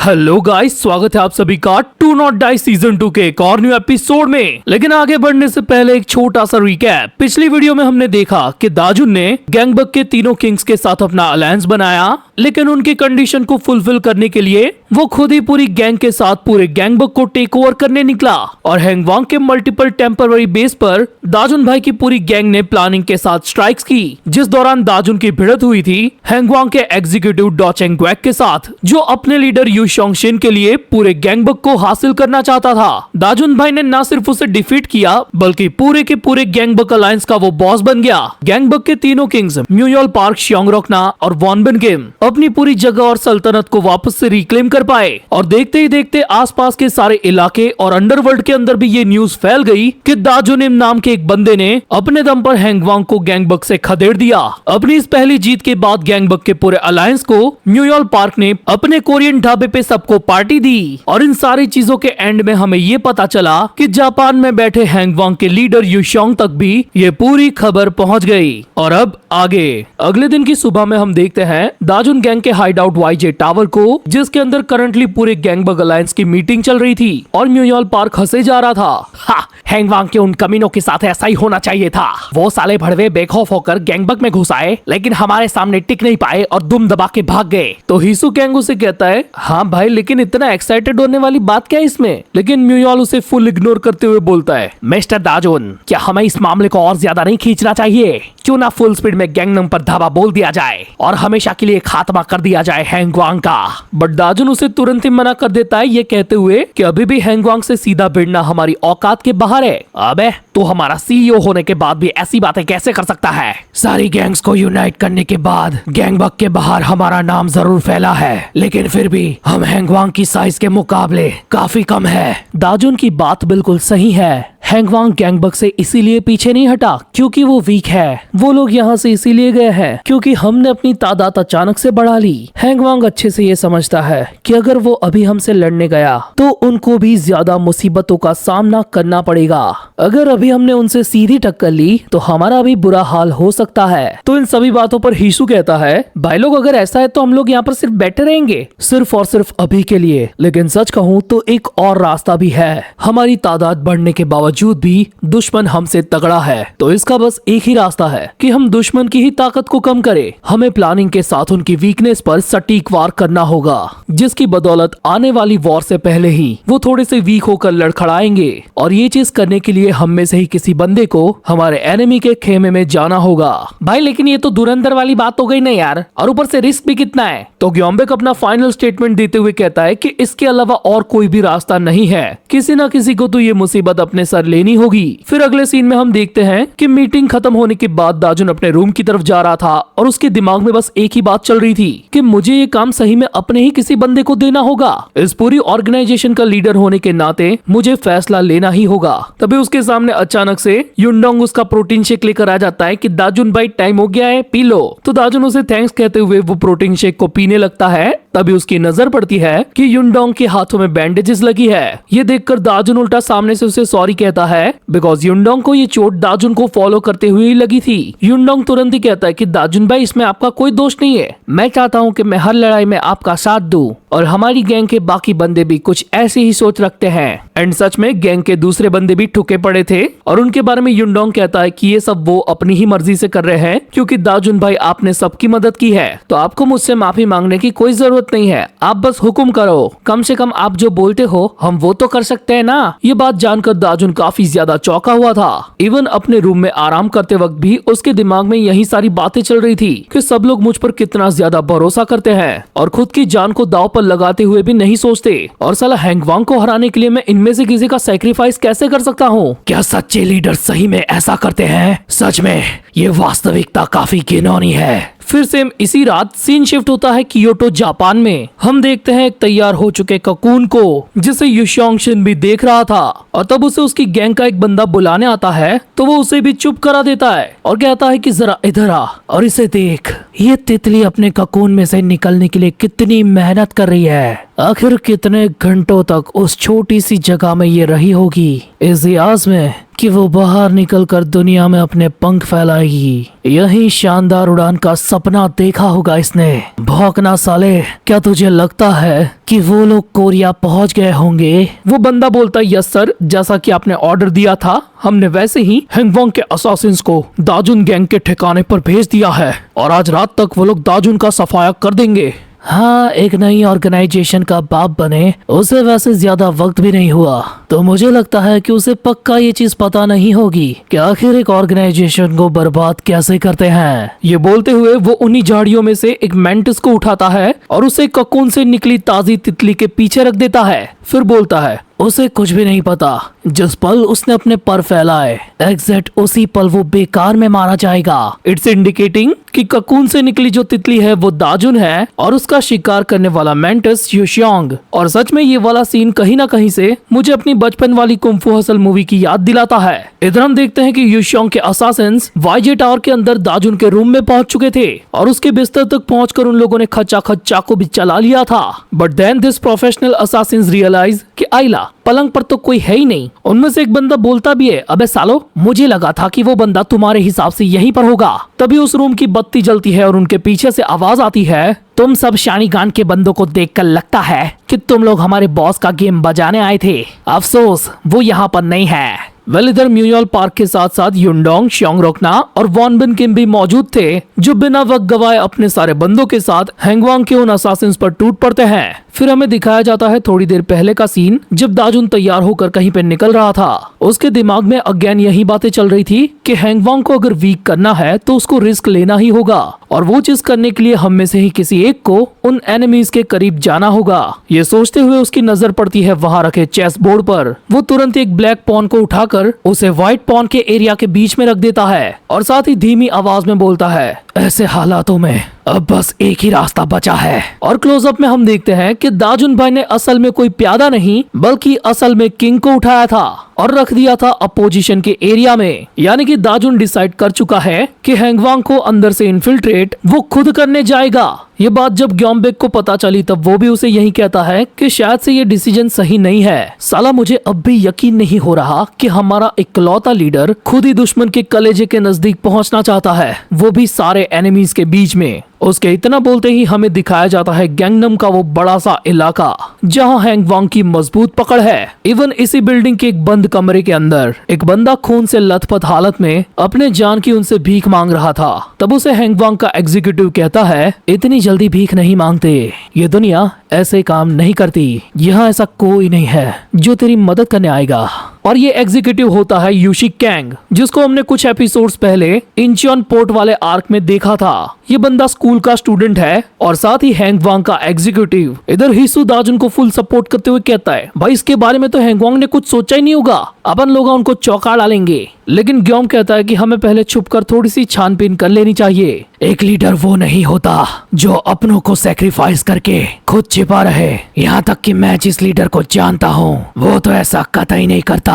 Hello guys, स्वागत है आप सभी का टू नॉट डाई सीजन 2 के एक और न्यू एपिसोड में। लेकिन आगे बढ़ने से पहले एक छोटा सा रिकैप। पिछली वीडियो में हमने देखा कि दाजुन ने गैंगबक के तीनों किंग्स के साथ अपना अलायंस बनाया, लेकिन उनकी कंडीशन को फुलफिल करने के लिए वो खुद ही पूरी गैंग के साथ पूरे गैंगबक को टेक ओवर करने निकला। और हैंगवांग के मल्टीपल टेम्पररी बेस पर दाजुन भाई की पूरी गैंग ने प्लानिंग के साथ स्ट्राइक्स की, जिस दौरान दाजुन की भिड़त हुई थी हैंगवांग के एग्जीक्यूटिव डॉ चेंग ग्वेक के साथ, जो अपने लीडर यू शोंगशिन के लिए पूरे गैंगबक को हासिल करना चाहता था। दाजुन भाई ने न सिर्फ उसे डिफीट किया, बल्कि पूरे के पूरे गैंगबक अलायंस का वो बॉस बन गया। गैंगबक के तीनों किंग्स म्यूयोल पार्क, श्योंगरोकना और वॉनबिन किम अपनी पूरी जगह और सल्तनत को वापस से रिक्लेम कर पाए। और देखते ही देखते आसपास के सारे इलाके और अंडरवर्ल्ड के अंदर भी ये न्यूज फैल गई कि दाजुनिम नाम के एक बंदे ने अपने दम पर हैंगवांग को गैंगबक से खदेड़ दिया। अपनी इस पहली जीत के बाद गैंगबक के पूरे अलायंस को म्यूयोल पार्क ने अपने कोरियन ढाबे पे सबको पार्टी दी। और इन सारी चीजों के एंड में हमें ये पता चला कि जापान में बैठे हैंगवांग के लीडर यूशोंग तक भी ये पूरी खबर पहुंच गई। और अब आगे अगले दिन की सुबह में हम देखते हैं दाजुन गैंग के हाइडआउट वाईजे टावर को, जिसके अंदर करंटली पूरे गैंगबक अलायंस की मीटिंग चल रही थी और म्यूयोल पार्क हंसे जा रहा था। हैंगवांग के उन कमीनों के साथ ऐसा ही होना चाहिए था। वो साले भड़वे बेखौफ होकर गैंगबक में घुस आए, लेकिन हमारे सामने टिक नहीं पाए और दुम दबा के भाग गए। तो हिसु गैंग उसे कहता है, हाँ भाई, लेकिन इतना एक्साइटेड होने वाली बात क्या है इसमें? लेकिन म्यूयोल उसे फुल इग्नोर करते हुए बोलता है, मिस्टर दाजुन, क्या हमें इस मामले को और ज्यादा नहीं खींचना चाहिए? क्यों ना फुल स्पीड में गैंगनम पर धावा बोल दिया जाए और हमेशा के लिए खात्मा कर दिया जाए हैंगवांग का। बट दाजुन उसे तुरंत ही मना कर देता है, ये कहते हुए कि अभी भी हैंगवांग से सीधा भिड़ना हमारी औकात के बाहर है। अबे तो हमारा सीईओ होने के बाद भी ऐसी बातें कैसे कर सकता है? सारी गैंग्स को यूनाइट करने के बाद गैंगबक के बाहर हमारा नाम जरूर फैला है, लेकिन फिर भी हम हैंगवांग की साइज के मुकाबले काफी कम है। दाजुन की बात बिल्कुल सही है। हैंगवांग गैंगबक से इसीलिए पीछे नहीं हटा क्योंकि वो वीक है। वो लोग यहाँ से इसीलिए गए हैं क्योंकि हमने अपनी तादाद अचानक से बढ़ा ली। हैंगवांग अच्छे से ये समझता है कि अगर वो अभी हमसे लड़ने गया तो उनको भी ज्यादा मुसीबतों का सामना करना पड़ेगा। अगर अभी हमने उनसे सीधी टक्कर ली तो हमारा भी बुरा हाल हो सकता है। तो इन सभी बातों पर हिसु कहता है, भाई लोग, अगर ऐसा है तो हम लोग यहाँ पर सिर्फ बैठे रहेंगे, सिर्फ और सिर्फ अभी के लिए। लेकिन सच कहूँ तो एक और रास्ता भी है। हमारी तादाद बढ़ने के बावजूद भी दुश्मन हमसे तगड़ा है, तो इसका बस एक ही रास्ता है कि हम दुश्मन की ही ताकत को कम करें। हमें प्लानिंग के साथ उनकी वीकनेस पर सटीक वार करना होगा, जिसकी बदौलत आने वाली वॉर से पहले ही वो थोड़े से वीक होकर लड़खड़ाएंगे। और ये चीज करने के लिए हम में से ही किसी बंदे को हमारे एनिमी के खेमे में जाना होगा। भाई लेकिन ये तो धुरंधर वाली बात हो गई ना यार, और ऊपर से रिस्क भी कितना है। तो ग्योम्बेक अपना फाइनल स्टेटमेंट देते हुए कहता है कि इसके अलावा और कोई भी रास्ता नहीं है, किसी न किसी को तो ये मुसीबत अपने सर लेनी होगी। फिर अगले सीन में हम देखते हैं कि मीटिंग खत्म होने के बाद दाजुन अपने रूम की तरफ जा रहा था और उसके दिमाग में बस एक ही बात चल रही थी कि मुझे ये काम सही में अपने ही किसी बंदे को देना होगा। इस पूरी ऑर्गेनाइजेशन का लीडर होने के नाते मुझे फैसला लेना ही होगा। तभी उसके सामने अचानक से युनडोंग उसका प्रोटीन शेक लेकर आ जाता है कि दाजुन भाई, टाइम हो गया है, पी लो। तो दाजुन उसे थैंक्स कहते हुए वो प्रोटीन शेक को पीने लगता है। तभी उसकी नजर पड़ती है कि युनडोंग के हाथों में बैंडेजेस लगी है। ये देखकर दाजुन उल्टा सामने से उसे सॉरी कहता है, बिकॉज युनडोंग को ये चोट दाजुन को फॉलो करते हुए ही लगी थी। युनडोंग तुरंत ही कहता है कि दाजुन भाई, इसमें आपका कोई दोष नहीं है। मैं चाहता हूँ कि मैं हर लड़ाई में आपका साथ दूं और हमारी गैंग के बाकी बंदे भी कुछ ऐसी ही सोच रखते हैं। एंड सच में गैंग के दूसरे बंदे भी ठुके पड़े थे और उनके बारे में युनडोंग कहता है कि ये सब वो अपनी ही मर्जी से कर रहे हैं, क्योंकि दाजुन भाई आपने सबकी मदद की है, तो आपको मुझसे माफी मांगने की कोई जरूरत नहीं है। आप बस हुक्म करो, कम से कम आप जो बोलते हो हम वो तो कर सकते हैं ना। ये बात जानकर दाजुन काफी ज्यादा चौंका हुआ था। इवन अपने रूम में आराम करते वक्त भी उसके दिमाग में यही सारी बातें चल रही थी कि सब लोग मुझ पर कितना ज्यादा भरोसा करते हैं और खुद की जान को दांव पर लगाते हुए भी नहीं सोचते। और साला हैंगवांग को हराने के लिए मैं इनमें से किसी का सैक्रिफाइस कैसे कर सकता हूँ? क्या सच्चे लीडर सही में ऐसा करते हैं? सच में ये वास्तविकता काफी घिनौनी है। फिर सेम इसी रात सीन शिफ्ट होता है कियोटो, जापान में। हम देखते हैं एक तैयार हो चुके ककून को, जिसे यू शोंगशिन भी देख रहा था। और तब उसे उसकी गैंग का एक बंदा बुलाने आता है, तो वो उसे भी चुप करा देता है और कहता है कि जरा इधर आ और इसे देख, ये तितली अपने ककून में से निकलने के लिए कितनी मेहनत कर रही है। आखिर कितने घंटों तक उस छोटी सी जगह में ये रही होगी। इस याज में कि वो बाहर निकलकर दुनिया में अपने पंख फैलाएगी। यही शानदार उड़ान का सपना देखा होगा इसने। भौंकना साले, क्या तुझे लगता है कि वो लोग कोरिया पहुंच गए होंगे? वो बंदा बोलता है, यस सर, जैसा कि आपने ऑर्डर दिया था हमने वैसे ही हैंगवॉन्ग के असासिन्स को दाजुन गैंग के ठिकाने पर भेज दिया है और आज रात तक वो लोग दाजुन का सफाया कर देंगे। हाँ, एक नई ऑर्गेनाइजेशन का बाप बने उसे वैसे ज्यादा वक्त भी नहीं हुआ, तो मुझे लगता है कि उसे पक्का ये चीज पता नहीं होगी कि आखिर एक ऑर्गेनाइजेशन को बर्बाद कैसे करते हैं। ये बोलते हुए वो उन्हीं झाड़ियों में से एक मेंटिस को उठाता है और उसे ककून से निकली ताजी तितली के पीछे रख देता है। फिर बोलता है, उसे कुछ भी नहीं पता, जिस पल उसने अपने पर फैलाए एग्जैक्ट उसी पल वो बेकार में मारा जाएगा। इट्स इंडिकेटिंग कि ककून से निकली जो तितली है वो दाजुन है और उसका शिकार करने वाला मेंटिस युशियोंग। और सच में ये वाला सीन कहीं ना कहीं से मुझे अपनी बचपन वाली कुंफू हसल मूवी की याद दिलाता है। इधर हम देखते हैं कि युशियोंग के असासिन्स वाईजे टावर के अंदर दाजुन के रूम में पहुंच चुके थे और उसके बिस्तर तक पहुंचकर उन लोगों ने खचाखच चाकू भी चला लिया था। But then this professional assassins realise कि आइला पलंग पर तो कोई है ही नहीं। उनमें से एक बंदा बोलता भी है, अबे सालो, मुझे लगा था कि वो बंदा तुम्हारे हिसाब से यहीं पर होगा। तभी उस रूम की बत्ती जलती है और उनके पीछे से आवाज आती है, तुम सब शानीगान के बंदों को देखकर लगता है कि तुम लोग हमारे बॉस का गेम बजाने आए थे। अफसोस वो यहाँ पर नहीं है। वेल, इधर म्यूयल पार्क के साथ साथ युनडोंग, श्योंगरोकना और वॉन बिन किम भी मौजूद थे, जो बिना वक्त गवाए अपने सारे बंदों के साथ हैंगवांग के उन असासिन्स पर टूट पड़ते हैं। फिर हमें दिखाया जाता है थोड़ी देर पहले का सीन, जब दाजुन तैयार होकर कहीं पे निकल रहा था। उसके दिमाग में अगेन यही बातें चल रही थी कि हैंगवांग को अगर वीक करना है तो उसको रिस्क लेना ही होगा और वो चीज करने के लिए हम में से ही किसी एक को उन एनिमीज के करीब जाना होगा। ये सोचते हुए उसकी नजर पड़ती है वहाँ रखे चेस बोर्ड पर। वो तुरंत एक ब्लैक पॉन को उठाकर उसे व्हाइट पॉन के एरिया के बीच में रख देता है और साथ ही धीमी आवाज में बोलता है, ऐसे हालातों में अब बस एक ही रास्ता बचा है। और क्लोजअप में हम देखते हैं कि दाजुन भाई ने असल में कोई प्यादा नहीं बल्कि असल में किंग को उठाया था और रख दिया था अपोजिशन के एरिया में। यानी कि दाजुन डिसाइड कर चुका है कि हैंगवांग को अंदर से इन्फिल्ट्रेट वो खुद करने जाएगा। ये बात जब ग्योमबेक को पता चली तब वो भी उसे यही कहता है कि शायद से ये डिसीजन सही नहीं है। साला, मुझे अब भी यकीन नहीं हो रहा कि हमारा इकलौता लीडर खुद ही दुश्मन के कलेजे के नजदीक पहुंचना चाहता है, वो भी सारे एनिमीज के बीच में। उसके इतना बोलते ही हमें दिखाया जाता है गैंगनम का वो बड़ा सा इलाका जहां हैंगवांग की मजबूत पकड़ है। इवन इसी बिल्डिंग के एक बंद कमरे के अंदर एक बंदा खून से लथपथ हालत में अपने जान की उनसे भीख मांग रहा था। तब उसे हैंगवांग का एग्जीक्यूटिव कहता है, इतनी जल्दी भीख नहीं मांगते, ये दुनिया ऐसे काम नहीं करती, यहाँ ऐसा कोई नहीं है जो तेरी मदद करने आएगा। और ये एग्जीक्यूटिव होता है यूशी कैंग, जिसको हमने कुछ एपिसोड्स पहले इंचियन पोर्ट वाले आर्क में देखा था। ये बंदा स्कूल का स्टूडेंट है और साथ ही हैंगवांग का एग्जीक्यूटिव। इधर हिसु दाजुन को फुल सपोर्ट करते हुए कहता है, भाई इसके बारे में तो हैंगवांग ने कुछ सोचा ही नहीं होगा, अपन लोग उनको चौंका डालेंगे। लेकिन ग्योम कहता है कि हमें पहले छुपकर थोड़ी सी छानबीन कर लेनी चाहिए। एक लीडर वो नहीं होता जो अपनों को सैक्रिफाइस करके खुद छिपा रहे। यहाँ तक कि मैं जिस लीडर को जानता हूँ वो तो ऐसा कतई नहीं करता।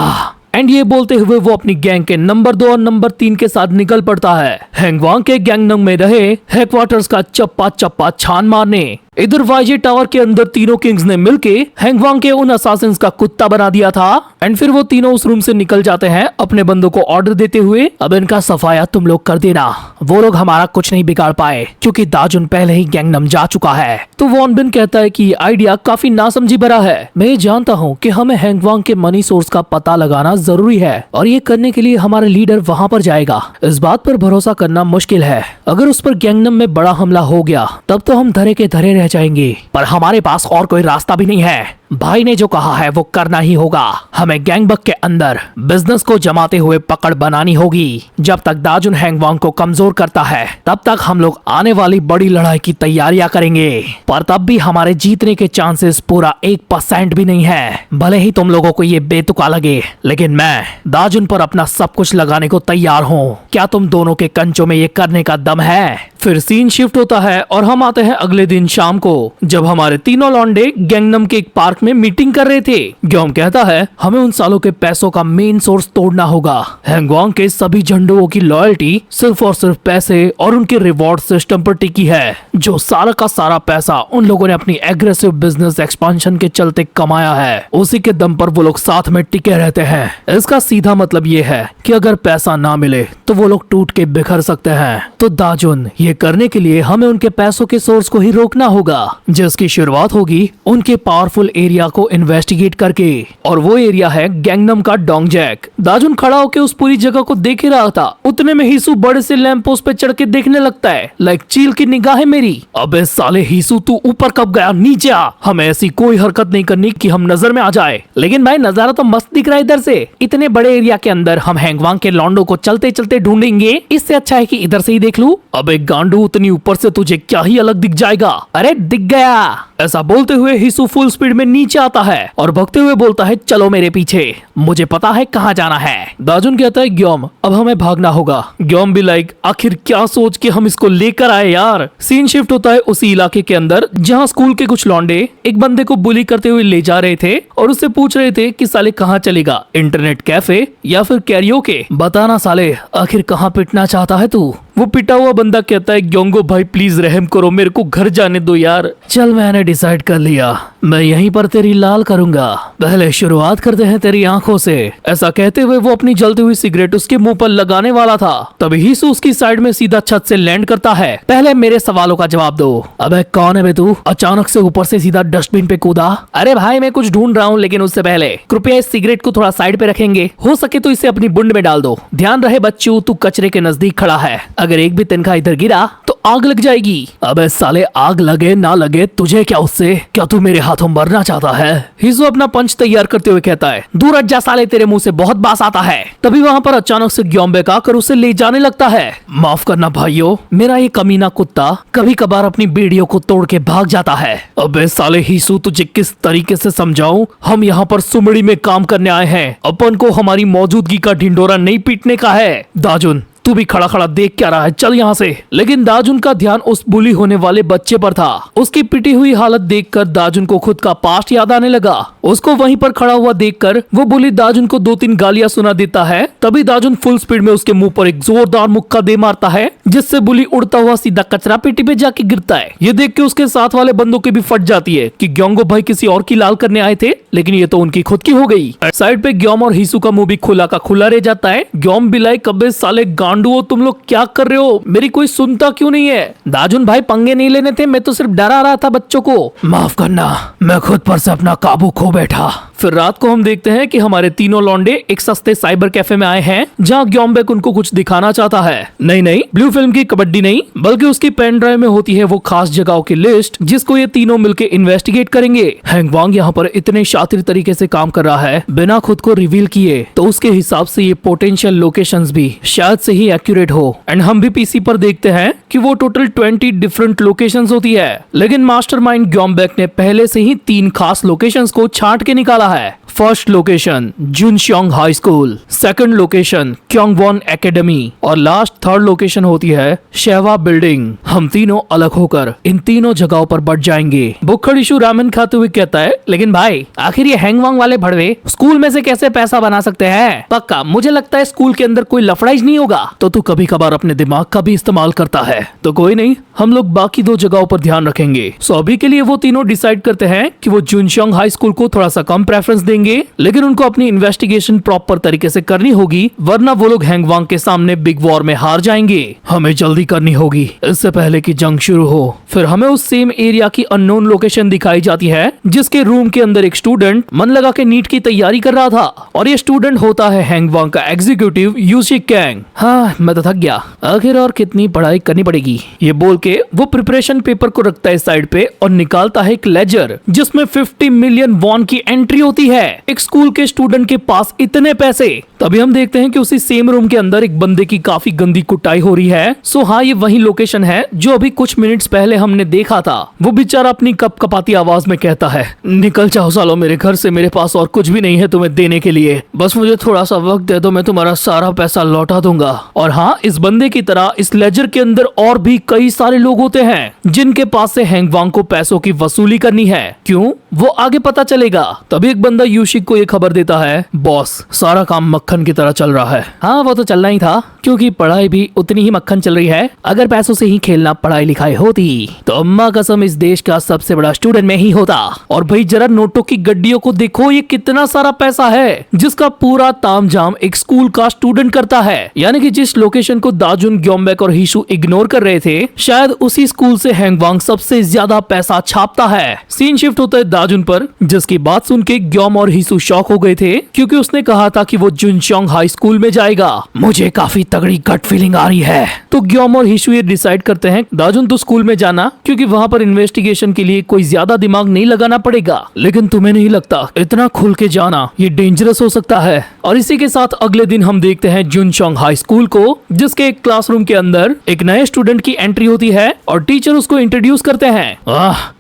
एंड ये बोलते हुए वो अपनी गैंग के नंबर 2 और नंबर 3 के साथ निकल पड़ता है हैंगवांग के गैंगनम में रहे हेडक्वार्टर्स का चप्पा चप्पा छान मारने। इधर वाईजे टावर के अंदर तीनों किंग्स ने मिलके हैंगवांग के उन असासिन्स का कुत्ता बना दिया था। एंड फिर वो तीनों उस रूम से निकल जाते हैं अपने बंदों को ऑर्डर देते हुए, अब इनका सफाया तुम लोग कर देना, वो लोग हमारा कुछ नहीं बिगाड़ पाए क्योंकि दाजुन पहले ही गैंगनम जा चुका है। तो वॉन बिन कहता है कि ये आइडिया काफी नासमझी भरा है। मैं जानता हूँ कि हमें हैंगवांग के मनी सोर्स का पता लगाना जरूरी है और ये करने के लिए हमारा लीडर वहाँ पर जाएगा। इस बात पर भरोसा करना मुश्किल है। अगर उस पर गैंगनम में बड़ा हमला हो गया तब तो हम धरे के धरे रह जाएंगे, पर हमारे पास और कोई रास्ता भी नहीं है। भाई ने जो कहा है वो करना ही होगा। हमें गैंगबक के अंदर बिजनेस को जमाते हुए पकड़ बनानी होगी। जब तक दाजुन हैंगवांग को कमजोर करता है तब तक हम लोग आने वाली बड़ी लड़ाई की तैयारियां करेंगे, पर तब भी हमारे जीतने के चांसेस पूरा 1% भी नहीं है। भले ही तुम लोगों को ये बेतुका लगे, लेकिन मैं दाजुन पर अपना सब कुछ लगाने को तैयार हूँ। क्या तुम दोनों के कंचों में ये करने का दम है? फिर सीन शिफ्ट होता है और हम आते हैं अगले दिन शाम को, जब हमारे तीनों लौंडे गैंगनम के एक पार्क पार्क में मीटिंग कर रहे थे। ग्योम कहता है हमें उन सालों के पैसों का मेन सोर्स तोड़ना होगा। हैंगवांग के सभी झंडुओं की लॉयल्टी सिर्फ और सिर्फ पैसे और उनके रिवॉर्ड सिस्टम पर टिकी है, जो सारा का सारा पैसा उन लोगों ने अपनी एग्रेसिव बिजनेस एक्सपांशन के चलते कमाया है। उसी के दम पर वो लोग साथ में टिके रहते हैं। इसका सीधा मतलब ये है कि अगर पैसा ना मिले तो वो लोग टूट के बिखर सकते हैं। तो दाजुन, ये करने के लिए हमें उनके पैसों के सोर्स को ही रोकना होगा, जिसकी शुरुआत होगी उनके पावरफुल एरिया को इन्वेस्टिगेट करके, और वो एरिया है गैंगनम का डोंगजैक। दाजुन खड़ा होकर उस पूरी जगह को देख ही रहा था। उतने में हीसू बड़े से लैंप पोस्ट पे चढ़ के देखने लगता है। लाइक चील की निगाह है मेरी। अबे साले हीसू, तू ऊपर कब गया? नीचे आ। हमें ऐसी कोई हरकत नहीं करनी कि हम नजर में आ जाए। लेकिन भाई नजारा तो मस्त दिख रहा है इधर से। इतने बड़े एरिया के अंदर हम हैंगवांग के लॉन्डो को चलते चलते ढूंढेंगे, इससे अच्छा है कि इधर से ही देख लूं। अबे गांडू, उतनी ऊपर से तुझे क्या ही अलग दिख जाएगा। अरे दिख गया। ऐसा बोलते हुए हीसू फुल स्पीड में नीचे आता है और भगते हुए बोलता है चलो मेरे पीछे, मुझे पता है कहाँ जाना है। दाजुन कहता है ग्योम, अब हमें भागना होगा। ग्योम भी लाइक आखिर क्या सोच के हम इसको लेकर आए यार। सीन शिफ्ट होता है उसी इलाके के अंदर जहाँ स्कूल के कुछ लौंडे एक बंदे को बुली करते हुए ले जा रहे थे और उससे पूछ रहे थे कि साले कहाँ चलेगा, इंटरनेट कैफे या फिर कैरियोके? बताना साले, आखिर कहाँ पिटना चाहता है तू? वो पिटा हुआ बंदा कहता है ग्योंगो भाई प्लीज रहम करो, मेरे को घर जाने दो यार। चल मैंने डिसाइड कर लिया, मैं यहीं पर तेरी लाल करूंगा। पहले शुरुआत करते हैं तेरी आंखों से। ऐसा कहते हुए वो अपनी जलती हुई सिगरेट उसके मुंह पर लगाने वाला था, तभी हीसू उसकी साइड में सीधा छत से लैंड करता है। पहले मेरे सवालों का जवाब दो। अबे कौन है बे तू? अचानक से ऊपर से सीधा डस्टबिन पे कूदा। अरे भाई मैं कुछ ढूंढ रहा हूँ, लेकिन उससे पहले कृपया इस सिगरेट को थोड़ा साइड पे रखेंगे, हो सके तो इसे अपनी बुंड में डाल दो। ध्यान रहे बच्चू, तू कचरे के नजदीक खड़ा है, अगर एक भी तिनका इधर गिरा तो आग लग जाएगी। अबे साले आग लगे ना लगे तुझे क्या उससे? क्या तू मेरे हाथों मरना चाहता है? हीसू अपना पंच तैयार करते हुए कहता है दूर हट जा साले, तेरे मुंह से बहुत बास आता है। तभी वहाँ पर अचानक से ग्योम्बेक आकर उसे ले जाने लगता है। माफ करना भाइयों, मेरा ये कमीना कुत्ता कभी कभार अपनी बेड़ियों को तोड़ के भाग जाता है। अबे साले हीसू, तुझे किस तरीके से समझाऊं? हम यहाँ पर सुमड़ी में काम करने आए हैं, अपन को हमारी मौजूदगी का ढिंडोरा नहीं पीटने का है। दाजुन तू भी खड़ा खड़ा देख क्या रहा है, चल यहाँ से। लेकिन दाजुन का ध्यान उस बुली होने वाले बच्चे पर था। उसकी पिटी हुई हालत देखकर दाजुन को खुद का पास्ट याद आने लगा। उसको वहीं पर खड़ा हुआ देखकर वो बुली दाजुन को 2-3 गालियां सुना देता है। तभी दाजुन फुल स्पीड में उसके मुंह पर एक जोरदार मुक्का दे मारता है, जिससे बुली उड़ता हुआ सीधा कचरा पेटी पे जाके गिरता है। ये देख के उसके साथ वाले बंदों की भी फट जाती है कि ग्योंगो भाई किसी और की लाल करने आए थे, लेकिन ये तो उनकी खुद की हो गई। साइड पे ग्योम और हीसू का मुंह भी खुला का खुला रह जाता है। ग्योम बिलाई कब्बे साले गांडुओ, तुम लोग क्या कर रहे हो? मेरी कोई सुनता क्यों नहीं है? दाजुन भाई पंगे नहीं लेने थे, मैं तो सिर्फ डरा रहा था बच्चों को। माफ करना, मैं खुद पर से अपना काबू खो बैठा। फिर रात को हम देखते हैं कि हमारे तीनों लौंडे एक सस्ते साइबर कैफे में आए हैं, जहाँ ग्योम्बेक उनको कुछ दिखाना चाहता है। नहीं, ब्लू फिल्म की कबड्डी नहीं, बल्कि उसकी पेन ड्राइव में होती है वो खास जगहों की लिस्ट, जिसको ये तीनों मिलके इन्वेस्टिगेट करेंगे। हैंगवांग यहाँ पर इतने शातिर तरीके से काम कर रहा है बिना खुद को रिवील किए, तो उसके हिसाब से ये पोटेंशियल लोकेशंस भी शायद से ही एक्यूरेट हो। एंड हम भी पीसी पर देखते हैं कि वो टोटल 20 डिफरेंट लोकेशंस होती है, लेकिन मास्टरमाइंड ग्योम्बेक ने पहले से ही 3 खास लोकेशंस को छांट के निकाला है। First location Junseong high school, second location Gyeongwon academy और लास्ट थर्ड लोकेशन होती है शेवा बिल्डिंग। हम तीनों अलग होकर इन तीनों जगहों पर बढ़ जाएंगे। बुखड़ीशु रामेन खाते हुए कहता है लेकिन भाई आखिर ये हैंगवांग वाले भड़वे स्कूल में से कैसे पैसा बना सकते हैं? पक्का मुझे लगता है स्कूल के अंदर कोई लफड़ाई नहीं होगा। तो तू कभी कभार अपने दिमाग का भी इस्तेमाल करता है, तो कोई नहीं, हम लोग बाकी 2 जगहों पर ध्यान रखेंगे। सो अभी के लिए वो तीनों डिसाइड करते हैं कि वो जुनश्योंग हाई स्कूल को थोड़ा सा कम प्रेफरेंस देंगे, लेकिन उनको अपनी इन्वेस्टिगेशन प्रॉपर तरीके से करनी होगी, वरना वो लोग हैंगवांग के सामने बिग वॉर में हार जाएंगे। हमें जल्दी करनी होगी इससे पहले कि जंग शुरू हो। फिर हमें उस सेम एरिया की अननोन लोकेशन दिखाई जाती है, जिसके रूम के अंदर एक स्टूडेंट मन लगा के नीट की तैयारी कर रहा था, और ये स्टूडेंट होता है हैंगवांग का एग्जीक्यूटिव यूशी कैंग। हाँ मैं तो थक गया, आखिर और कितनी पढ़ाई करनी पड़ेगी। ये बोल के वो प्रिपरेशन पेपर को रखता है साइड पे और निकालता है एक लेजर, जिसमें 50 मिलियन वॉन की एंट्री होती है एक स्कूल के स्टूडेंट के पास इतने पैसे। तभी हम देखते हैं कि उसी सेम रूम के अंदर एक बंदे की काफी गंदी कुटाई हो रही है। सो हाँ, ये वही लोकेशन है जो अभी कुछ मिनट्स पहले हमने देखा था। वो बेचारा अपनी कपकपाती आवाज में कहता है, निकल जाओ सालो मेरे घर से, मेरे पास और कुछ भी नहीं है तुम्हें देने के लिए, बस मुझे थोड़ा सा वक्त दे दो, मैं तुम्हारा सारा पैसा लौटा दूंगा। और हाँ, इस बंदे की तरह इस लेजर के अंदर और भी कई सारे लोग होते हैं जिनके पास से हैंग वांग को पैसों की वसूली करनी है। क्यों, वो आगे पता चलेगा। तभी एक बंदा यूशिक को ये खबर देता है, बॉस सारा काम मक्खन की तरह चल रहा है। हाँ, वो तो चलना ही था, क्योंकि पढ़ाई भी उतनी ही मक्खन चल रही है। अगर पैसों से ही खेलना पढ़ाई लिखाई होती तो अम्मा कसम इस देश का सबसे बड़ा स्टूडेंट में ही होता। और भाई जरा नोटों की गड्डियों को देखो, ये कितना सारा पैसा है जिसका पूरा तामझाम एक स्कूल का स्टूडेंट करता है। यानी कि जिस लोकेशन को दाजुन, ग्योमबैक और हिशु इग्नोर कर रहे थे, शायद उसी स्कूल से हैंग वांग सबसे ज्यादा पैसा छापता है। सीन शिफ्ट होता है दाजुन पर, जिसकी बात सुन के ग्योम और हिसु शॉक हो गए थे, क्योंकि उसने कहा था कि वो जुनचोंग हाई स्कूल में जाएगा। मुझे काफी तगड़ी गट फीलिंग आ रही है। तो ग्योम और हिसु ये डिसाइड करते हैं, दाजुन तो स्कूल में जाना, क्योंकि वहाँ पर इन्वेस्टिगेशन के लिए कोई ज्यादा दिमाग नहीं लगाना पड़ेगा। लेकिन तुम्हें नहीं लगता इतना खुल के जाना ये डेंजरस हो सकता है? और इसी के साथ अगले दिन हम देखते हैं जुनचोंग हाई स्कूल को, जिसके एक क्लासरूम के अंदर एक नए स्टूडेंट की एंट्री होती है और टीचर उसको इंट्रोड्यूस करते हैं।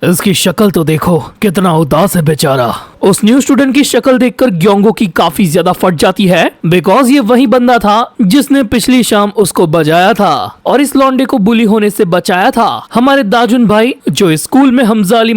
इसकी शक्ल तो देखो, कितना उदास है बेचारा। उस न्यू स्टूडेंट की शक्ल देखकर ग्योंगो की काफी ज्यादा फट जाती है, बिकॉज ये वही बंदा था जिसने पिछली शाम उसको बजाया था और इस लौंडे को बुली होने से बचाया था। हमारे दाजुन भाई जो स्कूल में हमजा अली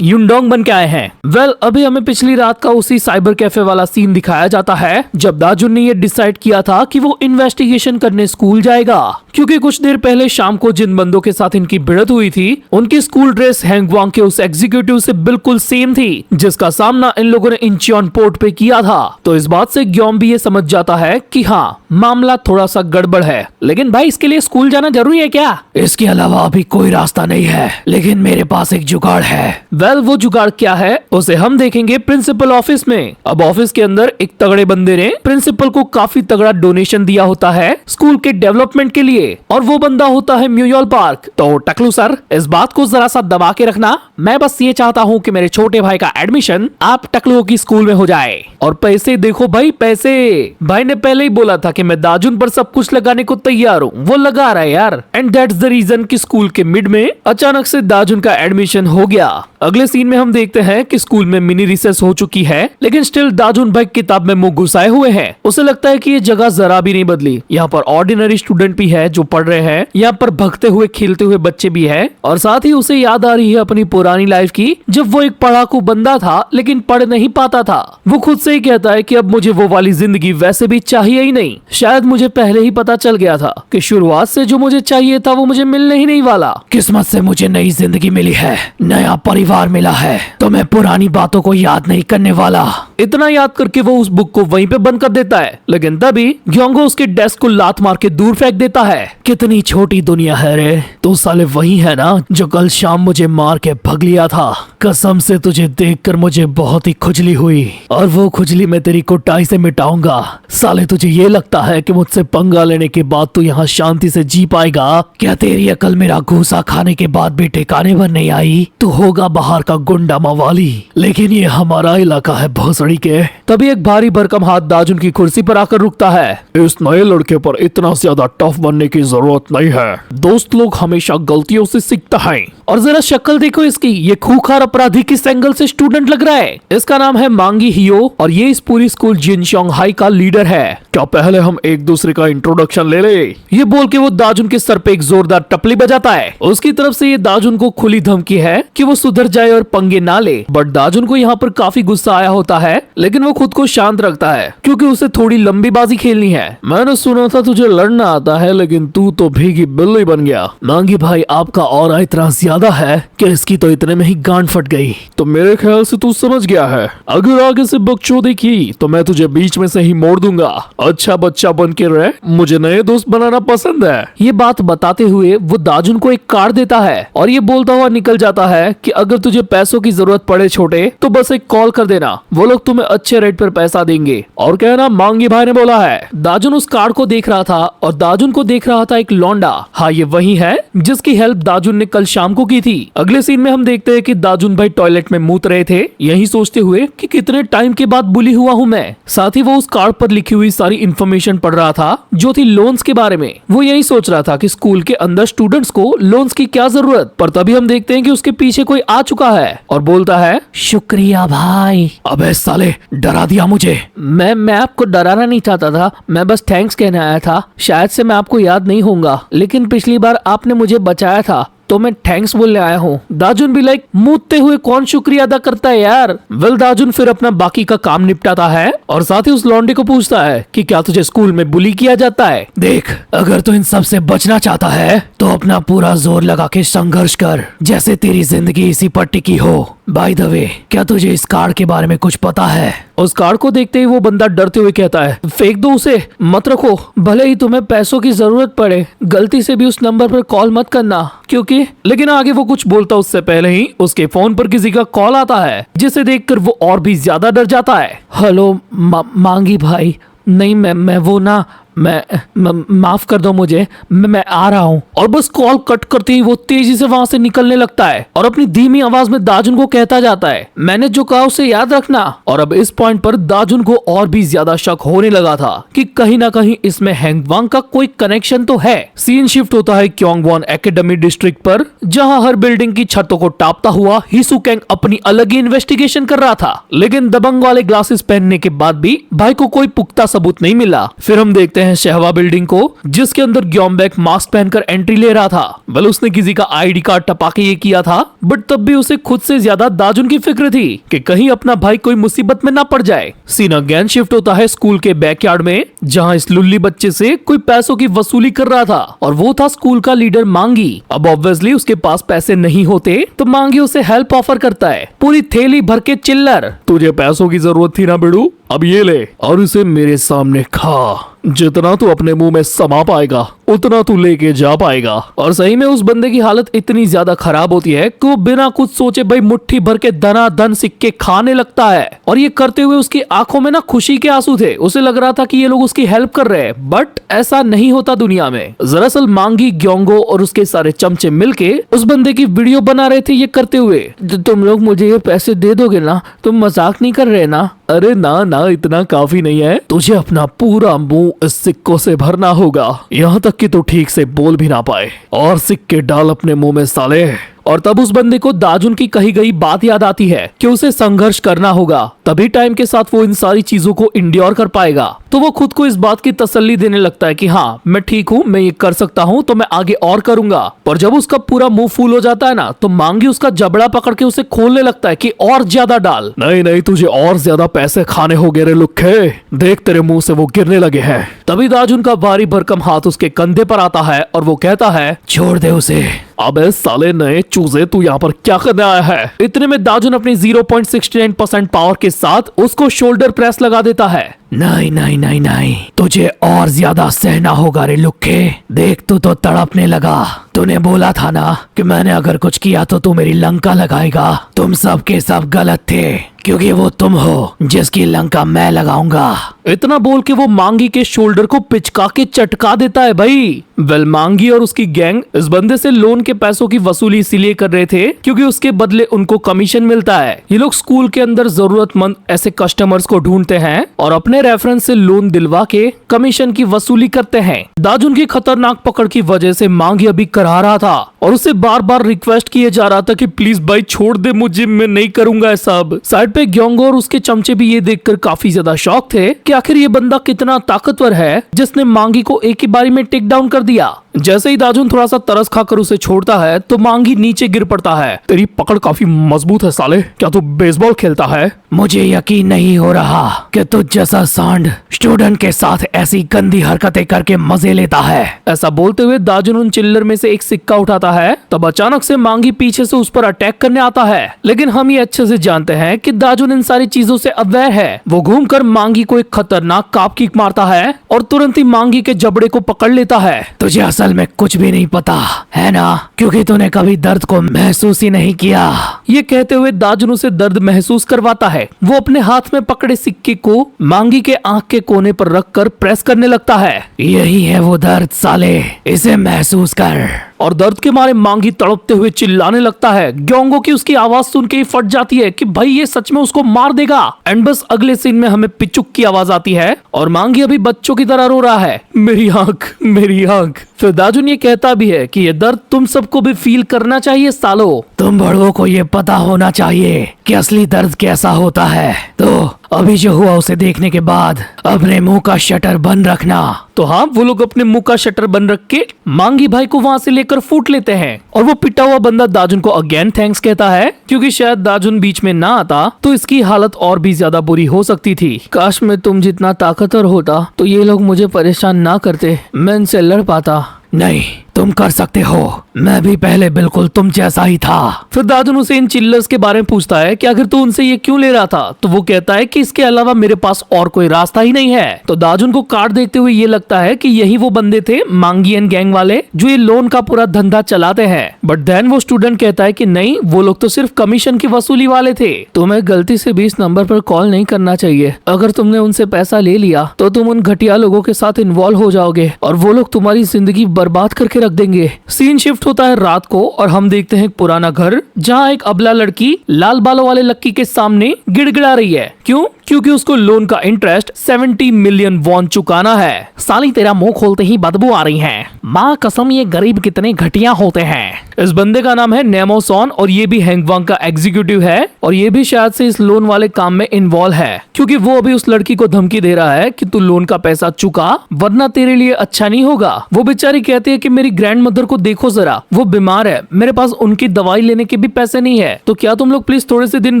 युनडोंग बन के आए हैं। वेल, अभी हमें पिछली रात का उसी साइबर कैफे वाला सीन दिखाया जाता है, जब दाजुन ने ये डिसाइड किया था कि वो इन्वेस्टिगेशन करने स्कूल जाएगा, क्योंकि कुछ देर पहले शाम को जिन बंदों के साथ इनकी भिड़त हुई थी, उनकी स्कूल ड्रेस हैंग वांग के उस एग्जीक्यूटिव से बिल्कुल सेम थी जिसका सामना इन लोगों ने इंचियोन पोर्ट पे किया था। तो इस बात से ग्योम भी ये समझ जाता है कि हाँ, मामला थोड़ा सा गड़बड़ है। लेकिन भाई, इसके लिए स्कूल जाना जरूरी है क्या? इसके अलावा अभी कोई रास्ता नहीं है, लेकिन मेरे पास एक जुगाड़ है। वेल, वो जुगाड़ क्या है उसे हम देखेंगे प्रिंसिपल ऑफिस में। अब ऑफिस के अंदर एक तगड़े बंदे ने प्रिंसिपल को काफी तगड़ा डोनेशन दिया होता है स्कूल के डेवलपमेंट के लिए, और वो बंदा होता है म्यूयल पार्क। तो टकलू सर, इस बात को जरा सा दबा के रखना, मैं बस ये चाहता हूँ कि मेरे छोटे भाई का एडमिशन आप टकलुओं की स्कूल में हो जाए। और पैसे देखो भाई, पैसे भाई ने पहले ही बोला था कि मैं दाजुन पर सब कुछ लगाने को तैयार हूँ, वो लगा रहा है यार। एंड दैट्स द रीजन कि स्कूल के मिड में अचानक से दाजुन का एडमिशन हो गया। अगले सीन में हम देखते हैं कि स्कूल में मिनी रिसेस हो चुकी है, लेकिन स्टिल दाजुन भाई किताब में मुंह घुसाए हुए हैं। उसे लगता है कि ये जगह जरा भी नहीं बदली, यहाँ पर ऑर्डिनरी स्टूडेंट भी है जो पढ़ रहे हैं, यहाँ पर भगते हुए खेलते हुए बच्चे भी है, और साथ ही उसे याद आ रही है अपनी पुरानी लाइफ की, जब वो एक पढ़ाकू बंदा था लेकिन पढ़ नहीं पाता था। वो खुद से ही कहता है कि अब मुझे वो वाली जिंदगी वैसे भी चाहिए ही नहीं। शायद मुझे पहले ही पता चल गया था कि शुरुआत से जो मुझे चाहिए था वो मुझे मिलने ही नहीं वाला। किस्मत से मुझे नई जिंदगी मिली है, नया परिवार मिला है, तो मैं पुरानी बातों को याद नहीं करने वाला। इतना याद करके वो उस बुक को वहीं पे बंद कर देता है, लेकिन तभी ग्योंगो उसके डेस्क को लात मार के दूर फेंक देता है। कितनी छोटी दुनिया है रे, तू साले वही है ना जो कल शाम मुझे मार के भग लिया था। कसम से तुझे देखकर मुझे बहुत ही खुजली हुई, और वो खुजली मैं तेरी कुटाई से मिटाऊंगा। साले, तुझे ये लगता है कि मुझसे पंगा लेने के बाद तू यहाँ शांति से जी पाएगा? क्या तेरी अकल मेरा घूसा खाने के बाद भी ठिकाने पर नहीं आई? तू होगा बाहर का गुंडा मवाली, लेकिन ये हमारा इलाका है भोसड़ी के। तभी एक भारी भरकम हाथ दाजुन की कुर्सी पर आकर रुकता है। इस नए लड़के पर इतना ज्यादा टफ बनने की जरूरत नहीं है, दोस्त लोग हमेशा गलतियों से सीखता है। और जरा शक्ल देखो इसकी, ये खूंखार अपराधी किस एंगल से स्टूडेंट लग रहा है। इसका नाम है मांगी हियो और ये इस पूरी स्कूल जिनचोंग हाई का लीडर है। क्या पहले हम एक दूसरे का इंट्रोडक्शन ले ले? ये बोल के वो दाजुन के सर पे एक जोरदार टपली बजाता है। उसकी तरफ से ये दाजुन को खुली धमकी है कि वो सुधर जाए और पंगे ना ले। बट दाजुन को यहाँ पर काफी गुस्सा आया होता है, लेकिन वो खुद को शांत रखता है क्योंकि उसे थोड़ी लंबी बाजी खेलनी है। मैंने सुना था तुझे लड़ना आता है, लेकिन तू तो भीगी बिल्ली बन गया। मांगी भाई, आपका ऑरा इतना ज्यादा है कि इसकी तो इतने में ही गांड फट गई। तो मेरे ख्याल से तू समझ गया है, अगर आगे से बकचोदी की तो मैं तुझे बीच में से ही मोड़ दूंगा। अच्छा बच्चा बन के रह, मुझे नए दोस्त बनाना पसंद है। ये बात बताते हुए वो दाजुन को एक कार्ड देता है और ये बोलता हुआ निकल जाता है कि अगर तुझे पैसों की जरूरत पड़े छोटे, तो बस एक कॉल कर देना, वो लोग तुम्हें अच्छे रेट पर पैसा देंगे। और कहना मांगी भाई ने बोला है। दाजुन उस कार्ड को देख रहा था और दाजुन को देख रहा था एक लौंडा। हाँ, ये वही है जिसकी हेल्प दाजुन ने कल शाम को की थी। अगले सीन में हम देखते हैं कि दाजुन भाई टॉयलेट में मूत रहे थे, यही सोचते हुए कि कितने टाइम के बाद बुली हुआ हूँ मैं। साथ ही वो उस कार्ड पर लिखी हुई सारी इन्फॉर्मेशन पढ़ रहा था जो थी लोन्स के बारे में। वो यही सोच रहा था कि स्कूल के अंदर स्टूडेंट्स को लोन्स की क्या जरूरत। पर तभी हम देखते हैं कि उसके पीछे कोई आ चुका है और बोलता है शुक्रिया भाई। अबे साले, डरा दिया मुझे। मैं आपको डराना नहीं चाहता था, मैं बस थैंक्स कहने आया था। शायद से मैं आपको याद नहीं होऊंगा, लेकिन पिछली बार आपने मुझे बचाया था तो मैं थैंक्स बोलने आया हूँ। दाजुन भी लाइक मूतते हुए कौन शुक्रिया अदा करता है यार। वेल, दाजुन फिर अपना बाकी का काम निपटाता है और साथ ही उस लौंडे को पूछता है कि क्या तुझे स्कूल में बुली किया जाता है। देख, अगर तू इन सब से बचना चाहता है तो अपना पूरा जोर लगा के संघर्ष कर, जैसे तेरी जिंदगी इसी पर टिकी हो। बाय द वे, क्या तुझे इस कार्ड के बारे में कुछ पता है? उस कार्ड को देखते ही वो बंदा डरते हुए कहता है फेंक दो उसे, मत रखो। भले ही तुम्हें पैसों की जरूरत पड़े, गलती से भी उस नंबर पर कॉल मत करना, क्योंकि। लेकिन आगे वो कुछ बोलता उससे पहले ही उसके फोन पर किसी का कॉल आता है, जिसे देखकर वो और भी ज्यादा डर जाता है। हेलो मांगी भाई, नहीं मैं वो ना, माफ कर दो मुझे, मैं आ रहा हूँ। और बस कॉल कट करते ही वो तेजी से वहाँ से निकलने लगता है और अपनी धीमी आवाज में दाजुन को कहता जाता है मैंने जो कहा उसे याद रखना। और अब इस पॉइंट पर दाजुन को और भी ज्यादा शक होने लगा था कि कहीं ना कहीं इसमें हैंगवांग का कोई कनेक्शन तो है। सीन शिफ्ट होता है क्योंगवॉन एकेडमी डिस्ट्रिक्ट पर, जहाँ हर बिल्डिंग की छतों को टापता हुआ हिसुकेंग अपनी अलग ही इन्वेस्टिगेशन कर रहा था। लेकिन दबंग वाले ग्लासेस पहनने के बाद भी भाई को कोई पुख्ता सबूत नहीं मिला। फिर हम देखते हैं शहवा बिल्डिंग को, जिसके अंदर ग्योमबैक मास्क पहनकर एंट्री ले रहा था। बल उसने किसी का आईडी कार्ड टपा के ये किया था, बट तब भी उसे खुद से ज्यादा दाजुन की फिक्र थी कि कहीं अपना भाई कोई मुसीबत में ना पड़ जाए। सीन अगेन शिफ्ट होता है स्कूल के बैकयार्ड में, जहां इस लुल्ली बच्चे से कोई पैसों की वसूली कर रहा था और वो था स्कूल का लीडर मांगी। अब ऑब्वियसली उसके पास पैसे नहीं होते तो मांगी उसे हेल्प ऑफर करता है, पूरी थैली भर के चिल्लर। तुझे पैसों की जरूरत थी ना बेड़ू, अब ये ले और इसे मेरे सामने खा। जितना तू अपने मुंह में समा पाएगा उतना तू लेके जा पाएगा। और सही में उस बंदे की हालत इतनी ज्यादा खराब होती है कि वो बिना कुछ सोचे भाई मुट्ठी भर के धनाधन सिक्के खाने लगता है। और ये करते हुए उसकी आंखों में ना खुशी के आंसू थे। उसे लग रहा था कि ये लोग उसकी हेल्प कर रहे हैं, बट ऐसा नहीं होता दुनिया में। दरअसल मांगी, ग्योंगो और उसके सारे चमचे मिलके उस बंदे की वीडियो बना रहे थे ये करते हुए। तुम लोग मुझे ये पैसे दे दोगे ना? तुम मजाक नहीं कर रहे ना? अरे ना, इतना काफी नहीं है, तुझे अपना पूरा मुंह इस सिक्कों से भरना होगा, यहाँ तक कि तू ठीक से बोल भी ना पाए। और सिक्के डाल अपने मुंह में साले। और तब उस बंदे को दाजुन की कही गई बात याद आती है कि उसे संघर्ष करना होगा, तभी टाइम के साथ वो इन सारी चीजों को इंड्योर कर पाएगा। तो वो खुद को इस बात की तसल्ली देने लगता है कि हाँ मैं ठीक हूँ, मैं ये कर सकता हूँ, तो मैं आगे और करूंगा। पर जब उसका पूरा मुंह फूल हो जाता है ना, तो मांगी उसका जबड़ा पकड़ के उसे खोलने लगता है कि और ज्यादा डाल। नहीं, तुझे और ज्यादा पैसे खाने होंगे रे लुक्खे, देख तेरे मुंह से वो गिरने लगे हैं। तभी दाजुन का भारी भरकम हाथ उसके कंधे पर आता है और वो कहता है छोड़ दे उसे। अबे साले नए चूजे, तू यहाँ पर क्या करने आया है? इतने में दाजुन अपनी 0.69% पावर के साथ उसको शोल्डर प्रेस लगा देता है। नहीं, तुझे और ज्यादा सहना होगा रे लुक्के, देख तू तो तड़पने लगा। तूने बोला था ना कि मैंने अगर कुछ किया तो तू मेरी लंका लगाएगा। तुम सब के सब गलत थे, क्योंकि वो तुम हो जिसकी लंका मैं लगाऊंगा। इतना बोल के वो मांगी के शोल्डर को पिचका के चटका देता है भाई। वेल, मांगी और उसकी गैंग इस बंदे से लोन के पैसों की वसूली इसीलिए कर रहे थे क्योंकि उसके बदले उनको कमीशन मिलता है। ये लोग स्कूल के अंदर जरूरतमंद ऐसे कस्टमर्स को ढूंढते हैं और अपने रेफरेंस से लोन दिलवा के कमीशन की वसूली करते हैं। दाजुन की खतरनाक पकड़ की वजह से मांगी अभी करा रहा था और उसे बार बार रिक्वेस्ट किए जा रहा था कि प्लीज भाई छोड़ दे मुझे, मैं नहीं करूंगा ये सब। साइड पे ग्योंगो और उसके चमचे भी ये देखकर काफी ज्यादा शॉक थे कि आखिर ये बंदा कितना ताकतवर है जिसने मांगी को एक ही बारी में टेक डाउन कर दिया। जैसे ही दाजुन थोड़ा सा तरस खाकर उसे छोड़ता है तो मांगी नीचे गिर पड़ता है। तेरी पकड़ काफी मजबूत है साले, क्या तू बेसबॉल खेलता है? मुझे यकीन नहीं हो रहा कि तू जैसा सांड स्टूडेंट के साथ ऐसी गंदी हरकतें करके मजे लेता है। ऐसा बोलते हुए दाजुन उन चिल्लर में से एक सिक्का उठाता है। तब अचानक से मांगी पीछे से उस पर अटैक करने आता है, लेकिन हम ये अच्छे से जानते हैं कि दाजुन इन सारी चीजों से अवेयर है। वो घूमकर मांगी को एक खतरनाक काप किक मारता है और तुरंत ही मांगी के जबड़े को पकड़ लेता है। तुझे असल में कुछ भी नहीं पता है ना, क्योंकि तूने कभी दर्द को महसूस ही नहीं किया। ये कहते हुए दाजुन उसे दर्द महसूस करवाता है। वो अपने हाथ में पकड़े सिक्के को मांगी के आंख के कोने पर रखकर प्रेस करने लगता है। यही है वो दर्द साले, इसे महसूस कर। और दर्द के मारे मांगी तड़पते हुए चिल्लाने लगता है। ग्योंगो की उसकी आवाज सुन के ही फट जाती है कि भाई ये सच में उसको मार देगा। एंड बस अगले सीन में हमें पिचुक की आवाज आती है और मांगी अभी बच्चों की तरह रो रहा है, मेरी आंख मेरी आंख। फिर दाजुन ये कहता भी है कि ये दर्द तुम सबको भी फील करना चाहिए सालो। तुम बड़ों को ये पता होना चाहिए कि असली दर्द कैसा होता है। तो अभी जो हुआ उसे देखने के बाद अपने मुंह का शटर बंद रखना। तो हाँ, वो लोग अपने मुंह का शटर बंद रख के मांगी भाई को वहाँ से लेकर फूट लेते हैं। और वो पिटा हुआ बंदा दाजुन को अगेन थैंक्स कहता है, क्योंकि शायद दाजुन बीच में ना आता तो इसकी हालत और भी ज्यादा बुरी हो सकती थी। काश मैं तुम जितना ताकतवर होता तो ये लोग मुझे परेशान ना करते, मैं इनसे लड़ पाता। नहीं, तुम कर सकते हो, मैं भी पहले बिल्कुल तुम जैसा ही था। फिर दाजुन उसे इन चिल्लर्स के बारे में पूछता है कि आखिर तू उनसे ये क्यों ले रहा था। तो वो कहता है कि इसके अलावा मेरे पास और कोई रास्ता ही नहीं है। तो दाजुन को कार्ड देखते हुए ये लगता है कि यही वो बंदे थे मांगी एंड गैंग वाले जो ये लोन का पूरा धंधा चलाते हैं। बट देन वो स्टूडेंट कहता है कि नहीं, वो लोग तो सिर्फ कमीशन की वसूली वाले थे। तुम्हें गलती से भी इस नंबर पर कॉल नहीं करना चाहिए। अगर तुमने उनसे पैसा ले लिया तो तुम उन घटिया लोगों के साथ इन्वॉल्व हो जाओगे और वो लोग तुम्हारी जिंदगी बर्बाद करके रख देंगे। सीन शिफ्ट होता है रात को और हम देखते हैं एक पुराना घर जहाँ एक अबला लड़की लाल बालों वाले लक्की के सामने गिड़गिड़ा रही है। क्यों? क्योंकि उसको लोन का इंटरेस्ट 70 मिलियन वॉन चुकाना है। साली तेरा मुंह खोलते ही बदबू आ रही है। माँ कसम, ये गरीब कितने घटिया होते हैं। इस बंदे का नाम है नेमोसॉन और ये भी हैंगवांग का एग्जीक्यूटिव है और ये भी शायद से इस लोन वाले काम में इन्वॉल्व है, क्योंकि वो अभी उस लड़की को धमकी दे रहा है कि तू लोन का पैसा चुका वरना तेरे लिए अच्छा नहीं होगा। वो बेचारी कहती है कि मेरी ग्रैंड मदर को देखो जरा, वो बीमार है, मेरे पास उनकी दवाई लेने के भी पैसे नहीं है, तो क्या तुम लोग प्लीज थोड़े से दिन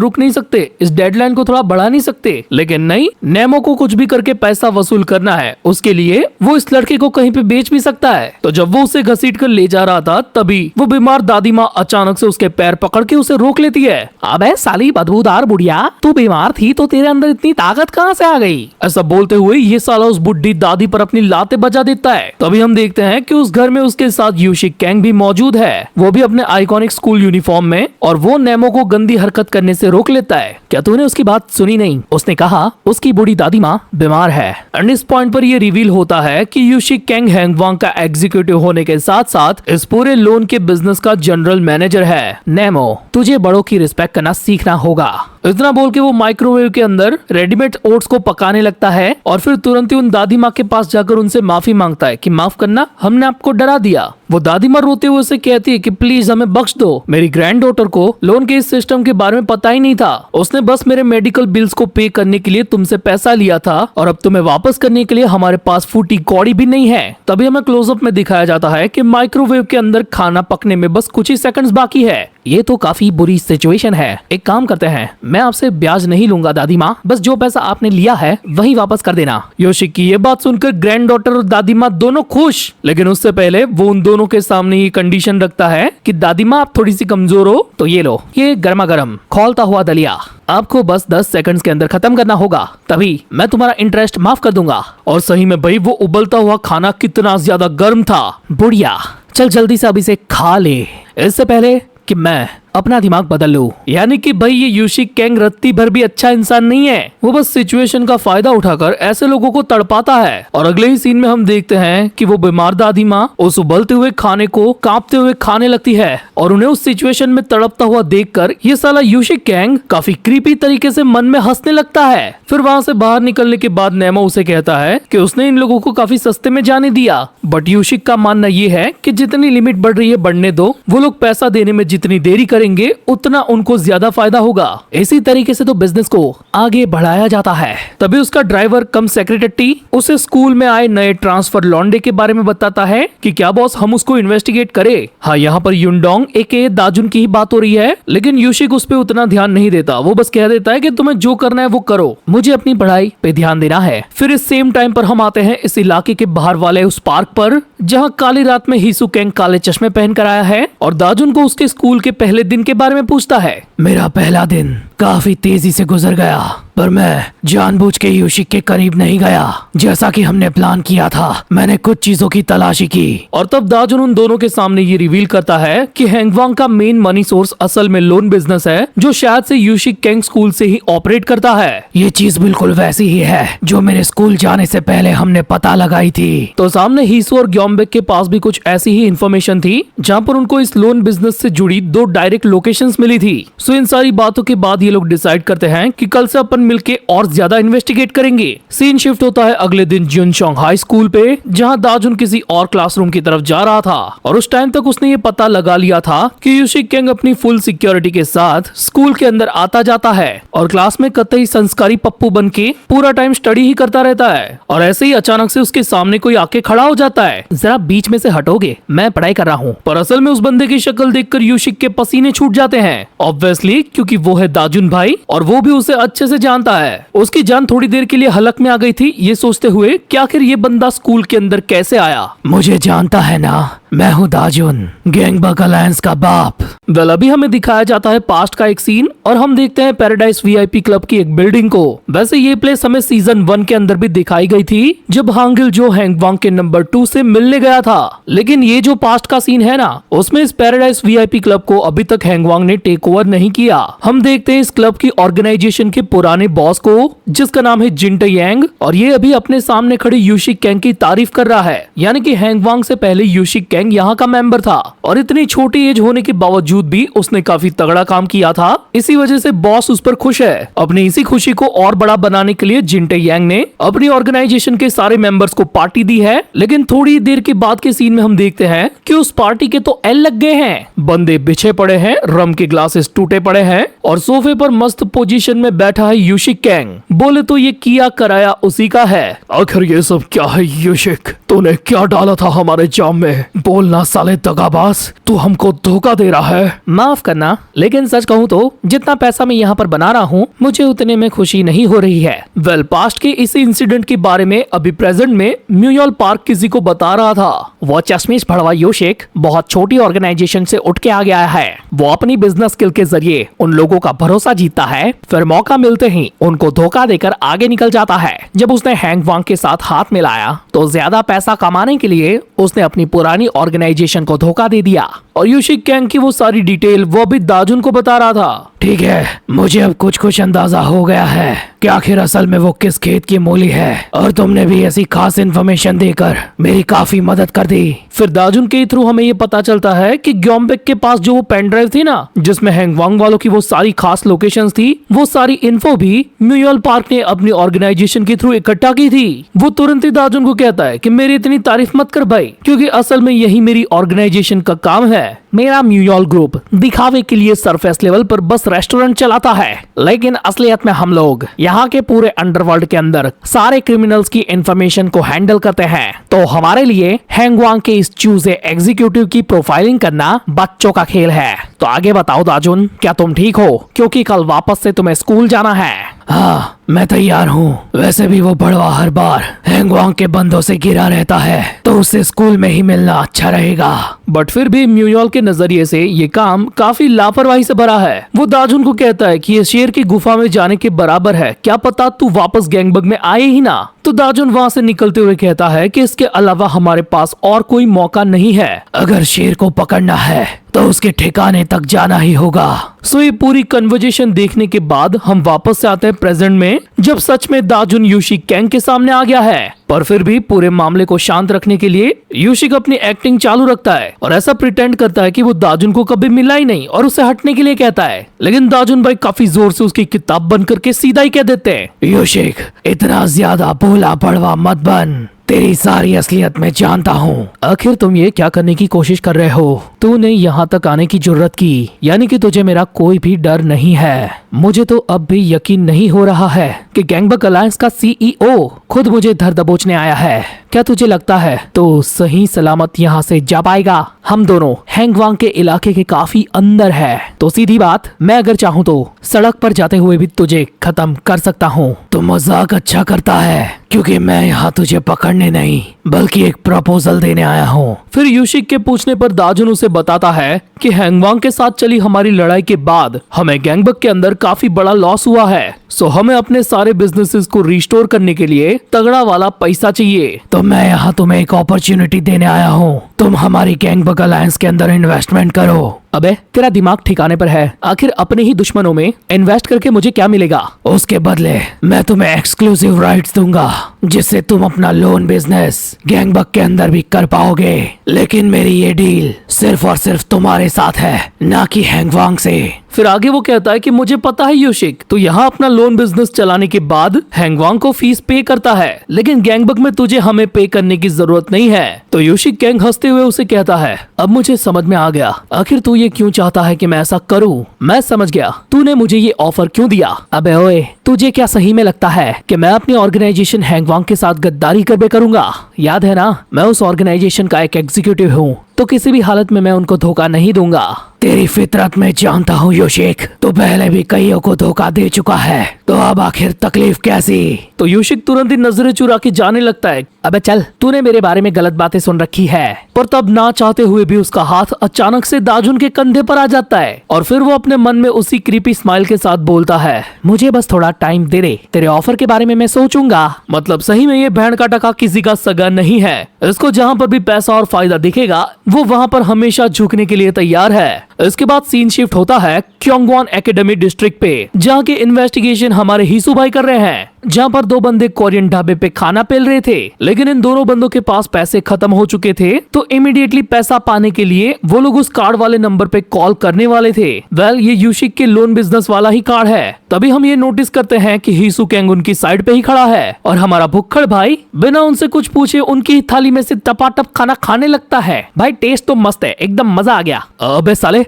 रुक नहीं सकते, इस डेडलाइन को थोड़ा बढ़ा नहीं सकते। लेकिन नहीं, नेमो को कुछ भी करके पैसा वसूल करना है, उसके लिए वो इस लड़के को कहीं पे बेच भी सकता है। तो जब वो उसे घसीट कर ले जा रहा था तभी वो बीमार दादी माँ अचानक से उसके पैर पकड़ के उसे रोक लेती है। अबे साली बदबूदार बुढ़िया, तू बीमार थी तो तेरे अंदर इतनी ताकत कहाँ से आ गई? ऐसा बोलते हुए ये साला उस बुढ़ी दादी पर अपनी लातें बजा देता है। तभी हम देखते हैं कि उस घर में उसके साथ यूशिक कैंग भी मौजूद है, वो भी अपने आइकॉनिक स्कूल यूनिफॉर्म में, और वो नेमो को गंदी हरकत करने से रोक लेता है। क्या तूने उसकी बात सुनी नहीं? उसने कहा उसकी बूढ़ी दादी माँ बीमार है। एंड इस पॉइंट पर यह रिवील होता है कि यूशिक कैंग हैंगवांग का एग्जीक्यूटिव होने के साथ साथ इस पूरे लोन के बिजनेस का जनरल मैनेजर है। नेमो, तुझे बड़ों की रिस्पेक्ट करना सीखना होगा। इतना बोल के वो माइक्रोवेव के अंदर रेडीमेड ओट्स को पकाने लगता है और फिर तुरंत ही उन दादी माँ के पास जाकर उनसे माफी मांगता है कि माफ करना, हमने आपको डरा दिया। वो दादी माँ रोते हुए उसे कहती है कि प्लीज हमें बख्श दो, मेरी ग्रैंड डॉटर को लोन के इस सिस्टम के बारे में पता ही नहीं था, उसने बस मेरे मेडिकल बिल्स को पे करने के लिए तुमसे पैसा लिया था और अब तुम्हें वापस करने के लिए हमारे पास फूटी कौड़ी भी नहीं है। तभी हमें क्लोजअप में दिखाया जाता है कि माइक्रोवेव के अंदर खाना पकने में बस कुछ ही सेकंड्स बाकी है। ये तो काफी बुरी सिचुएशन है। एक काम करते हैं, मैं आपसे ब्याज नहीं लूंगा दादी माँ, बस जो पैसा आपने लिया है वही वापस कर देना। योशिक की ये बात सुनकर ग्रैंड डॉटर और दादी माँ दोनों खुश, लेकिन उससे पहले वो उन दोनों के सामने ये कंडीशन रखता है कि दादी माँ आप थोड़ी सी कमजोर हो तो ये लो, ये गर्मा गर्म खौलता हुआ दलिया आपको बस 10 सेकंड्स के अंदर खत्म करना होगा, तभी मैं तुम्हारा इंटरेस्ट माफ कर दूंगा। और सही में भाई वो उबलता हुआ खाना कितना ज्यादा गर्म था। बुढ़िया चल जल्दी से अब इसे खा ले, इससे पहले कि मैं अपना दिमाग बदल लूं। यानी कि भाई ये यूशिक कैंग रत्ती भर भी अच्छा इंसान नहीं है, वो बस सिचुएशन का फायदा उठाकर ऐसे लोगों को तड़पाता है। और अगले ही सीन में हम देखते हैं कि वो बीमार दादी माँ उस उबलते हुए खाने को कांपते हुए खाने लगती है और उन्हें उस सिचुएशन में तड़पता हुआ देखकर ये साला यूशिक कैंग काफी क्रीपी तरीके से मन में हंसने लगता है। फिर वहाँ से बाहर निकलने के बाद नेमो उसे कहता है कि उसने इन लोगों को काफी सस्ते में जाने दिया, बट यूशिक का मानना ये है कि जितनी लिमिट बढ़ रही है बढ़ने दो, वो लोग पैसा देने में जितनी देरी करेंगे उतना उनको ज्यादा फायदा होगा। इसी तरीके से तो बिजनेस को आगे बढ़ाया जाता है। तभी उसका ड्राइवर कम सेक्रेटरी उसे स्कूल में आए नए ट्रांसफर लौंडे के बारे में बताता है कि क्या बॉस हम उसको इन्वेस्टिगेट करें। हाँ, यहाँ पर युनडोंग एके दाजुन की ही बात हो रही है, लेकिन यूशिक उस पर उतना ध्यान नहीं देता। वो बस कह देता है कि तुम्हें जो करना है वो करो, मुझे अपनी पढ़ाई पे ध्यान देना है। फिर इस सेम टाइम पर हम आते हैं इस इलाके के बाहर वाले उस पार्क पर जहाँ काली रात में हीसू कैंग काले चश्मे पहन कर आया है और दाजुन को उसके स्कूल के पहले दिन के बारे में पूछता है। मेरा पहला दिन काफी तेजी से गुजर गया, पर मैं जानबूझ के यूशिक के करीब नहीं गया। जैसा कि हमने प्लान किया था, मैंने कुछ चीजों की तलाशी की। और तब दाजुन उन दोनों के सामने ये रिवील करता है कि हैंगवांग का मेन मनी सोर्स असल में लोन बिजनेस है, जो शायद से यूशिक कैंग स्कूल से ही ऑपरेट करता है। ये चीज बिल्कुल वैसी ही है जो मेरे स्कूल जाने से पहले हमने पता लगाई थी। तो सामने हीसू और ग्योम्बेक के पास भी कुछ ऐसी ही इन्फॉर्मेशन थी, जहाँ पर उनको इस लोन बिजनेस से जुड़ी 2 डायरेक्ट लोकेशंस मिली थी। सो इन सारी बातों के बाद ये लोग डिसाइड करते हैं कि कल से अपन मिलके और ज्यादा इन्वेस्टिगेट करेंगे। सीन शिफ्ट होता है अगले दिन जुनचोंग हाई स्कूल पे, जहाँ दाजुन किसी और क्लासरूम की तरफ जा रहा था और उस टाइम तक उसने ये पता लगा लिया था कि यूशिक कैंग अपनी फुल सिक्योरिटी के साथ स्कूल के अंदर आता जाता है और क्लास में कतई संस्कारी पप्पू बन के पूरा टाइम स्टडी ही करता रहता है। और ऐसे ही अचानक से उसके सामने कोई आके खड़ा हो जाता है। जरा बीच में से हटोगे, मैं पढ़ाई कर रहा हूँ। पर असल में उस बंदे की शक्ल देखकर यूशिक के पसीने छूट जाते हैं, ऑब्वियसली, क्योंकि वो है दाजुन भाई और वो भी उसे अच्छे से जानता है। उसकी जान थोड़ी देर के लिए हलक में आ गई थी, ये सोचते हुए कि आखिर ये बंदा स्कूल के अंदर कैसे आया। मुझे जानता है ना, मैं हूँ दाजुन, गैंगबक अलायंस का बाप। वेल, अभी हमें दिखाया जाता है पास्ट का एक सीन और हम देखते हैं पैराडाइज वीआईपी क्लब की एक बिल्डिंग को। वैसे ये प्लेस हमें सीजन 1 के अंदर भी दिखाई गई थी, जब हांगिल जो हैंगवांग के नंबर 2 से मिलने गया था। लेकिन ये जो पास्ट का सीन है ना, उसमें इस पैराडाइज वीआईपी क्लब को अभी तक हैंगवांग ने टेक ओवर नहीं किया। हम देखते हैं इस क्लब की ऑर्गेनाइजेशन के पुराने बॉस को, जिसका नाम है जिंटे यांग, और ये अभी अपने सामने खड़े यूशिक कैंग की तारीफ कर रहा है। यानी कि हैंगवांग से पहले यूशिक कैंग यहाँ का मेंबर था और इतनी छोटी एज होने के बावजूद भी उसने काफी तगड़ा काम किया था। इसी वजह से बॉस उस पर खुश है। अपनी इसी खुशी को और बड़ा बनाने के लिए जिंटे यांग ने अपनी ऑर्गेनाइजेशन के सारे मेंबर्स को पार्टी दी है। लेकिन थोड़ी देर के बाद के सीन में हम देखते हैं कि उस पार्टी के तो एल लग गए हैं। बंदे बिछे पड़े हैं, रम के ग्लासेस टूटे पड़े हैं और सोफे पर मस्त पोजीशन में बैठा है यूशिक कैंग। बोले तो ये किया कराया उसी का है। आखिर ये सब क्या है यूशिक? तूने क्या डाला था हमारे जाम में? बोलना साले दगाबाज, तू हमको धोखा दे रहा है। माफ करना, लेकिन सच कहूँ तो जितना पैसा मैं यहाँ पर बना रहा हूँ, मुझे उतने में खुशी नहीं हो रही है। वेल, पास्ट के इस इंसिडेंट के बारे में अभी प्रेजेंट में म्यूयल पार्क किसी को बता रहा था। वो चश्मिश भड़वा यूशिक बहुत छोटी ऑर्गेनाइजेशन से उठ के आ गया है। वो अपनी बिजनेस स्किल के जरिए उन लोगों का भरोसा जीतता है, फिर मौका मिलते ही उनको धोखा देकर आगे निकल जाता है। जब उसने हैंगवांग के साथ हाथ मिलाया तो ज्यादा पैसा कमाने के लिए उसने अपनी पुरानी ऑर्गेनाइजेशन को धोखा दे दिया और यूशिक कैंग की वो सारी डिटेल वो भी दाजुन को बता रहा था। ठीक है, मुझे अब कुछ अंदाजा हो गया है कि आखिर असल में वो किस खेत की मूली है और तुमने भी ऐसी खास इन्फॉर्मेशन देकर मेरी काफी मदद कर दी। फिर दाजुन के थ्रू हमें ये पता चलता है कि ग्योम्बेक के पास जो वो पेन ड्राइव थी ना, जिसमें हैंगवांग वालों की वो सारी खास लोकेशंस थी, वो सारी इन्फो भी म्यूयल पार्क ने अपनी ऑर्गेनाइजेशन के थ्रू इकट्ठा की थी। वो तुरंत ही दाजुन को कहता है कि मेरी इतनी तारीफ मत कर भाई, क्योंकि असल में यही मेरी ऑर्गेनाइजेशन का काम है। मेरा म्यूयल ग्रुप दिखावे के लिए सरफेस लेवल पर बस रेस्टोरेंट चलाता है, लेकिन असलियत में हम लोग यहाँ के पूरे अंडरवर्ल्ड के अंदर सारे क्रिमिनल्स की इंफॉर्मेशन को हैंडल करते हैं। तो हमारे लिए हैंगवांग के इस चूजे एग्जीक्यूटिव की प्रोफाइलिंग करना बच्चों का खेल है। तो आगे बताओ दाजुन, क्या तुम ठीक हो? क्योंकि कल वापस से तुम्हें स्कूल जाना है। हाँ, मैं तैयार हूँ। वैसे भी वो बड़वा हर बार हैंगवांग के बंदों से घिरा रहता है, तो उसे स्कूल में ही मिलना अच्छा रहेगा। बट फिर भी म्यूयल के नजरिए से ये काम काफी लापरवाही से भरा है। वो दाजुन को कहता है कि ये शेर की गुफा में जाने के बराबर है, क्या पता तू वापस गैंगबक में आए ही ना। तो दाजुन वहाँ से निकलते हुए कहता है कि इसके अलावा हमारे पास और कोई मौका नहीं है। अगर शेर को पकड़ना है तो उसके ठिकाने तक जाना ही होगा। सो ये पूरी कन्वर्जेशन देखने के बाद हम वापस से आते हैं प्रेजेंट में, जब सच में दाजुन यूशिक कैंग के सामने आ गया है। पर फिर भी पूरे मामले को शांत रखने के लिए यूशिक अपनी एक्टिंग चालू रखता है और ऐसा प्रिटेंड करता है कि वो दाजुन को कभी मिला ही नहीं और उसे हटने के लिए कहता है। लेकिन दाजुन भाई काफी जोर से उसकी किताब बंद करके सीधा ही कह देते हैं, यूशिक इतना ज्यादा भोला बड़वा मत बन, तेरी सारी असलियत मैं जानता हूँ। आखिर तुम ये क्या करने की कोशिश कर रहे हो? तूने यहाँ तक आने की जरूरत की, यानी कि तुझे मेरा कोई भी डर नहीं है। मुझे तो अब भी यकीन नहीं हो रहा है कि गैंगबक अलायंस का सीईओ खुद मुझे धर दबोचने आया है। क्या तुझे लगता है तो सही सलामत यहाँ से जा पाएगा? हम दोनों हैंगवांग के इलाके के काफी अंदर है, तो सीधी बात, मैं अगर चाहूँ तो सड़क पर जाते हुए भी तुझे खत्म कर सकता हूँ। तो मजाक अच्छा करता है, क्योंकि मैं यहाँ तुझे पकड़ लड़ने नहीं बल्कि एक प्रपोजल देने आया हूँ। फिर यूशिक के पूछने पर दाजुन उसे बताता है कि हैंगवांग के साथ चली हमारी लड़ाई के बाद हमें गैंगबक के अंदर काफी बड़ा लॉस हुआ है। सो हमें अपने सारे बिजनेसेस को रिस्टोर करने के लिए तगड़ा वाला पैसा चाहिए। तो मैं यहाँ तुम्हें एक अपॉर्चुनिटी देने आया हूँ, तुम हमारी गैंगबक अलायंस के अंदर इन्वेस्टमेंट करो। अबे तेरा दिमाग ठिकाने पर है, आखिर अपने ही दुश्मनों में इन्वेस्ट करके मुझे क्या मिलेगा? उसके बदले मैं तुम्हें एक्सक्लूसिव राइट्स दूंगा जिससे तुम अपना लोन बिजनेस गैंगबक के अंदर भी कर पाओगे। लेकिन मेरी ये डील सिर्फ और सिर्फ तुम्हारे साथ है, ना कि हैंगवांग से। फिर आगे वो कहता है कि मुझे पता है यूशिक, तू यहाँ अपना लोन बिजनेस चलाने के बाद हैंगवांग को फीस पे करता है, लेकिन गैंगबक में तुझे हमें पे करने की जरूरत नहीं है। तो यूशिक गैंग हंसते हुए उसे कहता है, अब मुझे समझ में आ गया, आखिर तू ये क्यों चाहता है कि मैं ऐसा करूं। मैं समझ गया, तूने मुझे ये ऑफर क्यों दिया। अबे ओए, तुझे क्या सही में लगता है कि मैं अपनी ऑर्गेनाइजेशन हैंगवांग के साथ गद्दारी करके करूंगा? याद है ना, मैं उस ऑर्गेनाइजेशन का एक एग्जीक्यूटिव हूँ, तो किसी भी हालत में मैं उनको धोखा नहीं दूंगा। तेरी फितरत में जानता हूँ यूशिक, तो पहले भी कईयों को धोखा दे चुका है, तो अब आखिर तकलीफ कैसी? तो यूशिक तुरंत ही नजरें चुरा के जाने लगता है। अबे चल, तूने मेरे बारे में गलत बातें सुन रखी है। पर तब ना चाहते हुए भी उसका हाथ अचानक से दाजुन के कंधे पर आ जाता है और फिर वो अपने मन में उसी क्रीपी स्माइल के साथ बोलता है, मुझे बस थोड़ा टाइम दे दे, तेरे ऑफर के बारे में मैं सोचूंगा। मतलब सही में ये भेड़ का टका किसी का सगा नहीं है, इसको जहाँ पर भी पैसा और फायदा दिखेगा वो वहाँ पर हमेशा झुकने के लिए तैयार है। इसके बाद सीन शिफ्ट होता है क्योंगवान एकेडमी डिस्ट्रिक्ट पे, जहाँ के इन्वेस्टिगेशन हमारे हिसू भाई कर रहे हैं, जहाँ पर दो बंदे कोरियन ढाबे पे खाना पेल रहे थे, लेकिन इन दोनों बंदों के पास पैसे खत्म हो चुके थे। तो इमीडिएटली पैसा पाने के लिए वो लोग उस कार्ड वाले नंबर पे कॉल करने वाले थे। वेल, ये यूशिक के लोन बिजनेस वाला ही कार्ड है। तभी हम ये नोटिस करते हैं कि हिसू कैंग उनकी साइड पे ही खड़ा है और हमारा भुक्खड़ भाई बिना उनसे कुछ पूछे उनकी थाली में से टपाटप खाना खाने लगता है। भाई टेस्ट तो मस्त है, एकदम मजा आ गया। अबे साले,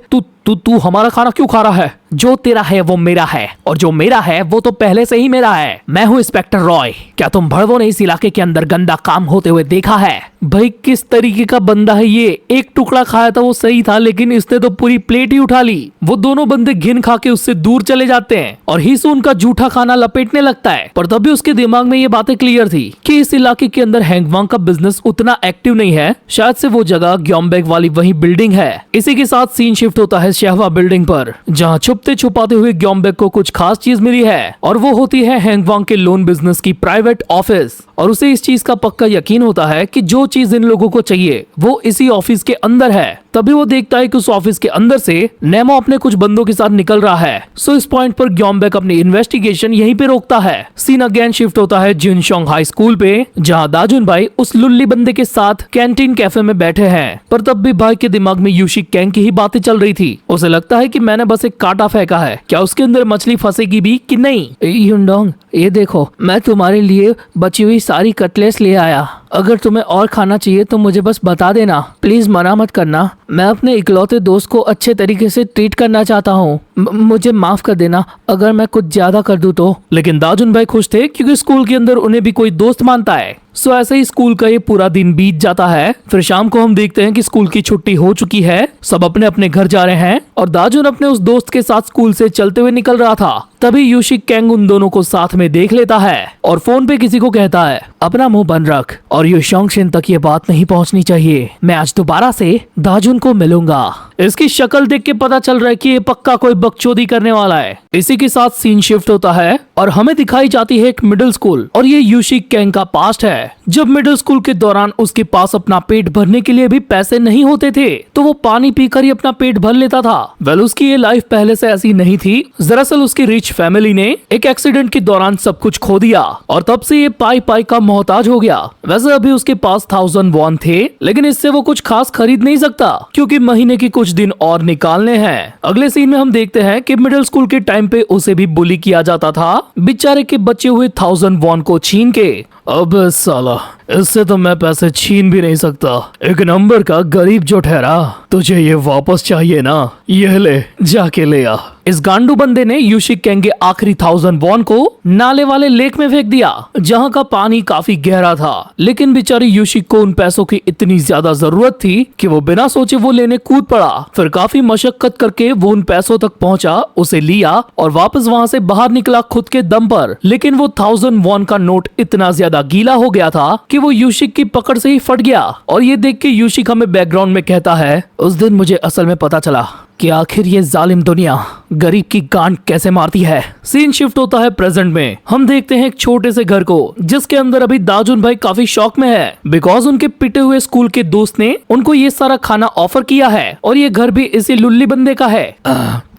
तू हमारा खाना क्यों खा रहा है? जो तेरा है वो मेरा है, और जो मेरा है वो तो पहले से ही मेरा है। मैं हूँ इंस्पेक्टर रॉय। क्या तुम भड़वों ने इस इलाके के अंदर गंदा काम होते हुए देखा है? भाई किस तरीके का बंदा है ये? एक टुकड़ा खाया था वो सही था, लेकिन इसने तो पूरी प्लेट ही उठा ली। वो दोनों बंदे घिन खा के उससे दूर चले जाते हैं और हिसू उनका जूठा खाना लपेटने लगता है। पर तभी उसके दिमाग में ये बातें क्लियर थी कि इस इलाके के अंदर हैंगवांग का बिजनेस उतना एक्टिव नहीं है, शायद से वो जगह ग्योम्बेक वाली वही बिल्डिंग है। इसी के साथ सीन शिफ्ट होता है शहवा बिल्डिंग पर, जहाँ छुपते छुपाते हुए ग्योम्बेक को कुछ खास चीज मिली है, और वो होती है हैंगवांग के लोन बिजनेस की प्राइवेट ऑफिस। और उसे इस चीज का पक्का यकीन होता है कि जो चीज इन लोगों को चाहिए वो इसी ऑफिस के अंदर है। तभी वो देखता है कि उस ऑफिस के अंदर से नेमो अपने कुछ बंदों के साथ निकल रहा है। सो इस पॉइंट पर ग्योम्बेक अपनी इन्वेस्टिगेशन यहीं पे रोकता है। सीन अगेन शिफ्ट होता है जिनशोंग हाई स्कूल पे, जहाँ दाजुन भाई उस लुल्ली बंदे के साथ कैंटीन कैफे में बैठे हैं। पर तब भी भाई के दिमाग में यूशिक कैंग की ही बातें चल रही थी। उसे लगता है कि मैंने बस एक कांटा फेंका है, क्या उसके अंदर मछली फंसेगी भी कि नहीं? युनडोंग, ये देखो, मैं तुम्हारे लिए बची हुई सारी कटलेट्स ले आया। अगर तुम्हें और खाना चाहिए तो मुझे बस बता देना, प्लीज मना मत करना। मैं अपने इकलौते दोस्त को अच्छे तरीके से ट्रीट करना चाहता हूँ। मुझे माफ कर देना अगर मैं कुछ ज्यादा कर दूं तो। लेकिन दाजुन भाई खुश थे क्योंकि स्कूल के अंदर उन्हें भी कोई दोस्त मानता है। सो ऐसे ही स्कूल का ये पूरा दिन बीत जाता है। फिर शाम को हम देखते हैं कि स्कूल की छुट्टी हो चुकी है, सब अपने अपने घर जा रहे हैं और दाजुन अपने उस दोस्त के साथ स्कूल से चलते हुए निकल रहा था। तभी यूशिक कैंग उन दोनों को साथ में देख लेता है और फोन पे किसी को कहता है, अपना मुंह बंद रख और युशोंगशिन तक ये बात नहीं पहुंचनी चाहिए। मैं आज दोबारा से दाजुन को मिलूंगा। इसकी शक्ल देख के पता चल रहा है कि ये पक्का कोई बकचोदी करने वाला है। इसी के साथ सीन शिफ्ट होता है और हमें दिखाई जाती है एक मिडिल स्कूल, और ये यूशिक कैंग का पास्ट है। जब मिडिल स्कूल के दौरान उसके पास अपना पेट भरने के लिए भी पैसे नहीं होते थे, तो वो पानी पीकर ही अपना पेट भर लेता था। वेल, उसकी ये लाइफ पहले से ऐसी नहीं थी। दरअसल उसकी रिच फैमिली ने एक एक्सीडेंट के दौरान सब कुछ खो दिया और तब से ये पाई पाई का मोहताज हो गया। वैसे अभी उसके पास 1000 वॉन थे, लेकिन इससे वो कुछ खास खरीद नहीं सकता क्योंकि महीने की कुछ दिन और निकालने हैं। अगले सीन में हम देखते हैं कि मिडिल स्कूल के टाइम पे उसे भी बुली किया जाता था, बेचारे के बचे हुए 1000 वॉन को छीन के। अब साला, इससे तो मैं पैसे छीन भी नहीं सकता। एक नंबर का गरीब जो ठहरा, तुझे ये वापस चाहिए ना, ये ले, जाके ले आ। इस गांडू बंदे ने यूशिक कैंग के आखिरी 1000 वॉन को नाले वाले लेक में फेंक दिया, जहां का पानी काफी गहरा था। लेकिन बेचारी यूशिक को उन पैसों की इतनी ज्यादा जरूरत थी कि वो बिना सोचे वो लेने कूद पड़ा। फिर काफी मशक्कत करके वो उन पैसों तक पहुंचा, उसे लिया और वापस वहां से बाहर निकला खुद के दम पर। लेकिन वो 1000 वॉन का नोट इतना ज्यादा ज्यादा गीला हो गया था कि वो यूशिक की पकड़ से ही फट गया। और ये देख के यूशिक हमें बैकग्राउंड में कहता है, उस दिन मुझे असल में पता चला कि आखिर ये जालिम दुनिया गरीब की गांड कैसे मारती है। सीन शिफ्ट होता है प्रेजेंट में। हम देखते हैं एक छोटे से घर को जिसके अंदर अभी दाजुन भाई काफी शॉक में है बिकॉज उनके पिटे हुए स्कूल के दोस्त ने उनको ये सारा खाना ऑफर किया है और ये घर भी इसी लुल्ली बंदे का है।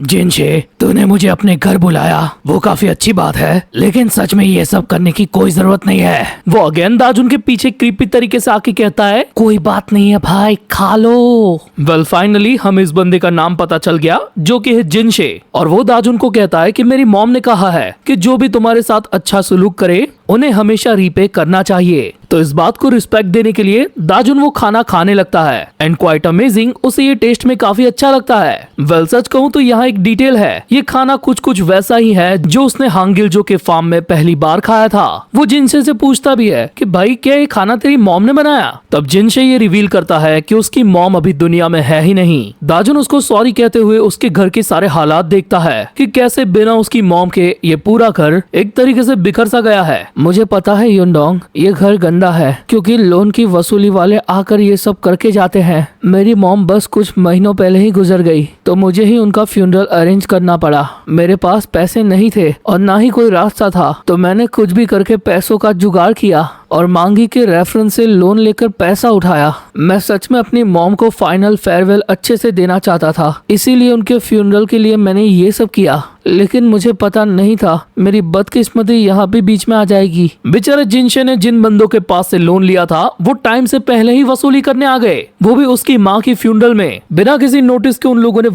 जिनशे, तूने मुझे अपने घर बुलाया वो काफी अच्छी बात है, लेकिन सच में ये सब करने की कोई जरूरत नहीं है। वो अगेन दाजुन के पीछे क्रीपी तरीके से आके कहता है, कोई बात नहीं है भाई, खा लो। वेल फाइनली हम इस बंदे का नाम पता चल गया जो कि है जिनशे। और वो दाजुन को कहता है कि मेरी मॉम ने कहा है कि जो भी तुम्हारे साथ अच्छा सलूक करे उन्हें हमेशा रीपे करना चाहिए। तो इस बात को रिस्पेक्ट देने के लिए दाजुन वो खाना खाने लगता है एंड क्वाइट अमेजिंग, उसे ये टेस्ट में काफी अच्छा लगता है। वेल सच कहूँ तो यहाँ एक डिटेल है, ये खाना कुछ कुछ वैसा ही है जो उसने हांगिलजो के फार्म में पहली बार खाया था। वो जिनशे से पूछता भी है कि भाई क्या ये खाना तेरी मॉम ने बनाया? तब जिनशे ये रिवील करता है कि उसकी मॉम अभी दुनिया में है ही नहीं। दाजुन उसको सॉरी कहते हुए उसके घर के सारे हालात देखता है कि कैसे बिना उसकी मॉम के ये पूरा घर एक तरीके से बिखर सा गया है। मुझे पता है युनडोंग, ये घर गंदा है क्योंकि लोन की वसूली वाले आकर ये सब करके जाते हैं। मेरी मॉम बस कुछ महीनों पहले ही गुजर गई तो मुझे ही उनका फ्यूनरल अरेंज करना पड़ा। मेरे पास पैसे नहीं थे और ना ही कोई रास्ता था, तो मैंने कुछ भी करके पैसों का जुगाड़ किया और मांगी के रेफरेंस से लोन लेकर पैसा उठाया। मैं सच में अपनी मॉम को फाइनल फेयरवेल अच्छे से देना चाहता था, इसीलिए उनके फ्यूनरल के लिए मैंने ये सब किया। लेकिन मुझे पता नहीं था मेरी बदकिस्मती यहाँ भी बीच में आ जाएगी। बेचारे जिनशे ने जिन बंदों के पास से लोन लिया था वो टाइम से पहले ही वसूली करने आ गए, वो भी उसकी माँ की फ्यूनरल में। बिना किसी नोटिस के उन लोगों ने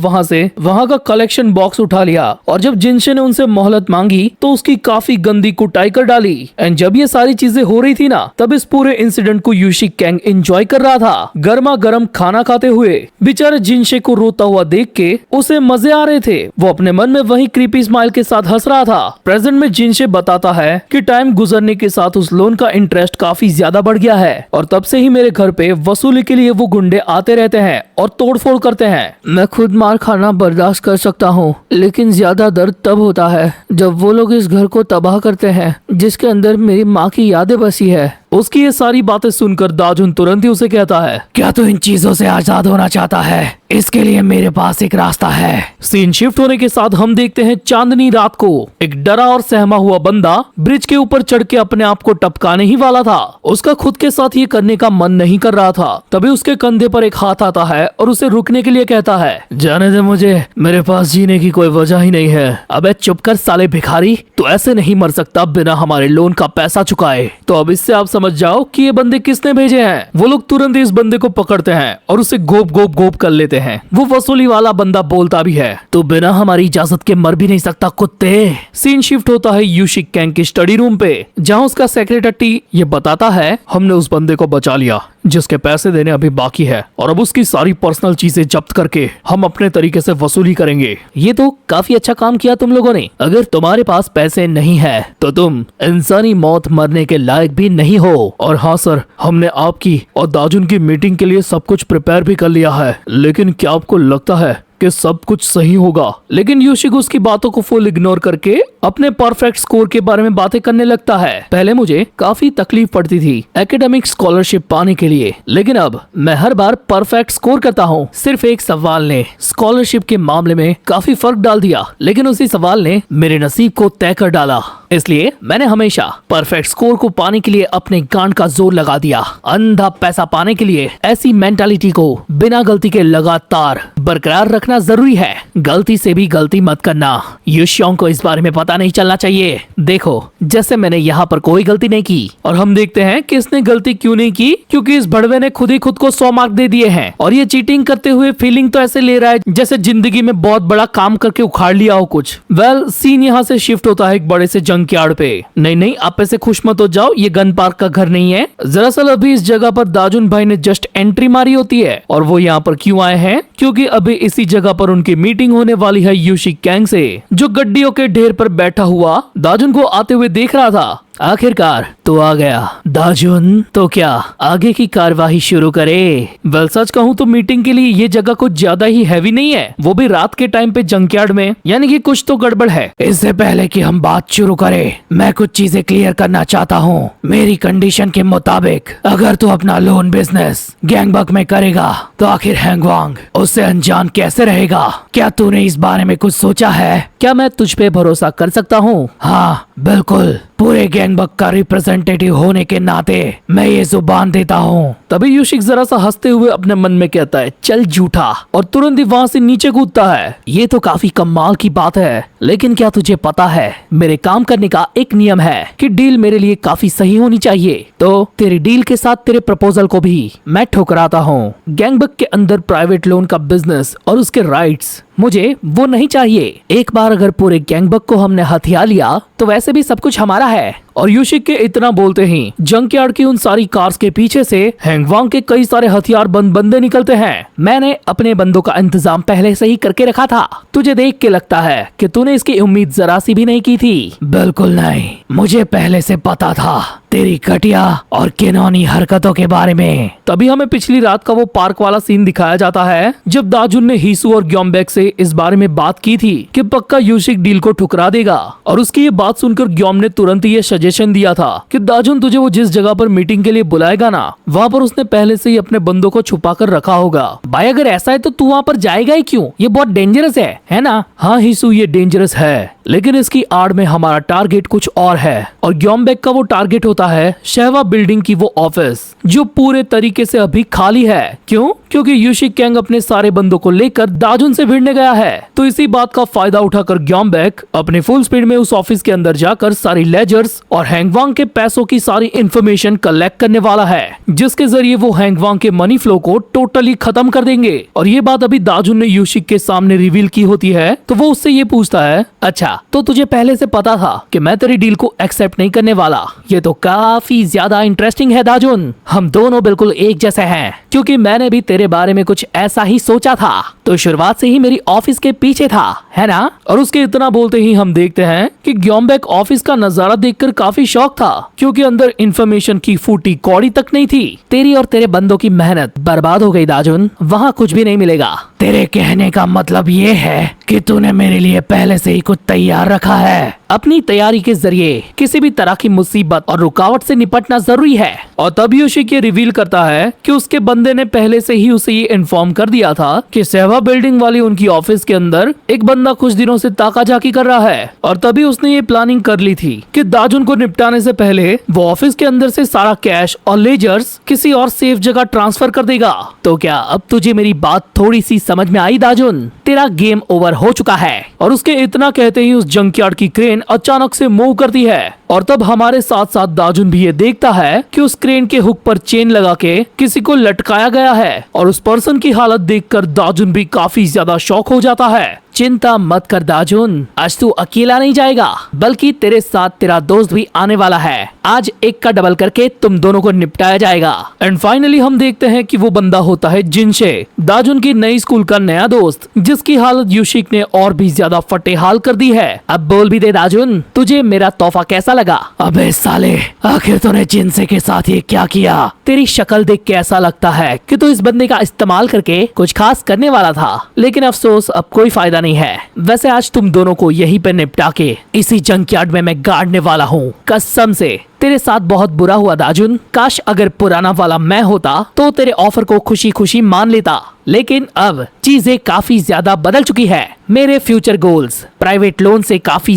वहाँ का कलेक्शन बॉक्स उठा लिया और जब जिनशे ने उनसे मोहलत मांगी तो उसकी काफी गंदी कुटाई कर डाली। एंड जब ये सारी चीजें हो रही थी ना, तब इस पूरे इंसिडेंट को यूशिक कैंग एंजॉय कर रहा था, गर्मा गर्म खाना खाते हुए। बेचारे जिनशे को रोता हुआ देख के उसे मजे आ रहे थे, वो अपने मन में वही क्रीपी स्माइल के साथ हंस रहा था। प्रेजेंट में जिनशे बताता है कि टाइम गुजरने के साथ उस लोन का इंटरेस्ट काफी ज्यादा बढ़ गया है और तब से ही मेरे घर पे वसूली के लिए वो गुंडे आते रहते हैं और तोड़फोड़ करते हैं। मैं खुद मार खाना बर्दाश्त कर सकता हूँ, लेकिन ज्यादा दर्द तब होता है जब वो लोग इस घर को तबाह करते हैं जिसके अंदर मेरी माँ की यादें बसी है। उसकी ये सारी बातें सुनकर दाजुन तुरंत ही उसे कहता है, क्या तू इन चीजों से आजाद होना चाहता है? इसके लिए मेरे पास एक रास्ता है। सीन शिफ्ट होने के साथ हम देखते हैं चांदनी रात को एक डरा और सहमा हुआ बंदा ब्रिज के ऊपर चढ़ के अपने आप को टपकाने ही वाला था। उसका खुद के साथ ये करने का मन नहीं कर रहा था, तभी उसके कंधे पर एक हाथ आता है और उसे रुकने के लिए कहता है, जाने दे मुझे, मेरे पास जीने की कोई वजह ही नहीं है। अबे चुप कर साले भिखारी, तू ऐसे नहीं मर सकता बिना हमारे लोन का पैसा चुकाए। तो अब इससे आप समझ जाओ कि ये बंदे किसने भेजे हैं। वो लोग तुरंत इस बंदे को पकड़ते हैं और उसे गोप गोप गोप कर लेते हैं। वो वसूली वाला बंदा बोलता भी है, तो बिना हमारी इजाजत के मर भी नहीं सकता कुत्ते। सीन शिफ्ट होता है यूशिक कैंग की स्टडी रूम पे, जहाँ उसका सेक्रेटरी ये बताता है, हमने उस बंदे को बचा लिया जिसके पैसे देने अभी बाकी है और अब उसकी सारी पर्सनल चीजें जब्त करके हम अपने तरीके से वसूली करेंगे। ये तो काफी अच्छा काम किया तुम लोगों ने। अगर तुम्हारे पास पैसे नहीं है तो तुम इंसानी मौत मरने के लायक भी नहीं हो। और हाँ सर, हमने आपकी और दाजुन की मीटिंग के लिए सब कुछ प्रिपेयर भी कर लिया है, लेकिन क्या आपको लगता है कि सब कुछ सही होगा? लेकिन यूशिक उसकी बातों को फुल इग्नोर करके अपने परफेक्ट स्कोर के बारे में बातें करने लगता है। पहले मुझे काफी तकलीफ पड़ती थी एकेडमिक स्कॉलरशिप पाने के लिए, लेकिन अब मैं हर बार परफेक्ट स्कोर करता हूँ। सिर्फ एक सवाल ने स्कॉलरशिप के मामले में काफी फर्क डाल दिया, लेकिन उसी सवाल ने मेरे नसीब को तय कर डाला। इसलिए मैंने हमेशा परफेक्ट स्कोर को पाने के लिए अपने गांड का जोर लगा दिया। अंधा पैसा पाने के लिए ऐसी मेंटालिटी को बिना गलती के लगातार बरकरार रखना जरूरी है। गलती से भी गलती मत करना। युशियोंग को इस बारे में पता नहीं चलना चाहिए। देखो, जैसे मैंने यहाँ पर कोई गलती नहीं की और हम देखते हैं कि इसने गलती क्यों नहीं की, क्योंकि इस भड़वे ने खुद ही खुद को 100 मार्क दे दिए हैं और ये चीटिंग करते हुए फीलिंग तो ऐसे ले रहा है जैसे जिंदगी में बहुत बड़ा काम करके उखाड़ लिया हो कुछ। वेल, सीन यहाँ से शिफ्ट होता है एक बड़े से जंकयार्ड पे। नहीं, आप ऐसे खुश मत हो जाओ, ये गन पार्क का घर नहीं है। दरअसल अभी इस जगह पर दाजुन भाई ने जस्ट एंट्री मारी होती है और वो यहाँ पर क्यों आए हैं, क्योंकि अभी इसी जगह पर उनकी मीटिंग होने वाली है यूशिक कैंग से, जो गड्डियों के ढेर पर बैठा हुआ दाजुन को आते हुए देख रहा था। आखिरकार तो आ गया दाजुन। तो क्या आगे की कार्यवाही शुरू करे? वेल सच कहूँ तो मीटिंग के लिए ये जगह कुछ ज्यादा ही हैवी नहीं है, वो भी रात के टाइम पे जंकयार्ड में, यानी कि कुछ तो गड़बड़ है। इससे पहले कि हम बात शुरू करें, मैं कुछ चीजें क्लियर करना चाहता हूँ। मेरी कंडीशन के मुताबिक अगर तू अपना लोन बिजनेस गैंगबक में करेगा तो आखिर हैंगवांग उससे अनजान कैसे रहेगा? क्या तूने इस बारे में कुछ सोचा है? क्या मैं तुझ पे भरोसा कर सकता हूँ? हाँ बिल्कुल, पूरे गैंगबक का रिप्रेजेंटेटिव होने के नाते मैं ये जुबान देता हूँ। तभी यूशिक जरा सा हंसते हुए अपने मन में कहता है, चल झूठा, और तुरंत ही वहाँ से नीचे कूदता है। ये तो काफी कमाल की बात है, लेकिन क्या तुझे पता है मेरे काम करने का एक नियम है कि डील मेरे लिए काफी सही होनी चाहिए। तो तेरी डील के साथ तेरे प्रपोजल को भी मैं ठुकराता हूँ। गैंगबक के अंदर प्राइवेट लोन का बिजनेस और उसके राइट्स मुझे वो नहीं चाहिए। एक बार अगर पूरे गैंगबक को हमने हथिया लिया तो वैसे भी सब कुछ हमारा है। और यूशिक के इतना बोलते ही जंकयार्ड की उन सारी कार्स के पीछे से हैंगवांग के कई सारे हथियार बंद बंदे निकलते हैं। मैंने अपने बंदों का इंतजाम पहले से ही करके रखा था। तुझे देख के लगता है कि तूने इसकी उम्मीद जरा सी भी नहीं की थी। बिल्कुल नहीं, मुझे पहले से पता था तेरी घटिया और किनौनी हरकतों के बारे में। तभी हमें पिछली रात का वो पार्क वाला सीन दिखाया जाता है जब दाजुन ने हीसू और ग्योम्बेक से इस बारे में बात की थी कि पक्का यूशिक डील को ठुकरा देगा। और उसकी ये बात सुनकर ग्योम ने तुरंत ही ये सजेशन दिया था कि दाजुन तुझे वो जिस जगह पर मीटिंग के लिए बुलाएगा ना, वहाँ पर उसने पहले से ही अपने बंदों को छुपा कर रखा होगा। भाई अगर ऐसा है तो तू वहाँ पर जाएगा ही क्यों? ये बहुत डेंजरस है ना? हाँ हीसू, ये डेंजरस है, लेकिन इसकी आड़ में हमारा टारगेट कुछ और है। और ग्योम्बेक का वो टारगेट होता है शहवा बिल्डिंग की वो ऑफिस जो पूरे तरीके से अभी खाली है। क्यों? क्योंकि यूशिक कैंग अपने सारे बंदों को लेकर दाजुन से भिड़ने गया है। तो इसी बात का फायदा उठाकर ग्योम्बेक अपने फुल स्पीड में उस ऑफिस के अंदर जाकर सारी लेजर्स और हैंगवांग के पैसों की सारी इंफॉर्मेशन कलेक्ट करने वाला है, जिसके जरिए वो हैंगवांग के मनी फ्लो को टोटली खत्म कर देंगे। और ये बात अभी दाजुन ने यूशिक के सामने रिवील की होती है तो वो उससे ये पूछता है, अच्छा तो तुझे पहले से पता था कि मैं तेरी डील को एक्सेप्ट नहीं करने वाला? ये तो काफी ज्यादा इंटरेस्टिंग है दाजुन। हम दोनों बिल्कुल एक जैसे हैं, क्योंकि मैंने भी तेरे बारे में कुछ ऐसा ही सोचा था। तो शुरुआत से ही मेरी ऑफिस के पीछे था, है ना? और उसके इतना बोलते ही हम देखते हैं कि ग्योम्बेक ऑफिस का नजारा देखकर काफी शौक था, क्योंकि अंदर इंफॉर्मेशन की फूटी कौड़ी तक नहीं थी। तेरी और तेरे बंदों की मेहनत बर्बाद हो गई दाजुन, वहाँ कुछ भी नहीं मिलेगा। तेरे कहने का मतलब ये है कि तूने मेरे लिए पहले से ही कुछ तैयार रखा है। अपनी तैयारी के जरिए किसी भी तरह की मुसीबत और रुकावट से निपटना जरूरी है। और तब यूशिक ये रिवील करता है कि उसके बंदे ने पहले से ही उसे ये इन्फॉर्म कर दिया था कि सहवा बिल्डिंग वाली उनकी ऑफिस के अंदर एक बंदा कुछ दिनों से ताकाझाकी कर रहा है। और तभी उसने ये प्लानिंग कर ली थी कि दाजुन को निपटाने से पहले वो ऑफिस के अंदर से सारा कैश और लेजर्स किसी और सेफ जगह ट्रांसफर कर देगा। तो क्या अब तुझे मेरी बात थोड़ी सी समझ में आई दाजुन? तेरा गेम ओवर हो चुका है। और उसके इतना कहते ही उस जंकयार्ड की क्रेन अचानक से मूव करती है। और तब हमारे साथ साथ दाजुन भी ये देखता है कि उस क्रेन के हुक पर चेन लगा के किसी को लटकाया गया है। और उस पर्सन की हालत देखकर दाजुन भी काफी ज्यादा शॉक हो जाता है। चिंता मत कर दाजुन, आज तू अकेला नहीं जाएगा, बल्कि तेरे साथ तेरा दोस्त भी आने वाला है। आज एक का डबल करके तुम दोनों को निपटाया जाएगा। एंड फाइनली हम देखते हैं कि वो बंदा होता है जिनशे, दाजुन की नई स्कूल का नया दोस्त, जिसकी हालत यूशिक ने और भी ज्यादा फटे हाल कर दी है। अब बोल भी दे दाजुन, तुझे मेरा तोहफा कैसा लगा? अबे साले, आखिर तूने जिनशे के साथ ये क्या किया? तेरी शक्ल देख के ऐसा लगता है कि तू इस बंदे का इस्तेमाल करके कुछ खास करने वाला था, लेकिन अफसोस अब कोई फायदा नहीं है। वैसे आज तुम दोनों को यहीं पे निपटा के इसी जंकयार्ड में मैं गाड़ने वाला हूँ, कसम से। तेरे साथ बहुत बुरा हुआ दाजुन, काश अगर पुराना वाला मैं होता तो तेरे ऑफर को खुशी खुशी मान लेता, लेकिन अब चीजें काफी ज्यादा बदल चुकी है। मेरे फ्यूचर गोल्स प्राइवेट लोन से काफी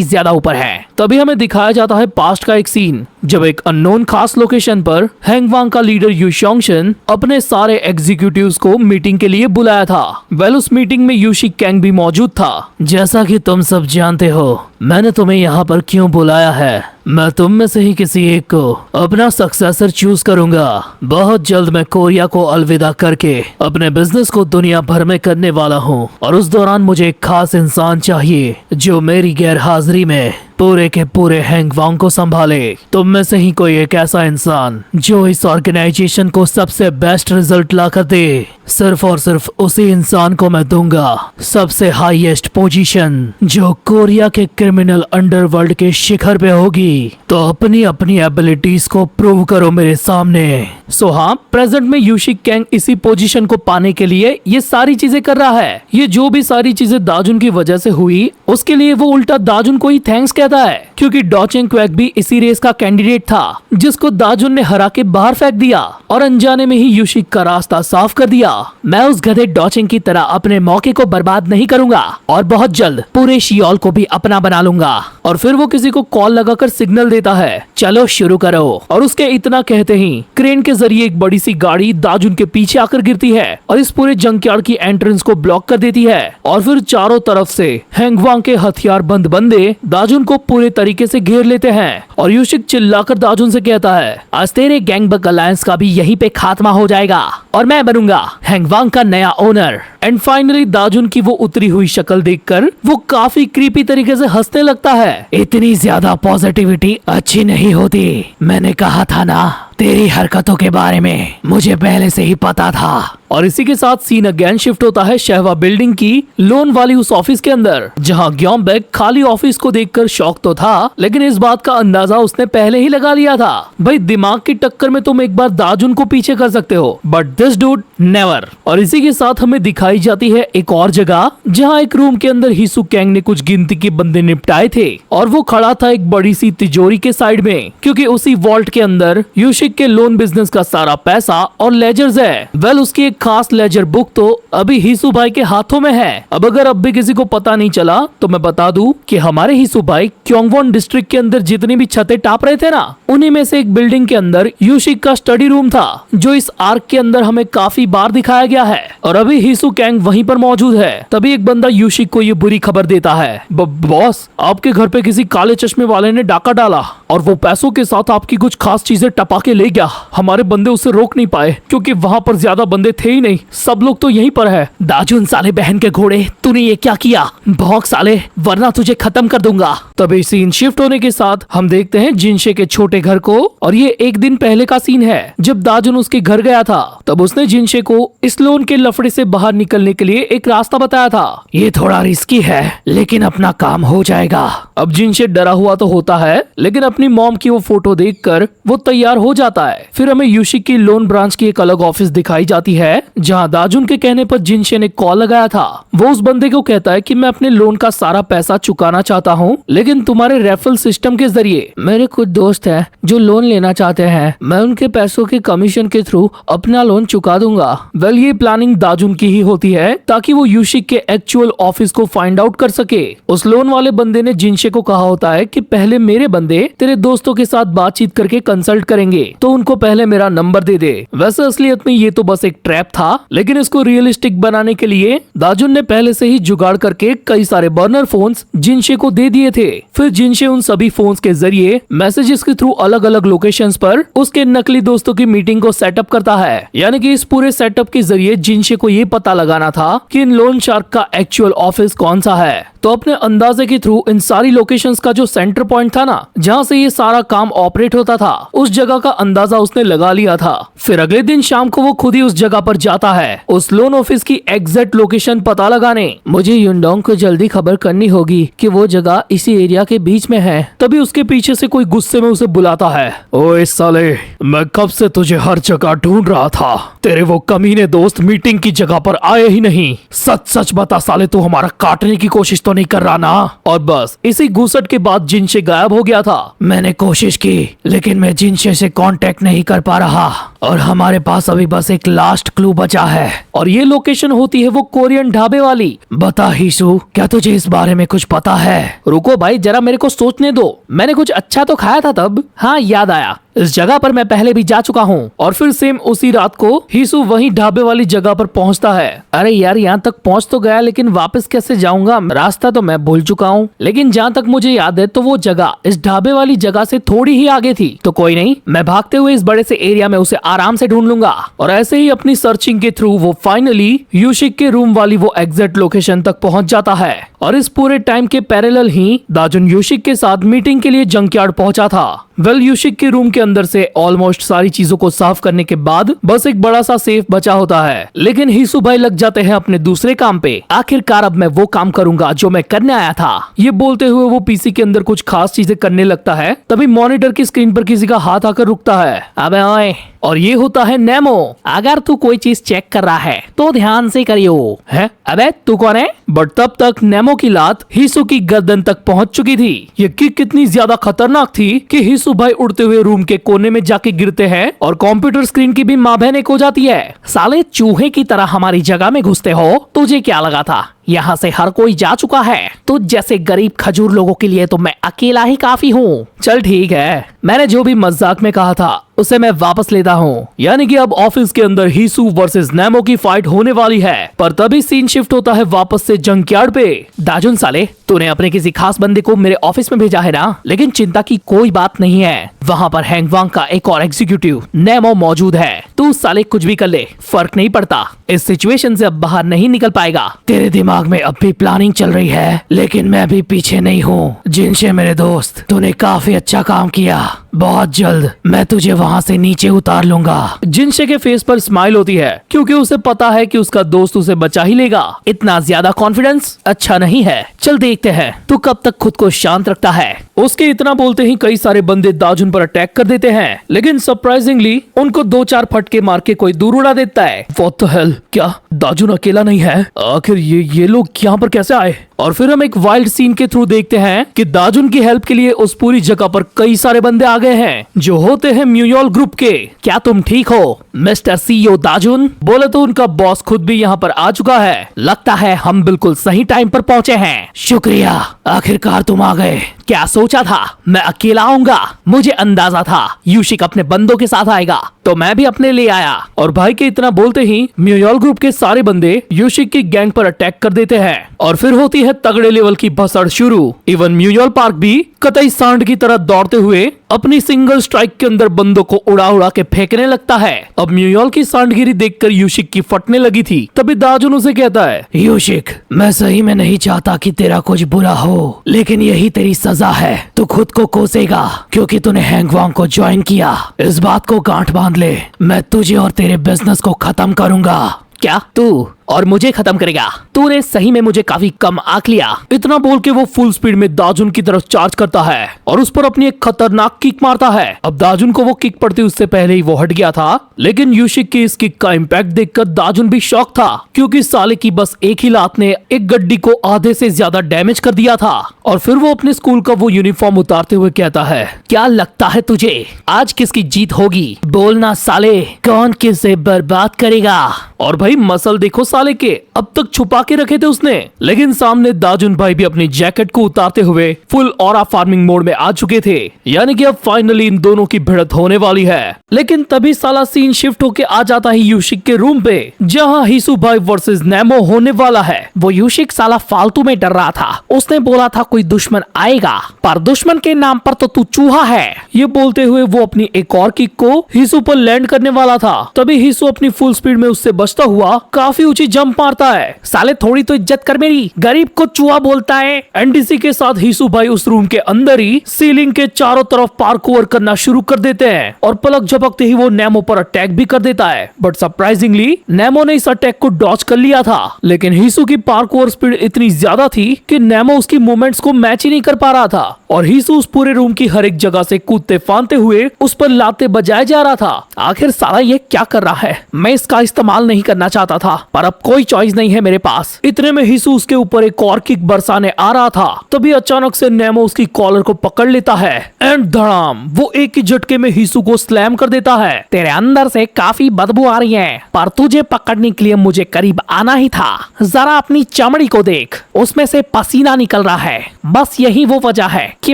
ज्यादा ऊपर है। तभी हमें दिखाया जाता है पास्ट का एक सीन, जब एक अननोन खास लोकेशन पर हैंगवांग का लीडर यूशोंगशन अपने सारे एग्जीक्यूटिव्स को मीटिंग के लिए बुलाया था। वेल उस मीटिंग में यूशिक कैंग भी मौजूद था। जैसा कि तुम सब जानते हो, मैंने तुम्हें यहाँ पर क्यों बुलाया है? मैं तुम में से ही किसी एक को अपना सक्सेसर चूज करूंगा। बहुत जल्द मैं कोरिया को अलविदा करके अपने बिजनेस को दुनिया भर में करने वाला हूँ, और उस दौरान मुझे एक खास इंसान चाहिए जो मेरी गैर हाजिरी में पूरे के पूरे हैंगवांग को संभाले। तुम में से ही कोई एक ऐसा इंसान जो इस ऑर्गेनाइजेशन को सबसे बेस्ट रिजल्ट ला कर दे, सिर्फ और सिर्फ उसी इंसान को मैं दूंगा सबसे हाईएस्ट पोजीशन जो कोरिया के क्रिमिनल अंडरवर्ल्ड के शिखर पे होगी। तो अपनी अपनी एबिलिटीज को प्रूव करो मेरे सामने। सो हाँ, प्रेजेंट में यूशिक कैंग इसी पोजीशन को पाने के लिए ये सारी चीजें कर रहा है। ये जो भी सारी चीजें दाजुन की वजह से हुई, उसके लिए वो उल्टा दाजुन को ही थैंक्स कहता है, क्योंकि डॉचिंग क्वैक भी इसी रेस का कैंडिडेट था जिसको दाजुन ने हरा के बाहर फेंक दिया और अनजाने में ही यूशिक का रास्ता साफ कर दिया। मैं उस गधे डॉचिंग की तरह अपने मौके को बर्बाद नहीं करूंगा और बहुत जल्द पूरे शियोल को भी अपना बना लूंगा। और फिर वो किसी को कॉल लगाकर सिग्नल देता है, चलो शुरू करो। और उसके इतना कहते ही क्रेन के जरिए एक बड़ी सी गाड़ी दाजुन के पीछे आकर गिरती है और इस पूरे जंकयार्ड की एंट्रेंस को ब्लॉक कर देती है। और फिर चारों तरफ से हैंगवांग के हथियार बंद बंदे दाजुन को पूरे तरीके से घेर लेते हैं और यूशिक चिल्लाकर दाजुन से कहता है, आज तेरे गैंगबक अलायंस का भी यहीं पे खात्मा हो जाएगा और मैं बनूंगा हैंगवांग का नया ओनर। एंड फाइनली दाजुन की वो उतरी हुई शक्ल देखकर वो काफी क्रीपी तरीके से हंसने लगता है। इतनी ज्यादा पॉजिटिविटी अच्छी नहीं होती, मैंने कहा था ना, तेरी हरकतों के बारे में मुझे पहले से ही पता था। और इसी के साथ सीन अगेन शिफ्ट होता है शहवा बिल्डिंग की लोन वाली उस ऑफिस के अंदर, जहां ग्योमबेक खाली ऑफिस को देखकर शॉक तो था, लेकिन इस बात का अंदाजा उसने पहले ही लगा लिया था। भाई दिमाग की टक्कर में तुम एक बार दाजुन को पीछे कर सकते हो, बट दिस डूड नेवर। और इसी के साथ हमें दिखाई जाती है एक और जगह, जहाँ एक रूम के अंदर हिसू कैंग ने कुछ गिनती के बंदे निपटाए थे और वो खड़ा था एक बड़ी सी तिजोरी के साइड में, क्योंकि उसी वॉल्ट के अंदर यूशिक के लोन बिजनेस का सारा पैसा और लेजर्स है। वेल उसकी एक खास लेजर बुक तो अभी हिसू भाई के हाथों में है। अब अगर अब भी किसी को पता नहीं चला तो मैं बता दूं कि हमारे हिसू भाई क्योंगवॉन डिस्ट्रिक्ट के अंदर जितनी भी छतें टाप रहे थे ना, उन्हीं में से एक बिल्डिंग के अंदर यूशिक का स्टडी रूम था, जो इस आर्क के अंदर हमें काफी बार दिखाया गया है। और अभी हिसू कैंग वहीं पर मौजूद है। तभी एक बंदा यूशिक को ये बुरी खबर देता है, बॉस आपके घर पे किसी काले चश्मे वाले ने डाका डाला और वो पैसों के साथ आपकी कुछ खास चीजें टपा के ले गया। हमारे बंदे उसे रोक नहीं पाए क्योंकि वहाँ पर ज्यादा बंदे थे ही नहीं, सब लोग तो यहीं पर है। दाजुन साले बहन के घोड़े, तूने ये क्या किया? भौंक साले, वरना तुझे खत्म कर दूंगा। तभी सीन शिफ्ट होने के साथ हम देखते हैं जिनशे के छोटे घर को, और ये एक दिन पहले का सीन है जब दाजुन उसके घर गया था। तब उसने जिनशे को इस लोन के लफड़े से बाहर निकलने के लिए एक रास्ता बताया था। ये थोड़ा रिस्की है लेकिन अपना काम हो जाएगा। अब जिनशे डरा हुआ तो होता है, लेकिन अपनी मॉम की वो फोटो देखकर वो तैयार हो जाता है। फिर हमें यूशिक की लोन ब्रांच की एक अलग ऑफिस दिखाई जाती है, जहां दाजुन के कहने पर जिनशे ने कॉल लगाया था। वो उस बंदे को कहता है कि मैं अपने लोन का सारा पैसा चुकाना चाहता हूँ, लेकिन तुम्हारे रेफरल सिस्टम के जरिए। मेरे कुछ दोस्त हैं जो लोन लेना चाहते हैं, मैं उनके पैसों के कमीशन के थ्रू अपना लोन चुका दूंगा। वेल ये प्लानिंग दाजुन की ही होती है ताकि वो यूशिक के एक्चुअल ऑफिस को फाइंड आउट कर सके। उस लोन वाले बंदे ने जिनशे को कहा होता है कि पहले मेरे बंदे तेरे दोस्तों के साथ बातचीत करके कंसल्ट करेंगे, तो उनको पहले मेरा नंबर दे दे। वैसे असलियत में ये तो बस एक ट्रैप था, लेकिन इसको रियलिस्टिक बनाने के लिए दाजुन ने पहले से ही जुगाड़ करके कई सारे बर्नर फोन्स जिनशे को दे दिए थे। फिर जिनशे उन सभी फोन्स के जरिए मैसेजेस के थ्रू अलग अलग लोकेशंस पर उसके नकली दोस्तों की मीटिंग को सेटअप करता है। यानी कि इस पूरे सेटअप के जरिए जिनशे को ये पता लगाना था कि इन लोन शार्क का एक्चुअल ऑफिस कौन सा है। तो अपने अंदाजे के थ्रू इन सारी लोकेशंस का जो सेंटर पॉइंट था ना, जहाँ से ये सारा काम ऑपरेट होता था, उस जगह का अंदाजा उसने लगा लिया था। फिर अगले दिन शाम को वो खुद ही उस जगह पर जाता है उस लोन ऑफिस की एग्जैक्ट लोकेशन पता लगाने। मुझे युनडोंग को जल्दी खबर करनी होगी कि वो जगह इसी एरिया के बीच में है। तभी उसके पीछे से कोई गुस्से में उसे बुलाता है, ओए साले, मैं कब से तुझे हर जगह ढूंढ रहा था, तेरे वो कमीने दोस्त मीटिंग की जगह पर आए ही नहीं। सच सच बता साले, तू हमारा काटने की कोशिश तो नहीं कर रहा ना? और बस इसी घूसट के बाद जिनशे गायब हो गया था। मैंने कोशिश की लेकिन मैं जिनशे से कांटेक्ट नहीं कर पा रहा और हमारे पास अभी बस एक लास्ट क्लू बचा है, और ये लोकेशन होती है वो कोरियन ढाबे वाली। बता हिसू, क्या तुझे इस बारे में कुछ पता है? रुको भाई, जरा मेरे को सोचने दो, मैंने कुछ अच्छा तो खाया था तब। हाँ याद आया, इस जगह पर मैं पहले भी जा चुका हूँ। और फिर सेम उसी रात को हिसू वही ढाबे वाली जगह पर पहुँचता है। अरे यार, यहाँ तक पहुँच तो गया लेकिन वापस कैसे जाऊंगा? रास्ता तो मैं भूल चुका हूँ, लेकिन जहाँ तक मुझे याद है तो वो जगह इस ढाबे वाली जगह से थोड़ी ही आगे थी। तो कोई नहीं, मैं भागते हुए इस बड़े से एरिया में उसे आराम से ढूंढ लूंगा। और ऐसे ही अपनी सर्चिंग के थ्रू वो फाइनली यूशिक के रूम वाली वो एग्जैक्ट लोकेशन तक पहुंच जाता है। और इस पूरे टाइम के पैरेलल ही दाजुन यूशिक के साथ मीटिंग के लिए जंकयार्ड पहुंचा था। यूशिक के रूम के अंदर से ऑलमोस्ट सारी चीजों को साफ करने के बाद बस एक बड़ा सा सेफ बचा होता है, लेकिन हिसु भाई लग जाते हैं अपने दूसरे काम पे। आखिरकार अब मैं वो काम करूंगा जो मैं करने आया था। ये बोलते हुए वो पीसी के अंदर कुछ खास चीजें करने लगता है, तभी मॉनिटर की स्क्रीन पर किसी का हाथ आकर रुकता है। अबे ओए, और ये होता है नेमो। अगर तू कोई चीज चेक कर रहा है तो ध्यान से करियो। है? अबे तू कौन है? बट तब तक नेमो की लात हिसु की गर्दन तक पहुंच चुकी थी। ये किक कितनी ज्यादा खतरनाक थी कि हिसु भाई उड़ते हुए रूम के कोने में जाके गिरते हैं और कंप्यूटर स्क्रीन की भी माँ बहन एक हो जाती है। साले चूहे की तरह हमारी जगह में घुसते हो, तुझे क्या लगा था यहाँ से हर कोई जा चुका है? तुझ जैसे गरीब खजूर लोगों के लिए तो मैं अकेला ही काफी हूँ। चल ठीक है, मैंने जो भी मजाक में कहा था उसे मैं वापस लेता हूँ। यानी कि अब ऑफिस के अंदर हिसु वर्सेस नेमो की फाइट होने वाली है। पर तभी सीन शिफ्ट होता है वापस से जंकयार्ड पे। दाजुन साले, तूने अपने किसी खास बंदे को मेरे ऑफिस में भेजा है ना? लेकिन चिंता की कोई बात नहीं है, वहाँ पर हैंगवांग का एक और एग्जीक्यूटिव नेमो मौजूद है। तू साले कुछ भी कर ले, फर्क नहीं पड़ता। इस सिचुएशन से अब बाहर नहीं निकल पाएगा। तेरे दिमाग में अब भी प्लानिंग चल रही है, लेकिन मैं भी पीछे नहीं हूँ। जिनसे मेरे दोस्त, तूने काफी अच्छा काम किया। बहुत जल्द मैं तुझे वहाँ से नीचे उतार लूंगा। जिनशे के फेस पर स्माइल होती है, क्योंकि उसे पता है कि उसका दोस्त उसे बचा ही लेगा। इतना ज्यादा कॉन्फिडेंस अच्छा नहीं है। चल देखते हैं तू कब तक खुद को शांत रखता है। उसके इतना बोलते ही कई सारे बंदे दाजुन पर अटैक कर देते हैं, लेकिन सरप्राइजिंगली उनको 2-4 फटके मार के कोई दूर उड़ा देता है। What the hell? क्या दाजुन अकेला नहीं है? आखिर ये लोग यहाँ पर कैसे आए? और फिर हम एक वाइल्ड सीन के थ्रू देखते हैं कि दाजुन की हेल्प के लिए उस पूरी जगह पर कई सारे बंदे आ गए हैं, जो होते हैं म्यूयोल ग्रुप के। क्या तुम ठीक हो मिस्टर सीईओ दाजुन? बोले तो उनका बॉस खुद भी यहाँ पर आ चुका है। लगता है हम बिल्कुल सही टाइम पर पहुँचे हैं। शुक्रिया, आखिरकार तुम आ गए। क्या सोचा था मैं अकेला आऊंगा? मुझे अंदाजा था यूशिक अपने बंदों के साथ आएगा, तो मैं भी अपने ले आया। और भाई के इतना बोलते ही म्यूयोल ग्रुप के सारे बंदे यूशिक की गैंग पर अटैक कर देते हैं। और फिर होती है तगड़े लेवल की भसड़ शुरू। इवन म्यूयोल पार्क भी कतई सांड की तरह दौड़ते हुए अपनी सिंगल स्ट्राइक के अंदर बंदों को उड़ा उड़ा के फेंकने लगता है। अब म्यूयोल की सांडगिरी देखकर यूशिक की फटने लगी थी। तभी दाजुन उसे कहता है, यूशिक, मैं सही में नहीं चाहता कि तेरा कुछ बुरा हो, लेकिन यही तेरी सजा है। तू खुद को कोसेगा क्योंकि तूने हैंगवांग को ज्वाइन किया। इस बात को गांठ बांध ले, मैं तुझे और तेरे बिजनेस को खत्म करूंगा। क्या तू और मुझे खत्म करेगा? तूने सही में मुझे काफी कम आंक लिया। इतना बोल के वो फुल स्पीड में दाजुन की तरफ चार्ज करता है और उस पर अपनी एक खतरनाक किक मारता है। अब दाजुन को वो किक पड़ती उससे पहले ही वो हट गया था, लेकिन यूशिक की इस किक का इम्पैक्ट देखकर दाजुन भी शॉक था, क्योंकि साले की बस एक ही लात ने एक गड्डी को आधे से ज्यादा डैमेज कर दिया था। और फिर वो अपने स्कूल का वो यूनिफॉर्म उतारते हुए कहता है, क्या लगता है तुझे आज किसकी जीत होगी? बोलना साले, कौन किसे बर्बाद करेगा? और भाई मसल देखो साले के, अब तक छुपा के रखे थे उसने, लेकिन सामने दाजुन भाई भी अपनी जैकेट को उतारते हुए फुल ऑरा फार्मिंग मोड में आ चुके थे। यानी कि अब फाइनली इन दोनों की भिड़ंत होने वाली है। लेकिन तभी साला सीन शिफ्ट होके आ जाता है यूशिक के रूम पे, जहां हिसु भाई वर्सेस नेमो होने वाला है। वो यूशिक साला फालतू में डर रहा था। उसने बोला था कोई दुश्मन आएगा, पर दुश्मन के नाम पर तो तू चूहा है। ये बोलते हुए वो अपनी एक और किक को हिसु पर लैंड करने वाला था। तभी हिसु अपनी फुल स्पीड में उससे बचता हुआ काफी ऊंची जंप मारता है। साले थोड़ी तो इज्जत कर मेरी, गरीब को चूहा बोलता है। एनडीसी के साथ हिसु भाई उस रूम के अंदर ही सीलिंग के चारों तरफ पार्कूर करना शुरू कर देते हैं और पलक झपकते ही वो नेमो पर अटैक भी कर देता है। बट सरप्राइजिंगली नेमो ने इस अटैक को डॉज कर लिया था, लेकिन हिसु की पार्कूर स्पीड इतनी ज्यादा थी कि नेमो उसकी मूवमेंट्स को मैच ही नहीं कर पा रहा था और हिसु उस पूरे रूम की हर एक जगह से कूदते फांदते हुए उस पर लाते बजाए जा रहा था। आखिर साला ये क्या कर रहा है? मैं इसका इस्तेमाल नहीं करना चाहता था, पर अब कोई चॉइस नहीं है मेरे पास। इतने में हिसु उसके ऊपर एक और किक बरसाने आ रहा था। तभी अचानक से नेमो उसकी कॉलर को पकड़ लेता है एंड धड़ाम, वो एक ही झटके में हिसु को स्लैम कर देता है। तेरे अंदर से काफी बदबू आ रही है, पर तुझे पकड़ने के लिए मुझे करीब आना ही था। जरा अपनी चमड़ी को देख, उसमें से पसीना निकल रहा है। बस यही वो वजह है कि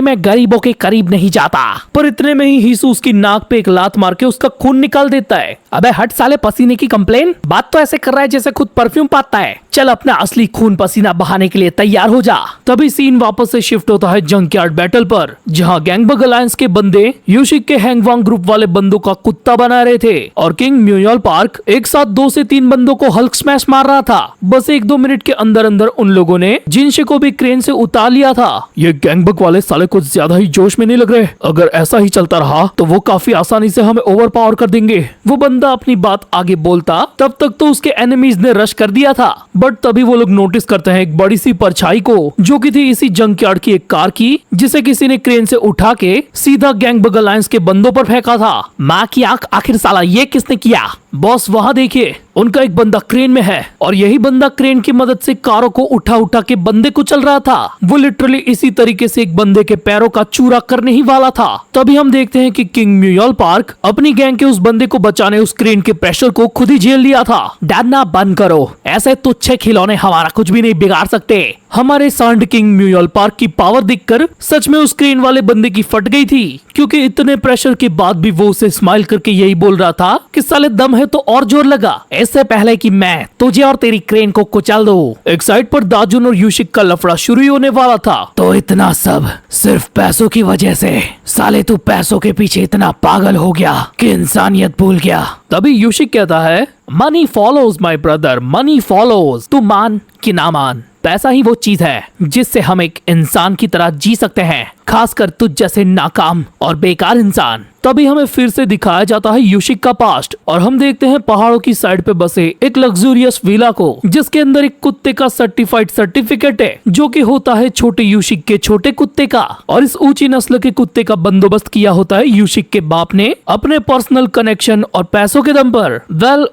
मैं गरीबों के करीब नहीं जाता। पर इतने में ही हिसु उसकी नाक पे एक लात मार के उसका खून निकाल देता है। अबे हट साले, पसीने की कंप्लेन? बात तो ऐसे कर रहा है जैसे खुद परफ्यूम पाता है, चल अपना असली खून पसीना बहाने के लिए तैयार हो जा। तभी सीन वापस से शिफ्ट होता है जंकयार्ड बैटल पर, जहां गैंगबग अलायंस के बंदे यूशिक के हैंगवांग ग्रुप वाले बंदों का कुत्ता बना रहे थे और किंग म्यूयल पार्क एक साथ 2 से 3 बंदों को हल्क स्मैश मार रहा था। बस 1-2 मिनट के अंदर अंदर उन लोगों ने जिनशे को भी क्रेन से उतार लिया था। ये गैंगबग वाले साले कुछ ज्यादा ही जोश में नहीं लग रहे, अगर ऐसा ही चलता रहा तो वो काफी आसानी से हमें ओवर पावर कर देंगे। वो बंदा अपनी बात आगे बोलता तब तक तो उसके एनिमीज ने रश कर दिया था, बट तभी वो लोग नोटिस करते हैं एक बड़ी सी परछाई को, जो कि थी इसी जंकयार्ड की एक कार की, जिसे किसी ने क्रेन से उठा के सीधा गैंगबग अलायंस के बंदों पर फेंका था। माँ की आंख, आखिर साला ये किसने किया? बॉस वहाँ देखिए, उनका एक बंदा क्रेन में है और यही बंदा क्रेन की मदद से कारों को उठा उठा के बंदे को चल रहा था। वो लिटरली इसी तरीके से एक बंदे के पैरों का चूरा करने ही वाला था। तभी हम देखते हैं कि किंग म्यूयल पार्क अपनी गैंग के उस बंदे को बचाने उस क्रेन के प्रेशर को खुद ही झेल लिया था। डरना बंद करो, ऐसे तुच्छे खिलौने हमारा कुछ भी नहीं बिगाड़ सकते। हमारे सांड किंग म्यूयल पार्क की पावर देखकर सच में उस क्रेन वाले बंदे की फट गई थी, क्योंकि इतने प्रेशर के बाद भी वो उसे स्माइल करके यही बोल रहा था कि साले दम है तो और जोर लगा, इससे पहले कि मैं तुझे और तेरी क्रेन को कुचल दूं। एक साइड पर दाजुन और यूशिक का लफड़ा शुरू होने वाला था। तो इतना सब सिर्फ पैसों की वजह से? साले तू पैसों के पीछे इतना पागल हो गया कि इंसानियत भूल गया। तभी यूशिक कहता है, money follows my brother, money follows. तू मान कि ना मान, पैसा ही वो चीज है जिससे हम एक इंसान की तरह जी सकते हैं, खासकर तुझ जैसे नाकाम और बेकार इंसान। तभी हमें फिर से दिखाया जाता है यूशिक का पास्ट और हम देखते हैं पहाड़ों की साइड पे बसे एक लग्जूरियस विला को, जिसके अंदर एक कुत्ते का सर्टिफाइड सर्टिफिकेट है, जो कि होता है छोटे यूशिक के छोटे कुत्ते का। और इस ऊंची नस्ल के कुत्ते का बंदोबस्त किया होता है यूशिक के बाप ने अपने पर्सनल कनेक्शन और पैसों के दम पर।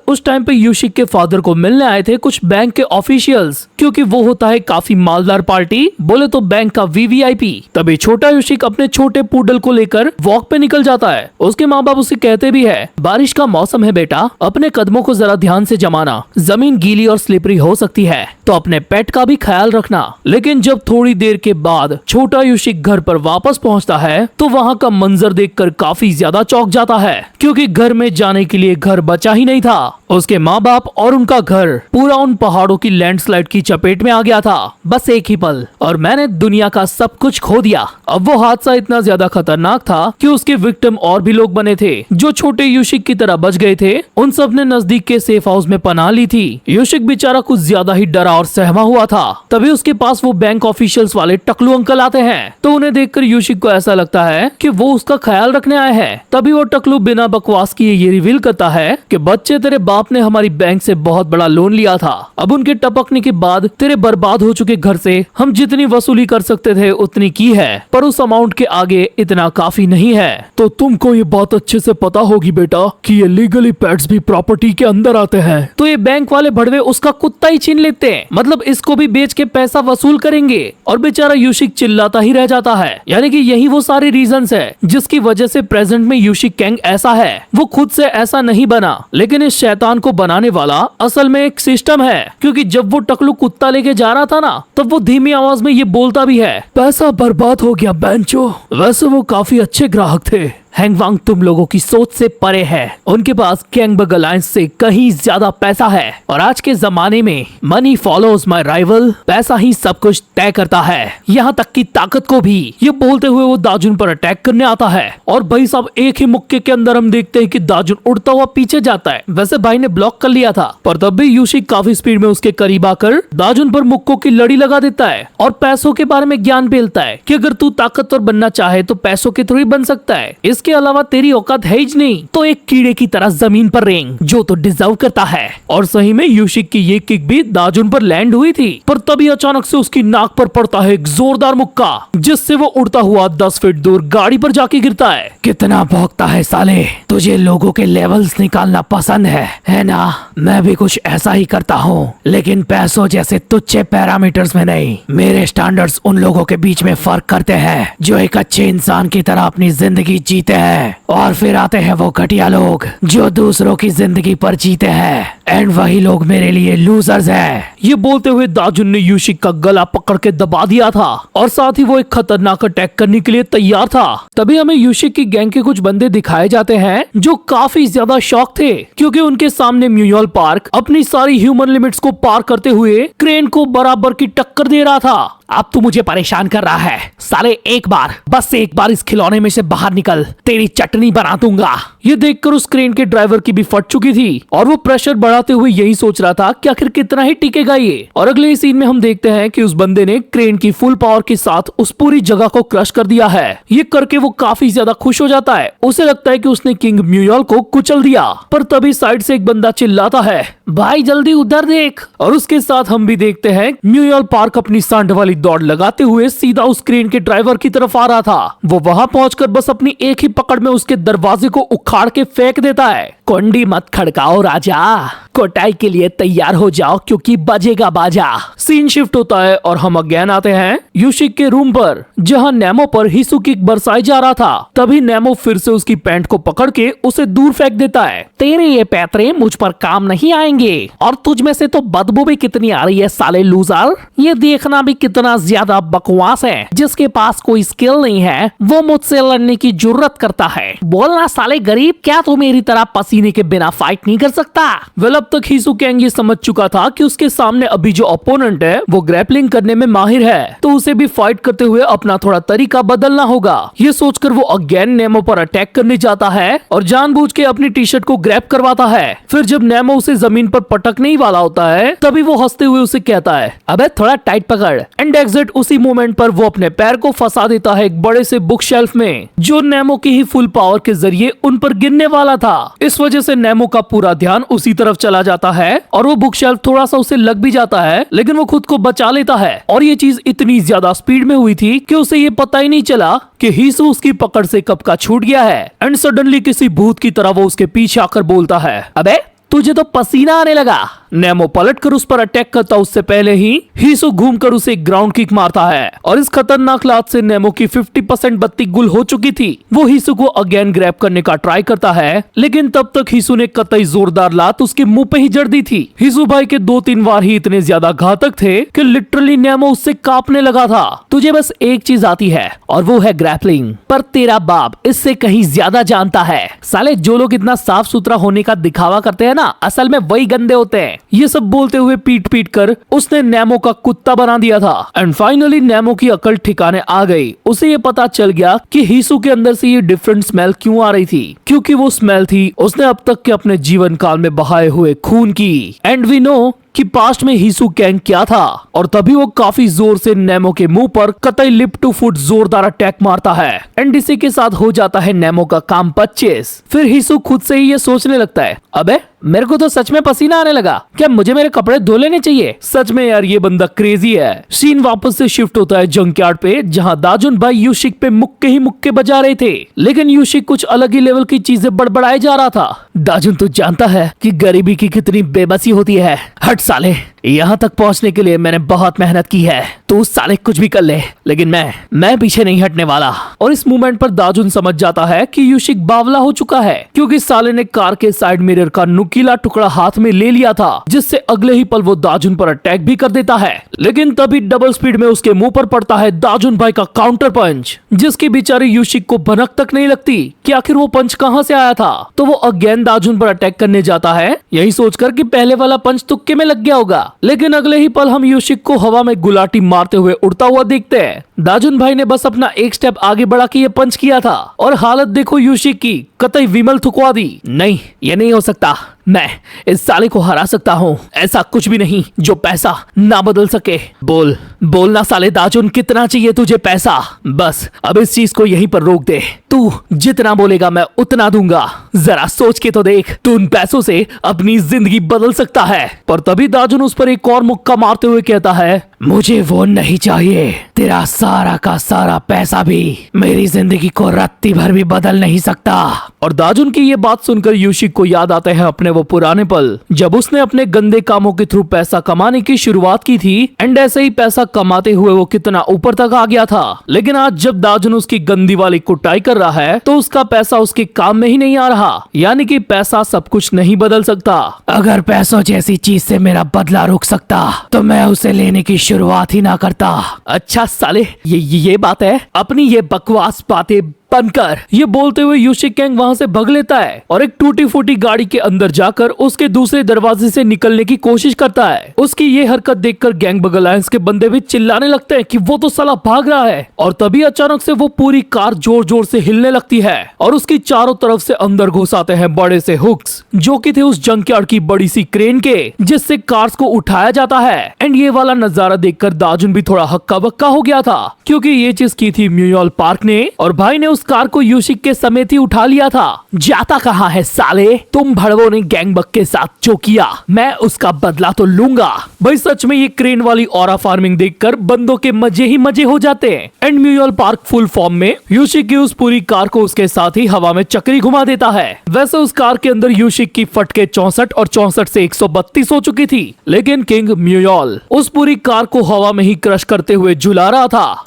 उस टाइम पे यूशिक के फादर को मिलने आए थे कुछ बैंक के ऑफिशियल्स, क्योंकि वो होता है काफी मालदार पार्टी, बोले तो बैंक का वीवीआईपी। तभी छोटा यूशिक अपने छोटे पूडल को लेकर वॉक पे निकल जाता है। उसके माँ बाप उसे कहते भी है, बारिश का मौसम है बेटा, अपने कदमों को जरा ध्यान से जमाना, जमीन गीली और स्लिपरी हो सकती है, तो अपने पेट का भी ख्याल रखना। लेकिन जब थोड़ी देर के बाद छोटा यूशिक घर पर वापस पहुंचता है तो वहाँ का मंजर देखकर काफी ज्यादा चौंक जाता है, क्योंकि घर में जाने के लिए घर बचा ही नहीं था। उसके माँ बाप और उनका घर पूरा उन पहाड़ों की लैंडस्लाइड की चपेट में आ गया था। बस एक ही पल और मैंने दुनिया का सब कुछ खो दिया। अब वो हादसा इतना ज्यादा खतरनाक था कि उसके विक्टिम और भी लोग बने थे जो छोटे यूशिक की तरह बच गए थे। उन सब ने नजदीक के सेफ हाउस में पनाह ली थी। यूशिक बेचारा कुछ ज्यादा ही डरा और सहमा हुआ था। तभी उसके पास वो बैंक ऑफिशियल्स वाले टकलू अंकल आते हैं, तो उन्हें देखकर यूशिक को ऐसा लगता है कि वो उसका ख्याल रखने आए हैं। तभी वो टकलू बिना बकवास किए ये रिवील करता है कि बच्चे, तेरे बाप ने हमारी बैंक से बहुत बड़ा लोन लिया था। अब उनके टपकने के बाद तेरे बर्बाद हो चुके घर से हम जितनी वसूली कर सकते थे उतनी की है, पर उस अमाउंट के आगे इतना काफी नहीं है। तो तुमको ये बात अच्छे से पता होगी बेटा कि ये लीगली पेट्स भी प्रॉपर्टी के अंदर आते हैं। तो ये बैंक वाले भड़वे उसका कुत्ता ही छीन लेते हैं, मतलब इसको भी बेच के पैसा वसूल करेंगे। और बेचारा यूशिक चिल्लाता ही रह जाता है। यानी कि यही वो सारे रीजंस है जिसकी वजह से प्रेजेंट में यूशिक गैंग ऐसा है। वो खुद से ऐसा नहीं बना, लेकिन इस शैतान को बनाने वाला असल में एक सिस्टम है। क्योंकि जब वो टकलू कुत्ता लेके जा रहा था ना, तब वो धीमी आवाज में ये बोलता भी है, पैसा बर्बाद हो गया बेंचो। वैसे वो काफी अच्छे ग्राहक थे। हैंगवांग तुम लोगों की सोच से परे है, उनके पास गैंगबग अलायंस से कहीं ज्यादा पैसा है। और आज के जमाने में मनी फॉलोज माय राइवल, पैसा ही सब कुछ तय करता है, यहाँ तक की ताकत को भी। ये बोलते हुए वो दाजुन पर अटैक करने आता है और भाई साहब एक ही मुक्के के अंदर हम देखते हैं कि दाजुन उड़ता हुआ पीछे जाता है। वैसे भाई ने ब्लॉक कर लिया था, पर तब भी यूशिक काफी स्पीड में उसके करीब आकर दाजुन पर मुक्कों की लड़ी लगा देता है और पैसों के बारे में ज्ञान पेलता है कि अगर तू ताकतवर बनना चाहे तो पैसों के थ्रू ही बन सकता है। इसके अलावा तेरी औकात है ही नहीं, तो एक कीड़े की तरह जमीन पर रेंग, जो तो डिजर्व करता है। और सही में यूशिक की ये किक भी दाजुन पर लैंड हुई थी, पर तभी अचानक से उसकी नाक पर पड़ता है एक जोरदार मुक्का, जिससे वो उड़ता हुआ 10 फीट दूर गाड़ी पर जाके गिरता है। कितना भौंकता है साले, तुझे लोगों के लेवल्स निकालना पसंद है ना? मैं भी कुछ ऐसा ही करता हूँ, लेकिन पैसों जैसे तुच्छे पैरामीटर्स में नहीं। मेरे स्टैंडर्ड्स उन लोगों के बीच में फर्क करते हैं जो एक अच्छे इंसान की तरह अपनी जिंदगी जीते देखते हैं। और फिर आते हैं वो घटिया लोग जो दूसरों की जिंदगी पर जीते हैं, एंड वही लोग मेरे लिए लूजर्स हैं। ये बोलते हुए दाजुन ने यूशिक का गला पकड़ के दबा दिया था और साथ ही वो एक खतरनाक अटैक करने के लिए तैयार था। तभी हमें यूशिक की गैंग के कुछ बंदे दिखाए जाते हैं जो काफी ज्यादा शॉक थे, क्योंकि उनके सामने म्यूयल पार्क अपनी सारी ह्यूमन लिमिट्स को पार करते हुए क्रेन को बराबर की टक्कर दे रहा था। अब तू मुझे परेशान कर रहा है साले, एक बार, बस एक बार इस खिलौने में से बाहर निकल, तेरी चटनी बना दूंगा। ये देखकर उस क्रेन के ड्राइवर की भी फट चुकी थी और वो प्रेशर बढ़ाते हुए यही सोच रहा था कि आखिर कितना ही टिकेगा ये। और अगले सीन में हम देखते हैं कि उस बंदे ने क्रेन की फुल पावर के साथ उस पूरी जगह को क्रश कर दिया है। ये करके वो काफी ज्यादा खुश हो जाता है, उसे लगता है कि उसने किंग म्यूयल को कुचल दिया। पर तभी साइड से एक बंदा चिल्लाता है, भाई जल्दी उधर देख। और उसके साथ हम भी देखते हैं म्यूयल पार्क अपनी सांड वाली दौड़ लगाते हुए सीधा उस क्रेन के ड्राइवर की तरफ आ रहा था। वो वहां पहुंचकर बस अपनी एक ही पकड़ में उसके दरवाजे को उखाड़ के फेंक देता है। कुंडी मत खड़काओ राजा, कोटाई के लिए तैयार हो जाओ क्योंकि बजेगा बाजा। सीन शिफ्ट होता है और हम अगेन आते हैं यूशिक के रूम पर, जहां नेमो पर हिसु किक बरसाई जा रहा था। तभी नेमो फिर से उसकी पैंट को पकड़ के उसे दूर फेंक देता है। तेरे ये पैतरे मुझ पर काम नहीं आएंगे, और तुझ में से तो बदबू भी कितनी आ रही है साले लूजर। ये देखना भी कितना ज्यादा बकवास है, जिसके पास कोई स्किल नहीं है वो मुझसे लड़ने की जुर्रत करता है। बोलना साले गरीब, क्या तू मेरी तरह पसीने के बिना फाइट नहीं कर सकता? वेल, अब तक हिसु कैंग ये समझ चुका था कि उसके सामने अभी जो ओपोनेंट है वो ग्रैपलिंग करने में माहिर है, तो उसे भी फाइट करते हुए अपना थोड़ा तरीका बदलना होगा। ये सोचकर वो अगेन नेमो पर अटैक करने जाता है और जानबूझ के अपनी टी शर्ट को ग्रैब करवाता है। फिर जब नेमो उसे जमीन पर पटकने ही वाला होता है, तभी वो हंसते हुए उसे कहता है, अबे थोड़ा टाइट पकड़। एंड एग्जैक्ट उसी मोमेंट पर वो अपने पैर को फंसा देता है एक बड़े से बुक शेल्फ में, जो नेमो की ही फुल पावर के जरिए उन पर गिरने वाला था। इस वजह से नेमो का पूरा ध्यान उसी तरफ चला जाता है और वो बुक शेल्फ थोड़ा सा उसे लग भी जाता है, लेकिन वो खुद को बचा लेता है। और ये चीज इतनी ज्यादा स्पीड में हुई थी कि उसे ये पता ही नहीं चला कि हिसु उसकी पकड़ से कब का छूट गया है। एंड सडनली किसी भूत की तरह वो उसके पीछे आकर बोलता है, अबे तुझे तो पसीना आने लगा। नेमो पलटकर उस पर अटैक करता उससे पहले ही हिसु घूमकर उसे ग्राउंड किक मारता है और इस खतरनाक लात से नेमो की 50% बत्ती गुल हो चुकी थी। वो हिसु को अगेन ग्रैब करने का ट्राई करता है, लेकिन तब तक हिसु ने कतई जोरदार लात उसके मुंह पे ही जड़ दी थी। हिसु भाई के 2-3 वार ही इतने ज्यादा घातक थे कि लिटरली नेमो उससे कांपने लगा था। तुझे बस एक चीज आती है और वो है ग्रैपलिंग, पर तेरा बाप इससे कहीं ज्यादा जानता है। साले जो लोग इतना साफ सुथरा होने का दिखावा करते हैं ना, असल में वही गंदे होते हैं। ये सब बोलते हुए पीट पीट कर उसने नेमो का कुत्ता बना दिया था। एंड फाइनली नेमो की अकल ठिकाने आ गई। उसे ये पता चल गया कि हिसु के अंदर से ये डिफरेंट स्मेल क्यों आ रही थी, क्योंकि वो स्मेल थी उसने अब तक के अपने जीवन काल में बहाए हुए खून की। एंड वी नो कि पास्ट में हिसु कैंग क्या था, और तभी वो काफी जोर से नेमो के मुंह पर कतई लिप टू फुट जोरदार अटैक मारता है। एंड इसी के साथ हो जाता है नेमो का काम 25। फिर हिसु खुद से ही ये सोचने लगता है, अबे मेरे को तो सच में पसीना आने लगा, क्या मुझे मेरे कपड़े धो लेने चाहिए? सच में यार ये बंदा क्रेजी है। सीन वापस से शिफ्ट होता है जंकयार्ड पे, जहां दाजुन भाई यूशिक पे मुक्के ही मुक्के बजा रहे थे, लेकिन यूशिक कुछ अलग ही लेवल की चीजें बड़बड़ाए जा रहा था। दाजुन तू जानता है कि गरीबी की कितनी बेबसी होती है। हट साले, यहाँ तक पहुँचने के लिए मैंने बहुत मेहनत की है, तू साले कुछ भी कर ले, लेकिन मैं पीछे नहीं हटने वाला। और इस मोमेंट पर दाजुन समझ जाता है कि यूशिक बावला हो चुका है, क्योंकि साले ने कार के साइड मिरर का नुकीला टुकड़ा हाथ में ले लिया था, जिससे अगले ही पल वो दाजुन पर अटैक भी कर देता है। लेकिन तभी डबल स्पीड में उसके मुंह पर पड़ता है दाजुन भाई का काउंटर पंच, जिसकी बेचारे यूशिक को भनक तक नहीं लगती कि आखिर वो पंच कहां से आया था। तो वो अगेन दाजुन पर अटैक करने जाता है, यही सोचकर कि पहले वाला पंच तुक्के में लग गया होगा। लेकिन अगले ही पल हम यूशिक को हवा में गुलाटी मारते हुए उड़ता हुआ देखते हैं। दाजुन भाई ने बस अपना एक स्टेप आगे बढ़ा के ये पंच किया था, और हालत देखो यूशिक की, कतई विमल थुकवा दी। नहीं, ये नहीं हो सकता, मैं इस साले को हरा सकता हूँ। ऐसा कुछ भी नहीं जो पैसा ना बदल सके। बोलना साले दाजुन, कितना चाहिए तुझे पैसा? बस अब इस चीज को यहीं पर रोक दे। तू जितना बोलेगा मैं उतना दूंगा। जरा सोच के तो देख, तू उन पैसों से अपनी जिंदगी बदल सकता है। पर तभी दाजुन उस पर एक और मुक्का मारते हुए कहता है, मुझे वो नहीं चाहिए। तेरा सारा का सारा पैसा भी मेरी जिंदगी को रत्ती भर भी बदल नहीं सकता। और दाजुन की ये बात सुनकर यूशिक को याद आते हैं अपने वो पुराने पल, जब उसने अपने गंदे कामों के थ्रू पैसा कमाने की शुरुआत की थी। एंड ऐसे ही पैसा कमाते हुए वो कितना ऊपर तक आ गया था। लेकिन आज जब दाजुन उसकी गंदी वाली कुटाई कर रहा है तो उसका पैसा उसके काम में ही नहीं आ रहा। यानी कि पैसा सब कुछ नहीं बदल सकता। अगर पैसों जैसी चीज से मेरा बदला रुक सकता तो मैं उसे लेने की शुरुआत ही ना करता। अच्छा साले, ये बात है, अपनी ये बकवास बातें बनकर। ये बोलते हुए यूशिक गैंग वहाँ से भग लेता है और एक टूटी फूटी गाड़ी के अंदर जाकर उसके दूसरे दरवाजे से निकलने की कोशिश करता है। उसकी ये हरकत देखकर गैंग बग अलायंस के बंदे भी चिल्लाने लगते हैं कि वो तो साला भाग रहा है। और तभी अचानक से वो पूरी कार जोर जोर से हिलने लगती है और उसकी चारों तरफ से अंदर घुस आते हैं बड़े से हुक्स, जो कि थे उस जंकयार्ड की बड़ी सी क्रेन के, जिससे कार्स को उठाया जाता है। एंड ये वाला नजारा देखकर दाजुन भी थोड़ा हक्का बक्का हो गया था, क्योंकि ये चीज की थी म्यूयल पार्क ने, और भाई ने कार को यूशिक के समेत ही उठा लिया था। जाता कहाँ है साले, तुम भड़वों ने गैंगबग के साथ जो किया, मैं उसका बदला तो लूंगा। भाई सच में ये क्रेन वाली ऑरा फार्मिंग देखकर बंदों के मजे ही मजे हो जाते हैं। एंड म्यूयल पार्क फुल फॉर्म में यूशिक की उस पूरी कार को उसके साथ ही हवा में चक्री घुमा देता है। वैसे उस कार के अंदर यूशिक की फटके 64 और 64 से 132 हो चुकी थी, लेकिन किंग म्यूयल उस पूरी कार को हवा में ही क्रश करते हुए झुला रहा था।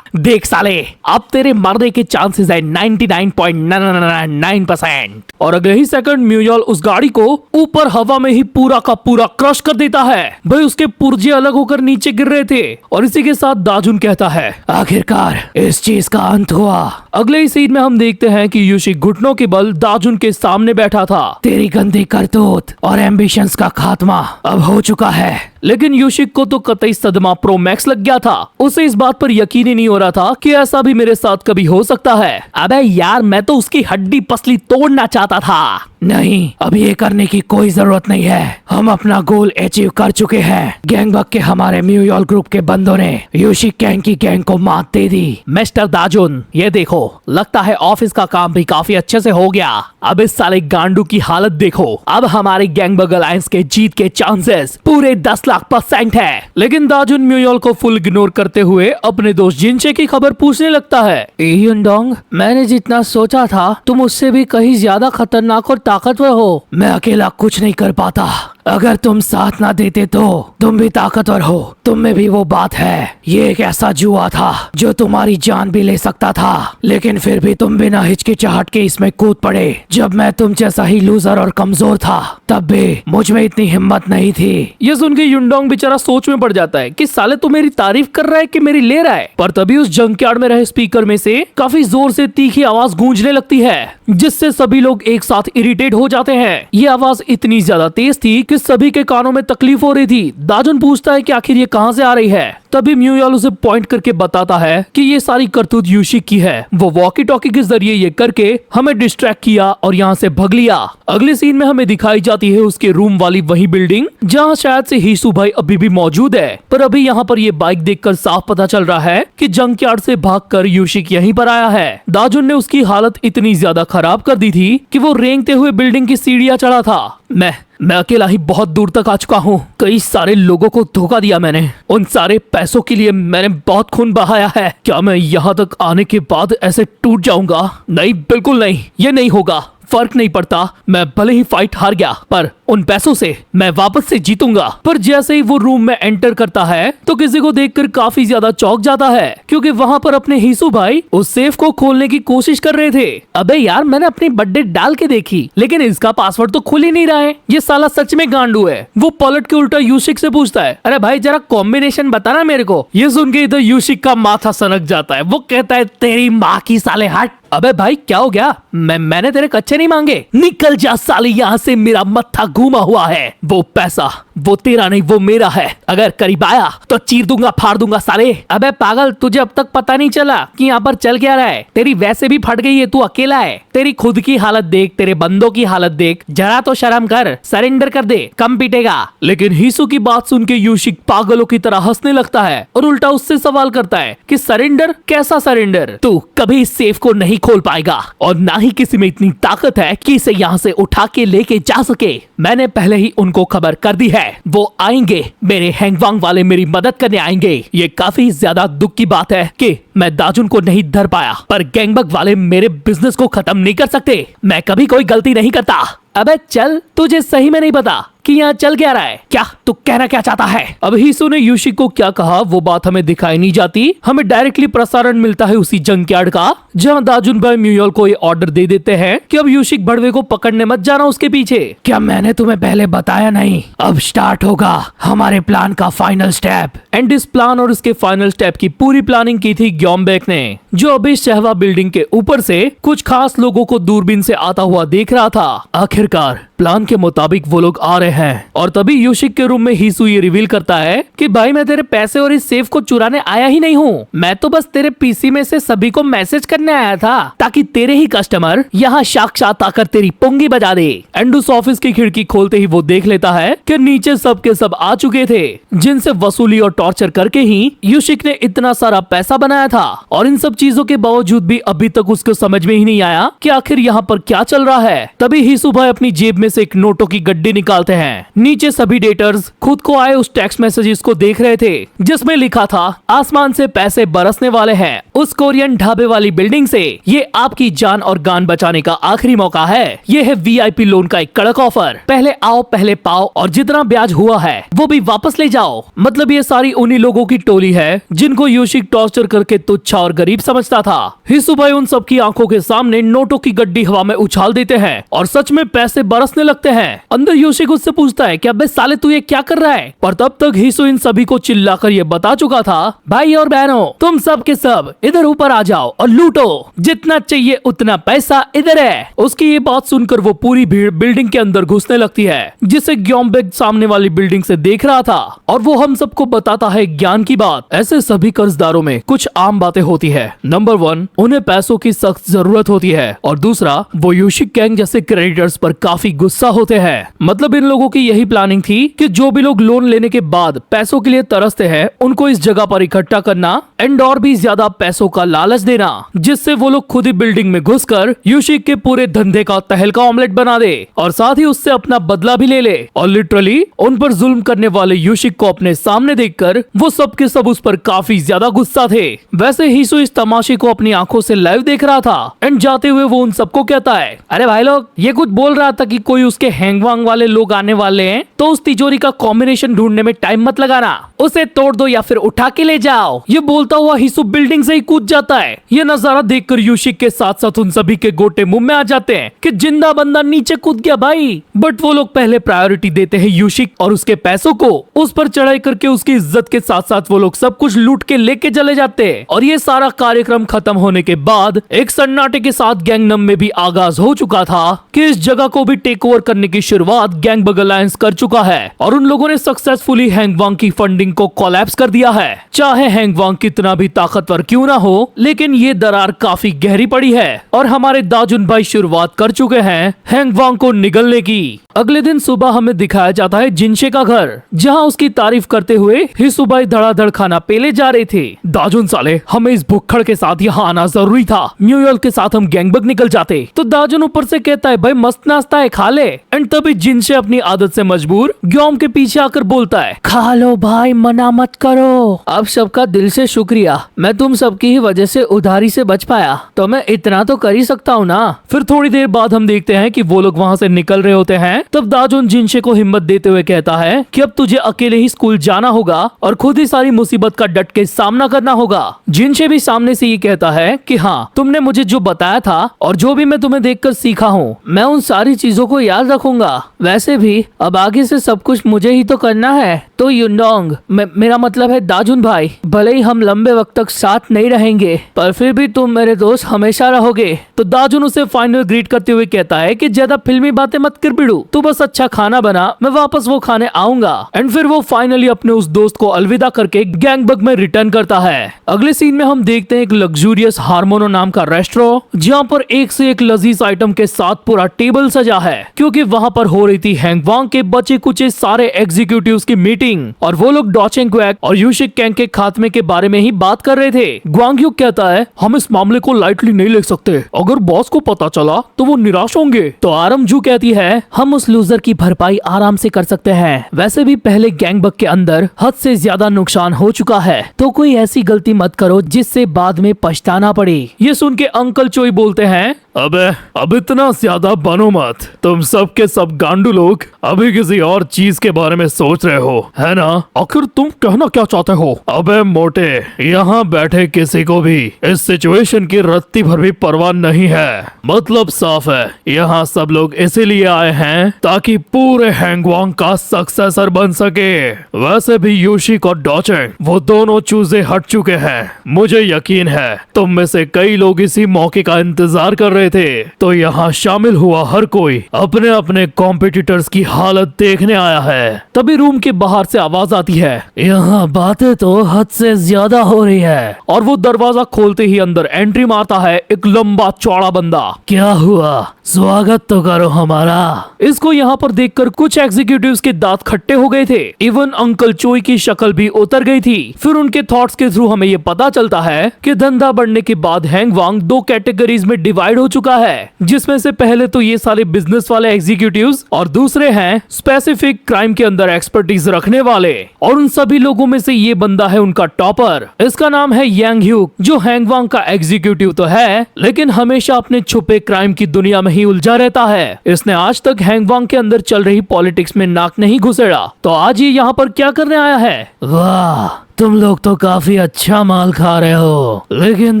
देख साले, अब तेरे मरने के चांसेस है 99.999%। और अगले ही सेकंड म्यूयल उस गाड़ी को ऊपर हवा में ही पूरा का पूरा क्रश कर देता है। भाई उसके पुर्जे अलग होकर नीचे गिर रहे थे। और इसी के साथ दाजुन कहता है, आखिरकार इस चीज का अंत हुआ। अगले ही सीन में हम देखते हैं कि यूशिक घुटनों के बल दाजुन के सामने बैठा था। तेरी गंदी करतूत और एम्बिशंस का खात्मा अब हो चुका है। लेकिन यूशिक को तो कतई सदमा प्रो मैक्स लग गया था। उसे इस बात पर यकीन ही नहीं हो रहा था कि ऐसा भी मेरे साथ कभी हो सकता है। अबे यार, मैं तो उसकी हड्डी पसली तोड़ना चाहता था। नहीं, अब ये करने की कोई जरूरत नहीं है। हम अपना गोल अचीव कर चुके हैं। गैंगबग के हमारे म्यूयल ग्रुप के बंदों ने यूशिक गैंग की गैंग को मात दे दी। मिस्टर दाजुन, ये देखो, लगता है ऑफिस का काम भी काफी अच्छे से हो गया। अब इस साले गांडू की हालत देखो। अब हमारे गैंगबग अलायंस के जीत के चांसेस पूरे 10,00,000% है। लेकिन दाजुन म्यूयल को फुल इग्नोर करते हुए अपने दोस्त जिनचे की खबर पूछने लगता है। युनडोंग, मैंने जितना सोचा था तुम उससे भी कहीं ज्यादा खतरनाक और ताकतवर हो। मैं अकेला कुछ नहीं कर पाता। अगर तुम साथ ना देते तो तुम भी ताकतवर हो। तुम में भी वो बात है। ये एक ऐसा जुआ था जो तुम्हारी जान भी ले सकता था, लेकिन फिर भी तुम बिना हिचकिचाहट के इसमें कूद पड़े। जब मैं तुम जैसा ही लूजर और कमजोर था, तब भी मुझ में इतनी हिम्मत नहीं थी। ये सुन के युनडोंग बेचारा सोच में पड़ जाता है कि साले तू मेरी तारीफ कर रहा है कि मेरी ले रहा है। पर तभी उस जंकयार्ड में रहे स्पीकर में से काफी जोर से तीखी आवाज गूंजने लगती है, जिससे सभी लोग एक साथ इरिटेट हो जाते हैं। ये आवाज इतनी ज्यादा तेज थी कि सभी के कानों में तकलीफ हो रही थी। दाजुन पूछता है कि आखिर ये कहां से आ रही है। तभी म्यूयल उसे पॉइंट करके बताता है कि ये सारी करतूत यूशिक की है। वो वॉकी टॉकी के जरिए ये करके हमें डिस्ट्रैक्ट किया और यहाँ से भग लिया। अगले सीन में हमें दिखाई जाती है उसके रूम वाली वही बिल्डिंग जहाँ शायद से हीसू भाई अभी भी मौजूद है। पर अभी यहाँ पर ये बाइक देखकर साफ पता चल रहा है कि जंकयार्ड से भागकर यूशिक यहीं पर आया है। दाजुन ने उसकी हालत इतनी ज्यादा खराब कर दी थी कि वो रेंगते हुए बिल्डिंग की सीढ़ियां चढ़ा था। मैं अकेला ही बहुत दूर तक आ चुका हूँ। कई सारे लोगों को धोखा दिया मैंने। उन सारे पैसों के लिए मैंने बहुत खून बहाया है। क्या मैं यहाँ तक आने के बाद ऐसे टूट जाऊंगा? नहीं, बिल्कुल नहीं, ये नहीं होगा। फर्क नहीं पड़ता, मैं भले ही फाइट हार गया, पर उन पैसों से मैं वापस से जीतूंगा। पर जैसे ही वो रूम में एंटर करता है तो किसी को देखकर काफी ज्यादा चौंक जाता है, क्योंकि वहाँ पर अपने हीसू भाई उस सेफ को खोलने की कोशिश कर रहे थे। अबे यार, मैंने अपनी बर्थडे डाल के देखी, लेकिन इसका पासवर्ड तो खुल ही नहीं रहा है। ये साला सच में गांडू है। वो पलट के उल्टा यूशिक से पूछता है, अरे भाई जरा कॉम्बिनेशन बताना मेरे को। ये सुन के इधर यूशिक का माथा सनक जाता है। वो कहता है, तेरी माँ की साले हट। अबे भाई क्या हो गया? मैंने तेरे कच्चे नहीं मांगे। निकल जा साले यहाँ से, मेरा मत्था घूमा हुआ है। वो पैसा वो तेरा नहीं, वो मेरा है। अगर करीब आया तो चीर दूंगा, फाड़ दूंगा साले। अबे पागल, तुझे अब तक पता नहीं चला कि यहाँ पर चल क्या रहा है? तेरी वैसे भी फट गई है, तू अकेला है। तेरी खुद की हालत देख, तेरे बंदों की हालत देख, जरा तो शर्म कर, सरेंडर कर दे, कम पीटेगा। लेकिन हीसू की बात सुन के यूशिक पागलों की तरह हंसने लगता है और उल्टा उससे सवाल करता है कि सरेंडर? कैसा सरेंडर? तू कभी इस सेफ को नहीं खोल पाएगा और ना ही किसी में इतनी ताकत है कि इसे यहाँ से उठा के लेके जा सके। मैंने पहले ही उनको खबर कर दी है। है वो आएंगे, मेरे हैंगवांग वाले मेरी मदद करने आएंगे। ये काफी ज्यादा दुख की बात है कि मैं दाजुन को नहीं धर पाया, पर गैंगबक वाले मेरे बिजनेस को खत्म नहीं कर सकते। मैं कभी कोई गलती नहीं करता। अबे चल, तुझे सही में नहीं पता कि यहाँ चल क्या रहा है? क्या तू कहना क्या चाहता है? अब हिसू ने यूशिक को क्या कहा वो बात हमें दिखाई नहीं जाती। हमें डायरेक्टली प्रसारण मिलता है उसी जंकयार्ड का, जहाँ दाजुन भाई म्यूयल को ये ऑर्डर दे देते हैं कि अब यूशिक भड़वे को पकड़ने मत जाना उसके पीछे। क्या मैंने तुम्हें पहले बताया नहीं? अब स्टार्ट होगा हमारे प्लान का फाइनल स्टेप। एंड इस प्लान और इसके फाइनल स्टेप की पूरी प्लानिंग की थी ग्योमबेक ने, जो अभी शहवा बिल्डिंग के ऊपर से कुछ खास लोगों को दूरबीन से आता हुआ देख रहा था। आखिरकार प्लान के मुताबिक वो लोग आ रहे हैं और तभी यूशिक के रूम में हिसू ये रिवील करता है कि भाई मैं तेरे पैसे और इस सेफ को चुराने आया ही नहीं हूँ, मैं तो बस तेरे पीसी में से सभी को मैसेज करने आया था ताकि तेरे ही कस्टमर यहाँ साक्षात आकर तेरी पुंगी बजा दे। एंड उस ऑफिस की खिड़की खोलते ही वो देख लेता है कि नीचे सब के सब आ चुके थे, जिनसे वसूली और टॉर्चर करके ही यूशिक ने इतना सारा पैसा बनाया था। और इन सब चीजों के बावजूद भी अभी तक उसको समझ में ही नहीं आया कि आखिर यहाँ पर क्या चल रहा है। तभी हिसू भाई अपनी जेब में से एक नोटों की गड्डी निकालते हैं। नीचे सभी डेटर्स खुद को आए उस टेक्स्ट मैसेजेस को देख रहे थे, जिसमें लिखा था आसमान से पैसे बरसने वाले हैं उस कोरियन ढाबे वाली बिल्डिंग से, ये आपकी जान और गान बचाने का आखिरी मौका है। ये है वीआईपी लोन का एक कड़क ऑफर, पहले आओ पहले पाओ और जितना ब्याज हुआ है वो भी वापस ले जाओ। मतलब ये सारी उन्हीं लोगों की टोली है जिनको यूशिक टॉर्चर करके तुच्छ और गरीब समझता था। हिसू भाई उन सबकी आंखों के सामने नोटों की गड्डी हवा में उछाल देते हैं और सच में पैसे बरसने लगते हैं। अंदर यूशिक उससे पूछता है कि अबे साले तू ये क्या कर रहा है? पर तब तक हिसू इन सभी को चिल्लाकर ये बता चुका था, भाई और बहनों तुम सब के सब इधर ऊपर आ जाओ और लूटो, जितना चाहिए उतना पैसा इधर है। उसकी ये बात सुनकर वो पूरी भीड़ बिल्डिंग के अंदर घुसने लगती है, जिसे ग्योमबेक सामने वाली बिल्डिंग से देख रहा था और वो हम सबको बताता है ज्ञान की बात। ऐसे सभी कर्जदारों में कुछ आम बातें होती है। नंबर 1, उन्हें पैसों की सख्त जरूरत होती है और दूसरा, वो यूशिक गैंग जैसे क्रेडिटर्स पर काफी गुस्सा होते हैं। मतलब इन लोगों की यही प्लानिंग थी कि जो भी लोग लोन लेने के बाद पैसों के लिए तरसते हैं उनको इस जगह पर इकट्ठा करना एंड और भी ज्यादा पैसों का लालच देना, जिससे वो लोग खुद ही बिल्डिंग में घुसकर यूशिक के पूरे धंधे का तहलका ऑमलेट बना दे और साथ ही उससे अपना बदला भी ले ले। और लिटरली उन पर जुल्म करने वाले यूशिक को अपने सामने देखकर वो सब के सब उस पर काफी ज्यादा गुस्सा थे। वैसे हिसू इस तमाशे को अपनी आंखों से लाइव देख रहा था एंड जाते हुए वो उन सबको कहता है, अरे भाई लोग, ये कुछ बोल रहा था कि कोई उसके हैंगवांग वाले लोग आने वाले हैं, तो उस तिजोरी का कॉम्बिनेशन ढूंढने में टाइम मत लगाना, उसे तोड़ दो या फिर उठा के ले जाओ। ये बोलता हुआ हिसू बिल्डिंग से ही कूद जाता है। ये नजारा देखकर यूशिक के साथ साथ उन सभी के गोटे मुंह में आ जाते हैं कि जिंदा बंदा नीचे कूद गया भाई। बट वो लोग पहले प्रायोरिटी देते हैं यूशिक और उसके पैसों को। उस पर चढ़ाई करके उसकी इज्जत के साथ साथ वो लोग सब कुछ लूट के लेके चले जाते हैं। और ये सारा कार्यक्रम खत्म होने के बाद एक सन्नाटे के साथ गैंगनम में भी आगाज हो चुका था कि इस जगह को भी टेक ओवर करने की शुरुआत गैंगबक अलायंस कर चुका है और उन लोगों ने सक्सेसफुली हैंगवांग की फंडिंग को कोलैप्स कर दिया है। चाहे हैंगवांग कितना भी ताकतवर क्यों ना हो, लेकिन ये दरार काफी गहरी पड़ी है और हमारे दाजुन भाई शुरुआत कर चुके हैं हैंगवांग को निगलने की। अगले दिन सुबह हमें दिखाया जाता है जिनशे का घर, जहाँ उसकी तारीफ करते हुए हिसू भाई धड़ाधड़ खाना पेले जा रहे थे। दाजुन साले, हमें इस भुक्खड़ के साथ यहाँ आना जरूरी था, म्यूयल के साथ हम गैंगबक निकल जाते। तो दाजुन ऊपर से कहता है, भाई मस्त नाश्ता है, खा ले। एंड तभी जिनशे अपनी आदत से मजबूर ग्योम के पीछे आकर बोलता है, खा लो भाई, मना मत करो। अब सबका दिल से शुक्रिया, मैं तुम सबकी ही वजह से उधारी से बच पाया, तो मैं इतना तो कर ही सकता हूँ ना। फिर थोड़ी देर बाद हम देखते हैं कि वो लोग वहाँ से निकल रहे होते हैं। तब दाजुन जिनशे को हिम्मत देते हुए कहता है कि अब तुझे अकेले ही स्कूल जाना होगा और खुद ही सारी मुसीबत का डट के सामना करना होगा। जिनशे भी सामने से ये कहता है कि हाँ, तुमने मुझे जो बताया था और जो भी मैं तुम्हें देखकर सीखा हूँ, मैं उन सारी चीजों को याद रखूंगा। वैसे भी अब आगे से सब कुछ मुझे ही तो करना है। तो युनडोंग, मेरा मतलब है दाजुन भाई, भले ही हम लंबे वक्त तक साथ नहीं रहेंगे, पर फिर भी तुम मेरे दोस्त हमेशा रहोगे। तो दाजुन उसे फाइनल ग्रीट करते हुए कहता है कि ज्यादा फिल्मी बातें मत कर बिड़ू, तू बस अच्छा खाना बना, मैं वापस वो खाने आऊंगा। एंड फिर वो फाइनली अपने उस दोस्त को अलविदा करके गैंगबक में रिटर्न करता है। अगले सीन में हम देखते हैं एक लग्जूरियस हार्मोनो नाम का रेस्टोरेंट, जहाँ पर एक से एक लजीज आइटम के साथ पूरा टेबल सजा है, क्योंकि वहाँ पर हो रही थी हैंगवांग के बचे कुचे सारे एग्जीक्यूटिव्स की मीटिंग। किंग और वो लोग डॉचेंग क्वैक और यूशिक कैंग के खात्मे के बारे में ही बात कर रहे थे। ग्वांग युक कहता है हम इस मामले को लाइटली नहीं ले सकते, अगर बॉस को पता चला तो वो निराश होंगे। तो आरम जू कहती है हम उस लूजर की भरपाई आराम से कर सकते हैं, वैसे भी पहले गैंगबक के अंदर हद से ज्यादा नुकसान हो चुका है, तो कोई ऐसी गलती मत करो जिससे बाद में पछताना पड़े। ये सुन के अंकल चोई बोलते हैं अबे अब इतना ज्यादा बनो मत, तुम सब के सब गांडू लोग अभी किसी और चीज के बारे में सोच रहे हो, है ना? आखिर तुम कहना क्या चाहते हो? अबे मोटे, यहाँ बैठे किसी को भी इस सिचुएशन की रत्ती भर भी परवाह नहीं है। मतलब साफ है, यहाँ सब लोग इसीलिए आए हैं ताकि पूरे हैंगवांग का सक्सेसर बन सके। वैसे भी यूशिक और डॉचेंग वो दोनों चूजे हट चुके हैं। मुझे यकीन है तुम में से कई लोग इसी मौके का इंतजार कर रहे थे, तो यहाँ शामिल हुआ हर कोई अपने अपने कॉम्पिटिटर्स की हालत देखने आया है। तभी रूम के बाहर से आवाज आती है यहाँ बातें तो हद से ज्यादा हो रही है, और वो दरवाजा खोलते ही अंदर एंट्री मारता है एक लंबा चौड़ा बंदा। क्या हुआ, स्वागत तो करो हमारा। इसको यहाँ पर देखकर कुछ एग्जीक्यूटिव्स के दांत खट्टे हो गए थे, इवन अंकल चोई की शक्ल भी उतर गई थी। फिर उनके थॉट्स के थ्रू हमें ये पता चलता है कि धंधा बढ़ने के बाद हैंगवांग दो कैटेगरीज में डिवाइड हो चुका है, जिसमें से पहले तो ये सारे बिजनेस वाले एग्जीक्यूटिव्स और दूसरे हैं स्पेसिफिक क्राइम के अंदर एक्सपर्टीज रखने वाले। और उन सभी लोगों में से ये बंदा है उनका टॉपर। इसका नाम है यांग ह्यूक, जो हैंगवांग का एग्जीक्यूटिव तो है लेकिन हमेशा अपने छुपे क्राइम की दुनिया में ही उलझा रहता है। इसने आज तक हैंगवांग के अंदर चल रही पॉलिटिक्स में नाक नहीं घुसेड़ा, तो आज ये यहाँ पर क्या करने आया है? वाह, तुम लोग तो काफी अच्छा माल खा रहे हो, लेकिन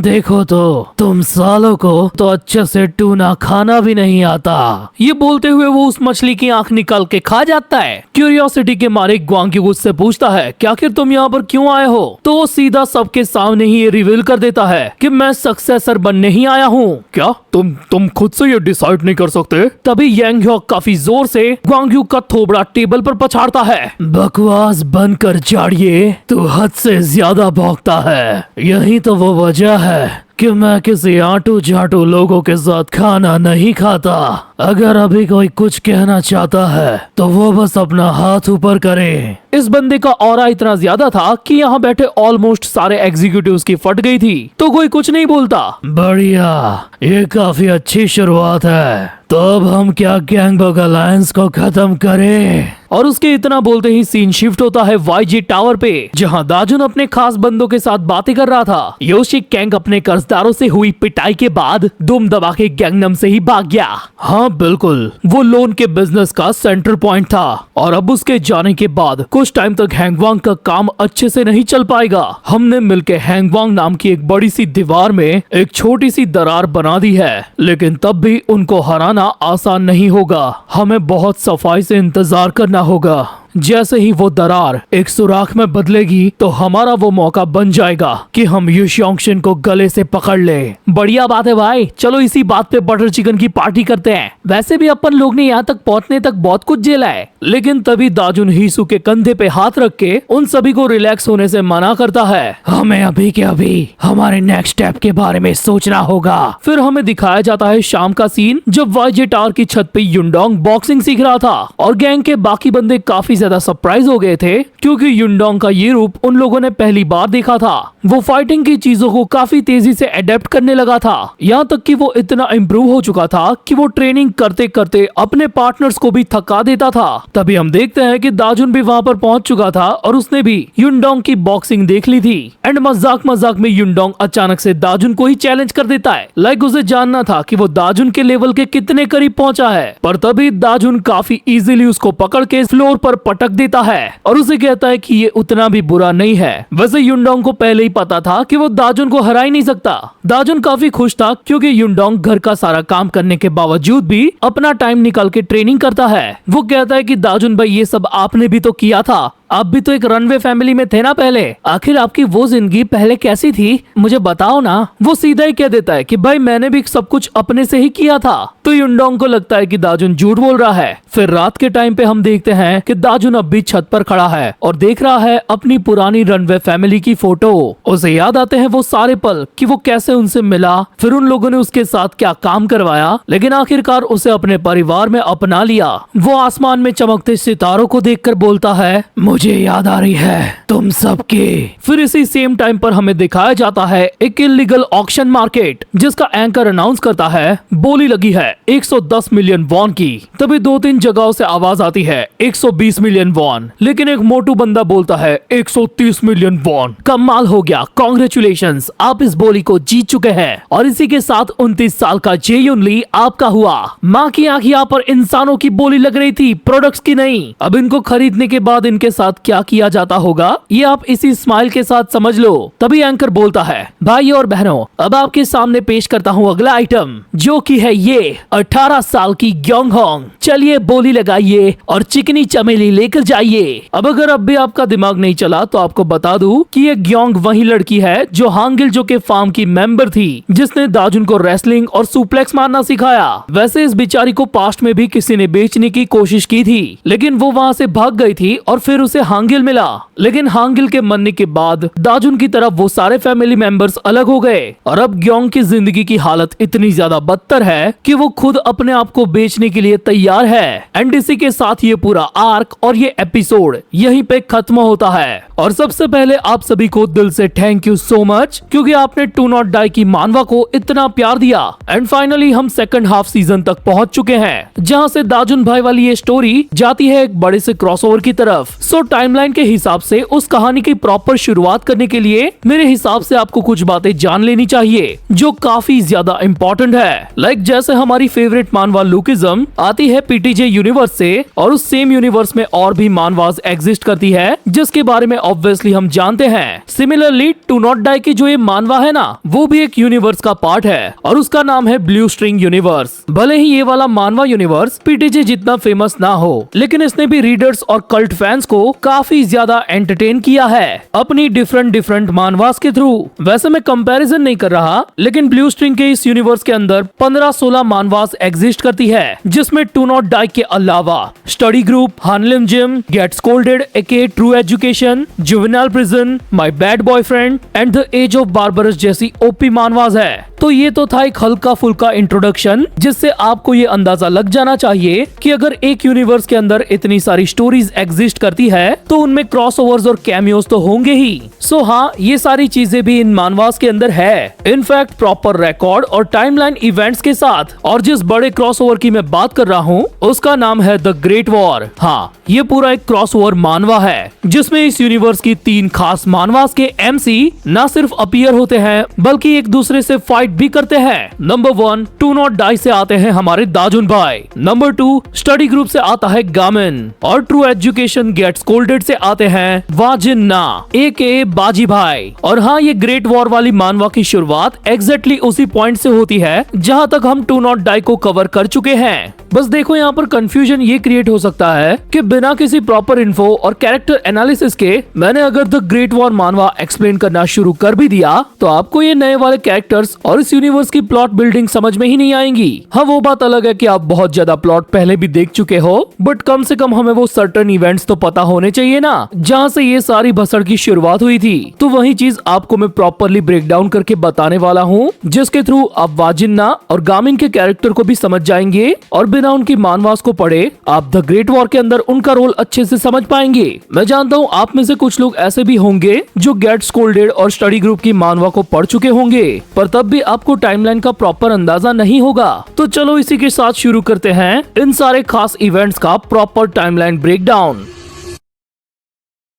देखो तो तुम सालों को तो अच्छे से टूना खाना भी नहीं आता। ये बोलते हुए वो उस मछली की आंख निकाल के खा जाता है। क्यूरियोसिटी के मारे ग्वांग युक उससे पूछता है कि आखिर तुम यहाँ पर क्यों आए हो? तो वो सीधा सबके सामने ही ये रिवील कर देता है कि मैं सक्सेसर बनने ही आया हूँ। क्या तुम खुद से ये डिसाइड नहीं कर सकते? तभी यांग ह्योक काफी जोर से ग्वांग युक का थोबड़ा टेबल पर पछाड़ता है। बकवास बंद कर झाड़िए, तू हद से ज्यादा भौंकता है। यही तो वो वजह है कि मैं किसी आटू झाटू लोगों के साथ खाना नहीं खाता। अगर अभी कोई कुछ कहना चाहता है तो वो बस अपना हाथ ऊपर करे। इस बंदे का ऑरा इतना ज्यादा था कि यहाँ बैठे ऑलमोस्ट सारे एग्जीक्यूटिव्स की फट गई थी, तो कोई कुछ नहीं बोलता। बढ़िया, ये काफी अच्छी शुरुआत है। तो अब हम क्या गैंगबक अलायंस को खत्म करें? और उसके इतना बोलते ही सीन शिफ्ट होता है YG टावर पे, जहां दाजुन अपने खास बंदों के साथ बातें कर रहा था। योशिक कैंग अपने कर्जदारों से हुई पिटाई के बाद दुम दबा के गैंगनम से ही भाग गया। हाँ बिल्कुल, वो लोन के बिजनेस का सेंटर पॉइंट था, और अब उसके जाने के बाद कुछ टाइम तक हैंगवांग का काम अच्छे से नहीं चल पाएगा। हमने मिलकर हैंगवांग नाम की एक बड़ी सी दीवार में एक छोटी सी दरार बना दी है, लेकिन तब भी उनको हराना आसान नहीं होगा। हमें बहुत सफाई से इंतजार करना होगा। जैसे ही वो दरार एक सुराख में बदलेगी तो हमारा वो मौका बन जाएगा कि हम युशियोंगशिन को गले से पकड़ ले। बढ़िया बात है भाई, चलो इसी बात पे बटर चिकन की पार्टी करते हैं। वैसे भी अपन लोग ने यहाँ तक पहुँचने तक बहुत कुछ झेला है। लेकिन तभी दाजुन हीसू के कंधे पे हाथ रख के उन सभी को रिलैक्स होने से मना करता है। हमें अभी के अभी हमारे नेक्स्ट स्टेप के बारे में सोचना होगा। फिर हमें दिखाया जाता है शाम का सीन, जब YG टावर की छत पे युनडोंग बॉक्सिंग सीख रहा था, और गैंग के बाकी बंदे काफी ज्यादा सरप्राइज हो गए थे क्योंकि युनडोंग का ये रूप उन लोगों ने पहली बार देखा था। वो फाइटिंग की चीजों को काफी तेजी से अडेप्ट करने लगा था, यहाँ तक कि वो इतना इम्प्रूव हो चुका था कि वो ट्रेनिंग करते करते अपने पार्टनर्स को भी थका देता था। तभी हम देखते हैं कि दाजुन भी वहाँ पर पहुंच चुका था और उसने भी युनडोंग की बॉक्सिंग देख ली थी। एंड मजाक मजाक में युनडोंग अचानक से दाजुन को ही चैलेंज कर देता है। लाइक उसे जानना था कि वो दाजुन के लेवल के कितने करीब पहुंचा है, पर तभी दाजुन काफी इजीली उसको पकड़ के फ्लोर पर पटक देता है और उसे कहता है कि ये उतना भी बुरा नहीं है। वैसे युनडोंग को पहले ही पता था कि वो दाजुन को हरा ही नहीं सकता। दाजुन काफी खुश था क्योंकि युनडोंग घर का सारा काम करने के बावजूद भी अपना टाइम निकाल के ट्रेनिंग करता है। वो कहता है कि दाजुन भाई, ये सब आपने भी तो किया था, आप भी तो एक रनवे फैमिली में थे ना पहले। आखिर आपकी वो जिंदगी पहले कैसी थी, मुझे बताओ ना। वो सीधा ही कह देता है कि भाई मैंने भी सब कुछ अपने से ही किया था। तो युनडोंग को लगता है कि दाजुन झूठ बोल रहा है। फिर रात के टाइम पे हम देखते हैं कि दाजुन अब भी छत पर खड़ा है और देख रहा है अपनी पुरानी रनवे फैमिली की फोटो। उसे याद आते हैं वो सारे पल कि वो कैसे उनसे मिला, फिर उन लोगों ने उसके साथ क्या काम करवाया, लेकिन आखिरकार उसे अपने परिवार में अपना लिया। वो आसमान में चमकते सितारों को देखकर बोलता है, मुझे मुझे याद आ रही है तुम सबके। फिर इसी सेम टाइम पर हमें दिखाया जाता है एक इलीगल ऑक्शन मार्केट, जिसका एंकर अनाउंस करता है बोली लगी है 110 मिलियन वॉन की। तभी 2-3 जगहों से आवाज आती है 120 मिलियन वॉन, लेकिन एक मोटू बंदा बोलता है 130 मिलियन वॉन। कमाल हो गया, कांग्रेचुलेशंस, आप इस बोली को जीत चुके हैं। और इसी के साथ 29 साल का जे युन ली आपका हुआ। माँ की आंख यहाँ पर इंसानों की बोली लग रही थी, प्रोडक्ट्स की नहीं। अब इनको खरीदने के बाद इनके साथ क्या किया जाता होगा ये आप इसी स्माइल के साथ समझ लो। तभी एंकर बोलता है भाई और बहनों, अब आपके सामने पेश करता हूँ अगला आइटम, जो कि है ये 18 साल की ग्योंग होंग। चलिए बोली लगाइए और चिकनी चमेली लेकर जाइए। अब अगर अब भी आपका दिमाग नहीं चला तो आपको बता दूं कि ये ग्योंग वही लड़की है जो हांगिल जो के फार्म की मेंबर थी, जिसने दाजुन को रेसलिंग और सुप्लेक्स मारना सिखाया। वैसे इस बेचारी को पास्ट में भी किसी ने बेचने की कोशिश की थी, लेकिन वो वहाँ से भाग गई थी और फिर उसे हांगिल मिला। लेकिन हांगिल के मरने के बाद दाजुन की तरफ वो सारे फैमिली मेंबर्स अलग हो गए और अब ग्योंग की जिंदगी की हालत इतनी ज्यादा बदतर है कि वो खुद अपने आप को बेचने के लिए तैयार है। एंड इसी के साथ ये पूरा आर्क और ये एपिसोड यहीं पे खत्म होता है। और सबसे पहले आप सभी को दिल से थैंक यू सो मच, क्योंकि आपने डू नॉट डाई की मानवा को इतना प्यार दिया। एंड फाइनली हम सेकंड हाफ सीजन तक पहुंच चुके हैं, जहां से दाजुन भाई वाली ये स्टोरी जाती है एक बड़े से क्रॉसओवर की तरफ। सो टाइमलाइन के हिसाब से उस कहानी की प्रॉपर शुरुआत करने के लिए मेरे हिसाब से आपको कुछ बातें जान लेनी चाहिए जो काफी ज्यादा इम्पोर्टेंट है। लाइक जैसे हमारी फेवरेट मानवा लुकिज्म आती है पीटीजे यूनिवर्स से, और उस सेम यूनिवर्स में और भी मानवास एग्जिस्ट करती है जिसके बारे में ऑब्वियसली हम जानते हैं। सिमिलरली डू नॉट डाई की जो ये मानवा है ना, वो भी एक यूनिवर्स का पार्ट है और उसका नाम है ब्लू स्ट्रिंग यूनिवर्स। भले ही ये वाला मानवा यूनिवर्स पीटीजे जितना फेमस ना हो, लेकिन इसने भी रीडर्स और कल्ट फैंस को काफी ज्यादा एंटरटेन किया है अपनी डिफरेंट मानवास के थ्रू। वैसे मैं कंपैरिजन नहीं कर रहा, लेकिन ब्लू स्ट्रिंग के इस यूनिवर्स के अंदर 15-16 मानवास एग्जिस्ट करती है, जिसमें डू नॉट डाई के अलावा study group, Harlem gym, get scolded aka true education, juvenile prison, my bad boyfriend and the age of barbarous जैसी ओपी मानवास है। तो ये तो था एक हल्का फुल्का इंट्रोडक्शन, जिससे आपको ये अंदाजा लग जाना चाहिए कि अगर एक यूनिवर्स के अंदर इतनी सारी स्टोरीज एग्जिस्ट करती है तो उनमें क्रॉसओवर्स और कैमियोस तो होंगे ही। सो हाँ, ये सारी चीजें भी इन मानवास के अंदर है, इनफैक्ट प्रॉपर रिकॉर्ड और टाइमलाइन इवेंट्स के साथ। और जिस बड़े क्रॉसओवर की मैं बात कर रहा हूँ उसका नाम है द ग्रेट वॉर। हाँ, ये पूरा एक क्रॉसओवर मानवा है जिसमें इस यूनिवर्स की 3 खास मानवास के एमसी न सिर्फ अपीयर होते हैं बल्कि एक दूसरे से फाइट भी करते हैं। नंबर 1 डू नॉट डाई से आते हैं हमारे दाजुन भाई। नंबर 2 स्टडी ग्रुप से आता है गामिन, और ट्रू एजुकेशन गेट स्कोल्डेड से आते हैं वाजिन ना एके बाजी भाई। और हाँ, ये ग्रेट वॉर वाली मानवा की शुरुआत एग्जैक्टली उसी पॉइंट से होती है जहाँ तक हम डू नॉट डाई को कवर कर चुके हैं। बस देखो, यहाँ पर कंफ्यूजन ये क्रिएट हो सकता है कि बिना किसी प्रॉपर इन्फो और कैरेक्टर एनालिसिस के मैंने अगर द ग्रेट वॉर मानवा एक्सप्लेन करना शुरू कर भी दिया तो आपको ये नए वाले कैरेक्टर्स और इस यूनिवर्स की प्लॉट बिल्डिंग समझ में ही नहीं आएंगी। हाँ, वो बात अलग है कि आप बहुत ज्यादा प्लॉट पहले भी देख चुके हो, बट कम से कम हमें वो सर्टेन इवेंट्स तो पता होने चाहिए ना जहाँ से ये सारी भसड़ की शुरुआत हुई थी। तो वही चीज आपको मैं प्रॉपरली ब्रेक डाउन करके बताने वाला हूँ, जिसके थ्रू आप वाजिन्ना और गामिन के कैरेक्टर को भी समझ जाएंगे और बिना उनकी मानवास को पढ़े आप द ग्रेट वॉर के अंदर उनका रोल अच्छे से समझ पाएंगे। मैं जानता हूँ आप में से कुछ लोग ऐसे भी होंगे जो गेट स्कोल्डेड और स्टडी ग्रुप की मानवा को पढ़ चुके होंगे, पर तब भी आपको टाइमलाइन का प्रॉपर अंदाजा नहीं होगा। तो चलो इसी के साथ शुरू करते हैं इन सारे खास इवेंट्स का प्रॉपर टाइमलाइन ब्रेकडाउन।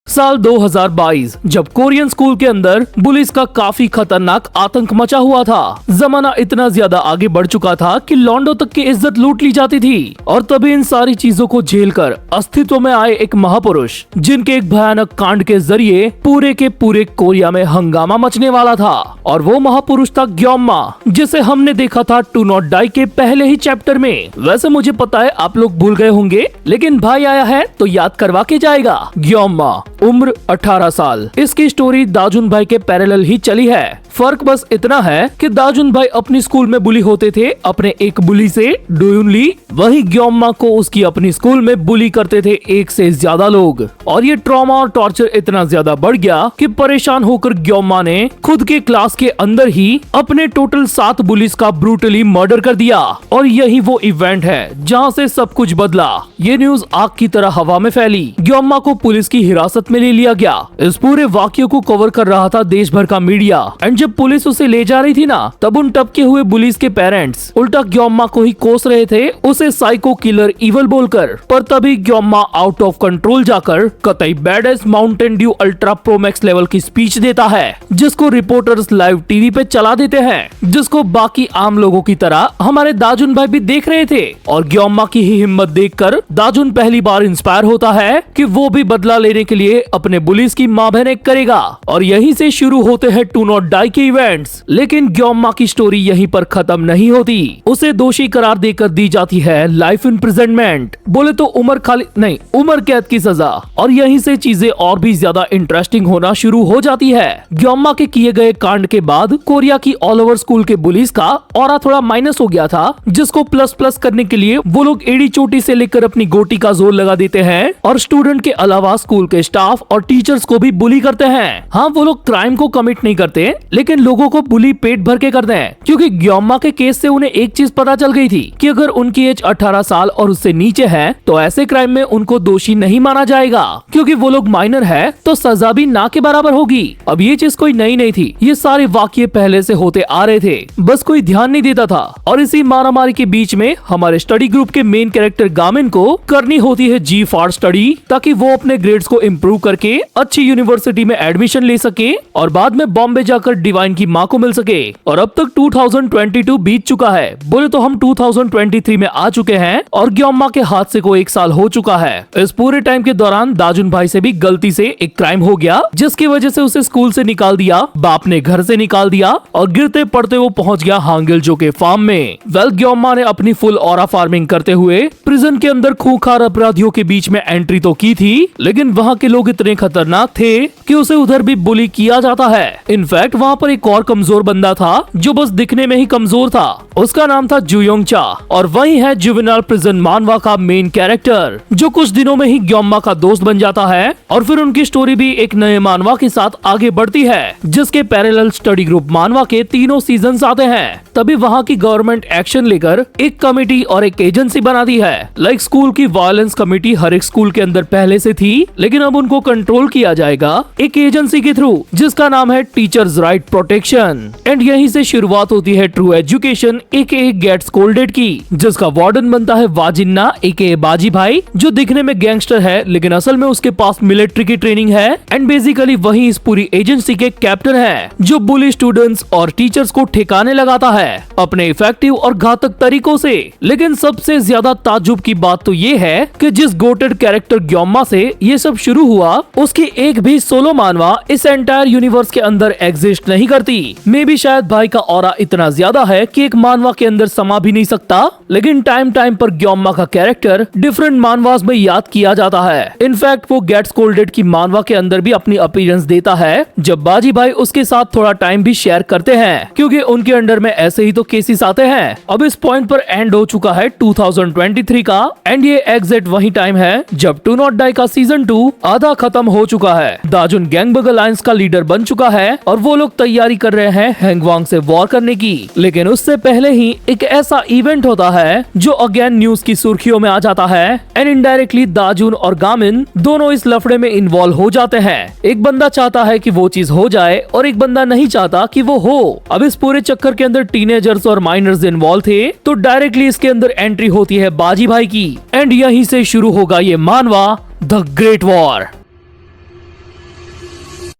साल 2022 जब कोरियन स्कूल के अंदर बुलिस का काफी खतरनाक आतंक मचा हुआ था। जमाना इतना ज्यादा आगे बढ़ चुका था कि लॉन्डो तक की इज्जत लूट ली जाती थी। और तभी इन सारी चीजों को झेलकर अस्तित्व में आए एक महापुरुष, जिनके एक भयानक कांड के जरिए पूरे के पूरे कोरिया में हंगामा मचने वाला था। और वो महापुरुष था ग्योम्मा, जिसे हमने देखा था डू नॉट डाई के पहले ही चैप्टर में। वैसे मुझे पता है आप लोग भूल गए होंगे, लेकिन भाई आया है तो याद करवा के जाएगा। ग्योम्मा उम्र 18 साल। इसकी स्टोरी दाजुन भाई के पैरेलल ही चली है। फर्क बस इतना है कि दाजुन भाई अपनी स्कूल में बुली होते थे अपने एक बुली से, डोयुन ली। वही ग्योम्मा को उसकी अपनी स्कूल में बुली करते थे एक से ज्यादा लोग। और ये ट्रॉमा और टॉर्चर इतना ज्यादा बढ़ गया कि परेशान होकर ग्योम्मा ने खुद के क्लास के अंदर ही अपने टोटल 7 बुलिस का ब्रूटली मर्डर कर दिया। और यही वो इवेंट है जहाँ से सब कुछ बदला। ये न्यूज आग की तरह हवा में फैली। ग्योम्मा को पुलिस की हिरासत में ले लिया गया। इस पूरे वाक्य को कवर कर रहा था देश भर का मीडिया। एंड जब पुलिस उसे ले जा रही थी ना, तब उन टपके हुए बुलिस के पेरेंट्स उल्टा ग्योम्मा को ही कोस रहे थे, उसे साइको किलर इवल बोलकर। पर तभी ग्योम्मा आउट ऑफ कंट्रोल जाकर कतई baddest Mountain Dew ultra pro max level की स्पीच देता है, जिसको रिपोर्टर्स लाइव टीवी पे चला देते हैं, जिसको बाकी आम लोगों की तरह हमारे दाजुन भाई भी देख रहे थे। और ग्योम्मा की ही हिम्मत देखकर दाजुन पहली बार इंस्पायर होता है कि वो भी बदला लेने के लिए अपने बुलिस की मां बहने करेगा। और यहीं से शुरू होते हैं डू नॉट डाई के इवेंट्स। लेकिन ग्योम्मा की स्टोरी यहीं पर खत्म नहीं होती। उसे दोषी करार देकर दी जाती है लाइफ इम्प्रिजनमेंट, बोले तो उम्र कैद की सजा। और यहीं से चीजें और भी ज्यादा इंटरेस्टिंग होना शुरू हो जाती है। ग्योम्मा के किए गए कांड के बाद कोरिया की ऑल ओवर स्कूल के बुलिस का ऑरा थोड़ा माइनस हो गया था, जिसको प्लस प्लस करने के लिए वो लोग एड़ी चोटी से लेकर अपनी गोटी का जोर लगा देते हैं। और स्टूडेंट के अलावा स्कूल के स्टाफ और टीचर्स को भी बुली करते हैं। हाँ, वो लोग क्राइम को कमिट नहीं करते, लेकिन लोगों को बुली पेट भर के करते हैं। क्योंकि ग्योम्मा के केस से उन्हें एक चीज पता चल गई थी कि अगर उनकी एज 18 साल और उससे नीचे है तो ऐसे क्राइम में उनको दोषी नहीं माना जाएगा, क्योंकि वो लोग माइनर है तो सजा भी ना के बराबर होगी। अब ये चीज कोई नई नहीं थी, ये सारे वाक्य पहले से होते आ रहे थे, बस कोई ध्यान नहीं देता था। और इसी मारामारी के बीच में हमारे स्टडी ग्रुप के मेन कैरेक्टर गामिन को करनी होती है जी फॉर स्टडी, ताकि वो अपने ग्रेड्स को इम्प्रूव करके अच्छी यूनिवर्सिटी में एडमिशन ले सके और बाद में बॉम्बे जाकर डिवाइन की माँ को मिल सके। और अब तक 2022 बीत चुका है, बोले तो हम 2023 में आ चुके हैं और ग्योम्मा के हादसे को 1 साल हो चुका है। इस पूरे टाइम के दौरान दाजुन भाई से भी गलती से एक क्राइम हो गया, जिसकी वजह से उसे स्कूल से निकाल दिया, बाप ने घर से निकाल दिया और गिरते पड़ते वो पहुंच गया हांगिलजो के फार्म में। ग्योम्मा ने अपनी फुल ऑरा फार्मिंग करते हुए प्रिजन के अंदर खूंखार अपराधियों के बीच में एंट्री तो की थी, लेकिन वहाँ के लोग इतने खतरनाक थे कि उसे उधर भी बुली किया जाता है। इनफैक्ट वहाँ पर एक और कमजोर बंदा था जो बस दिखने में ही कमजोर था, उसका नाम था जुयोंग चा। और वही है जुवेनाइल प्रिजन मानवा का मेन कैरेक्टर, जो कुछ दिनों में ही ग्योम्मा का दोस्त बन जाता है। और फिर उनकी स्टोरी भी एक नए मानवा के साथ आगे बढ़ती है, जिसके पैरेलल स्टडी ग्रुप मानवा के 3 सीजन्स आते हैं। तभी वहाँ की गवर्नमेंट एक्शन लेकर एक कमेटी और एक एजेंसी बना दी है। लाइक स्कूल की वायलेंस कमेटी हर एक स्कूल के अंदर पहले से थी, लेकिन अब उनको कंट्रोल किया जाएगा एक एजेंसी के थ्रू, जिसका नाम है टीचर्स राइट प्रोटेक्शन। एंड यहीं से शुरुआत होती है ट्रू एजुकेशन एके गेट स्कोल्डेड की, जिसका वार्डन बनता है वाजिन्ना एके बाजी भाई, जो दिखने में गैंगस्टर है लेकिन असल में उसके पास मिलिट्री की ट्रेनिंग है। एंड बेसिकली वही इस पूरी एजेंसी के कैप्टन है, जो बुली स्टूडेंट्स और टीचर्स को ठिकाने लगाता है अपने इफेक्टिव और घातक तरीकों से। लेकिन सबसे ज्यादा ताज्जुब की बात तो ये है कि जिस गोटेड कैरेक्टर ग्योम्मा से ये सब शुरू हुआ, उसकी एक भी सोलो मानवा इस एंटायर यूनिवर्स के अंदर एग्जिस्ट नहीं करती। मे बी शायद भाई का ऑरा इतना ज्यादा है कि एक मानवा के अंदर समा भी नहीं सकता, लेकिन टाइम टाइम पर ग्योम्मा का कैरेक्टर डिफरेंट मानवास में याद किया जाता है। इनफैक्ट वो गेट्स कोल्डेड की मानवा के अंदर भी अपनी अपीयरेंस देता है, जब बाजी भाई उसके साथ थोड़ा टाइम भी शेयर करते हैं, क्योंकि उनके अंडर में ऐसे ही तो केसेस आते हैं। अब इस पॉइंट पर एंड हो चुका है 2023 का, एंड ये एग्जैक्ट वही टाइम है जब डू नॉट डाई का सीजन 2 आधा खत्म हो चुका है। दाजुन गैंगबग अलायंस का लीडर बन चुका है और वो लोग तैयारी कर रहे हैं हैंगवांग से वॉर करने की। लेकिन उससे पहले ही एक ऐसा इवेंट होता है जो अगेन न्यूज की सुर्खियों में आ जाता है, एंड इनडायरेक्टली दाजुन और गामिन दोनों इस लफड़े में इन्वॉल्व हो जाते हैं। एक बंदा चाहता है कि वो चीज हो जाए और एक बंदा नहीं चाहता कि वो हो। अब इस पूरे चक्कर के अंदर टीनेजर्स और माइनर्स इन्वॉल्व थे, तो डायरेक्टली इसके अंदर एंट्री होती है बाजी भाई की। एंड यहीं से शुरू होगा ये मानवा द ग्रेट वॉर।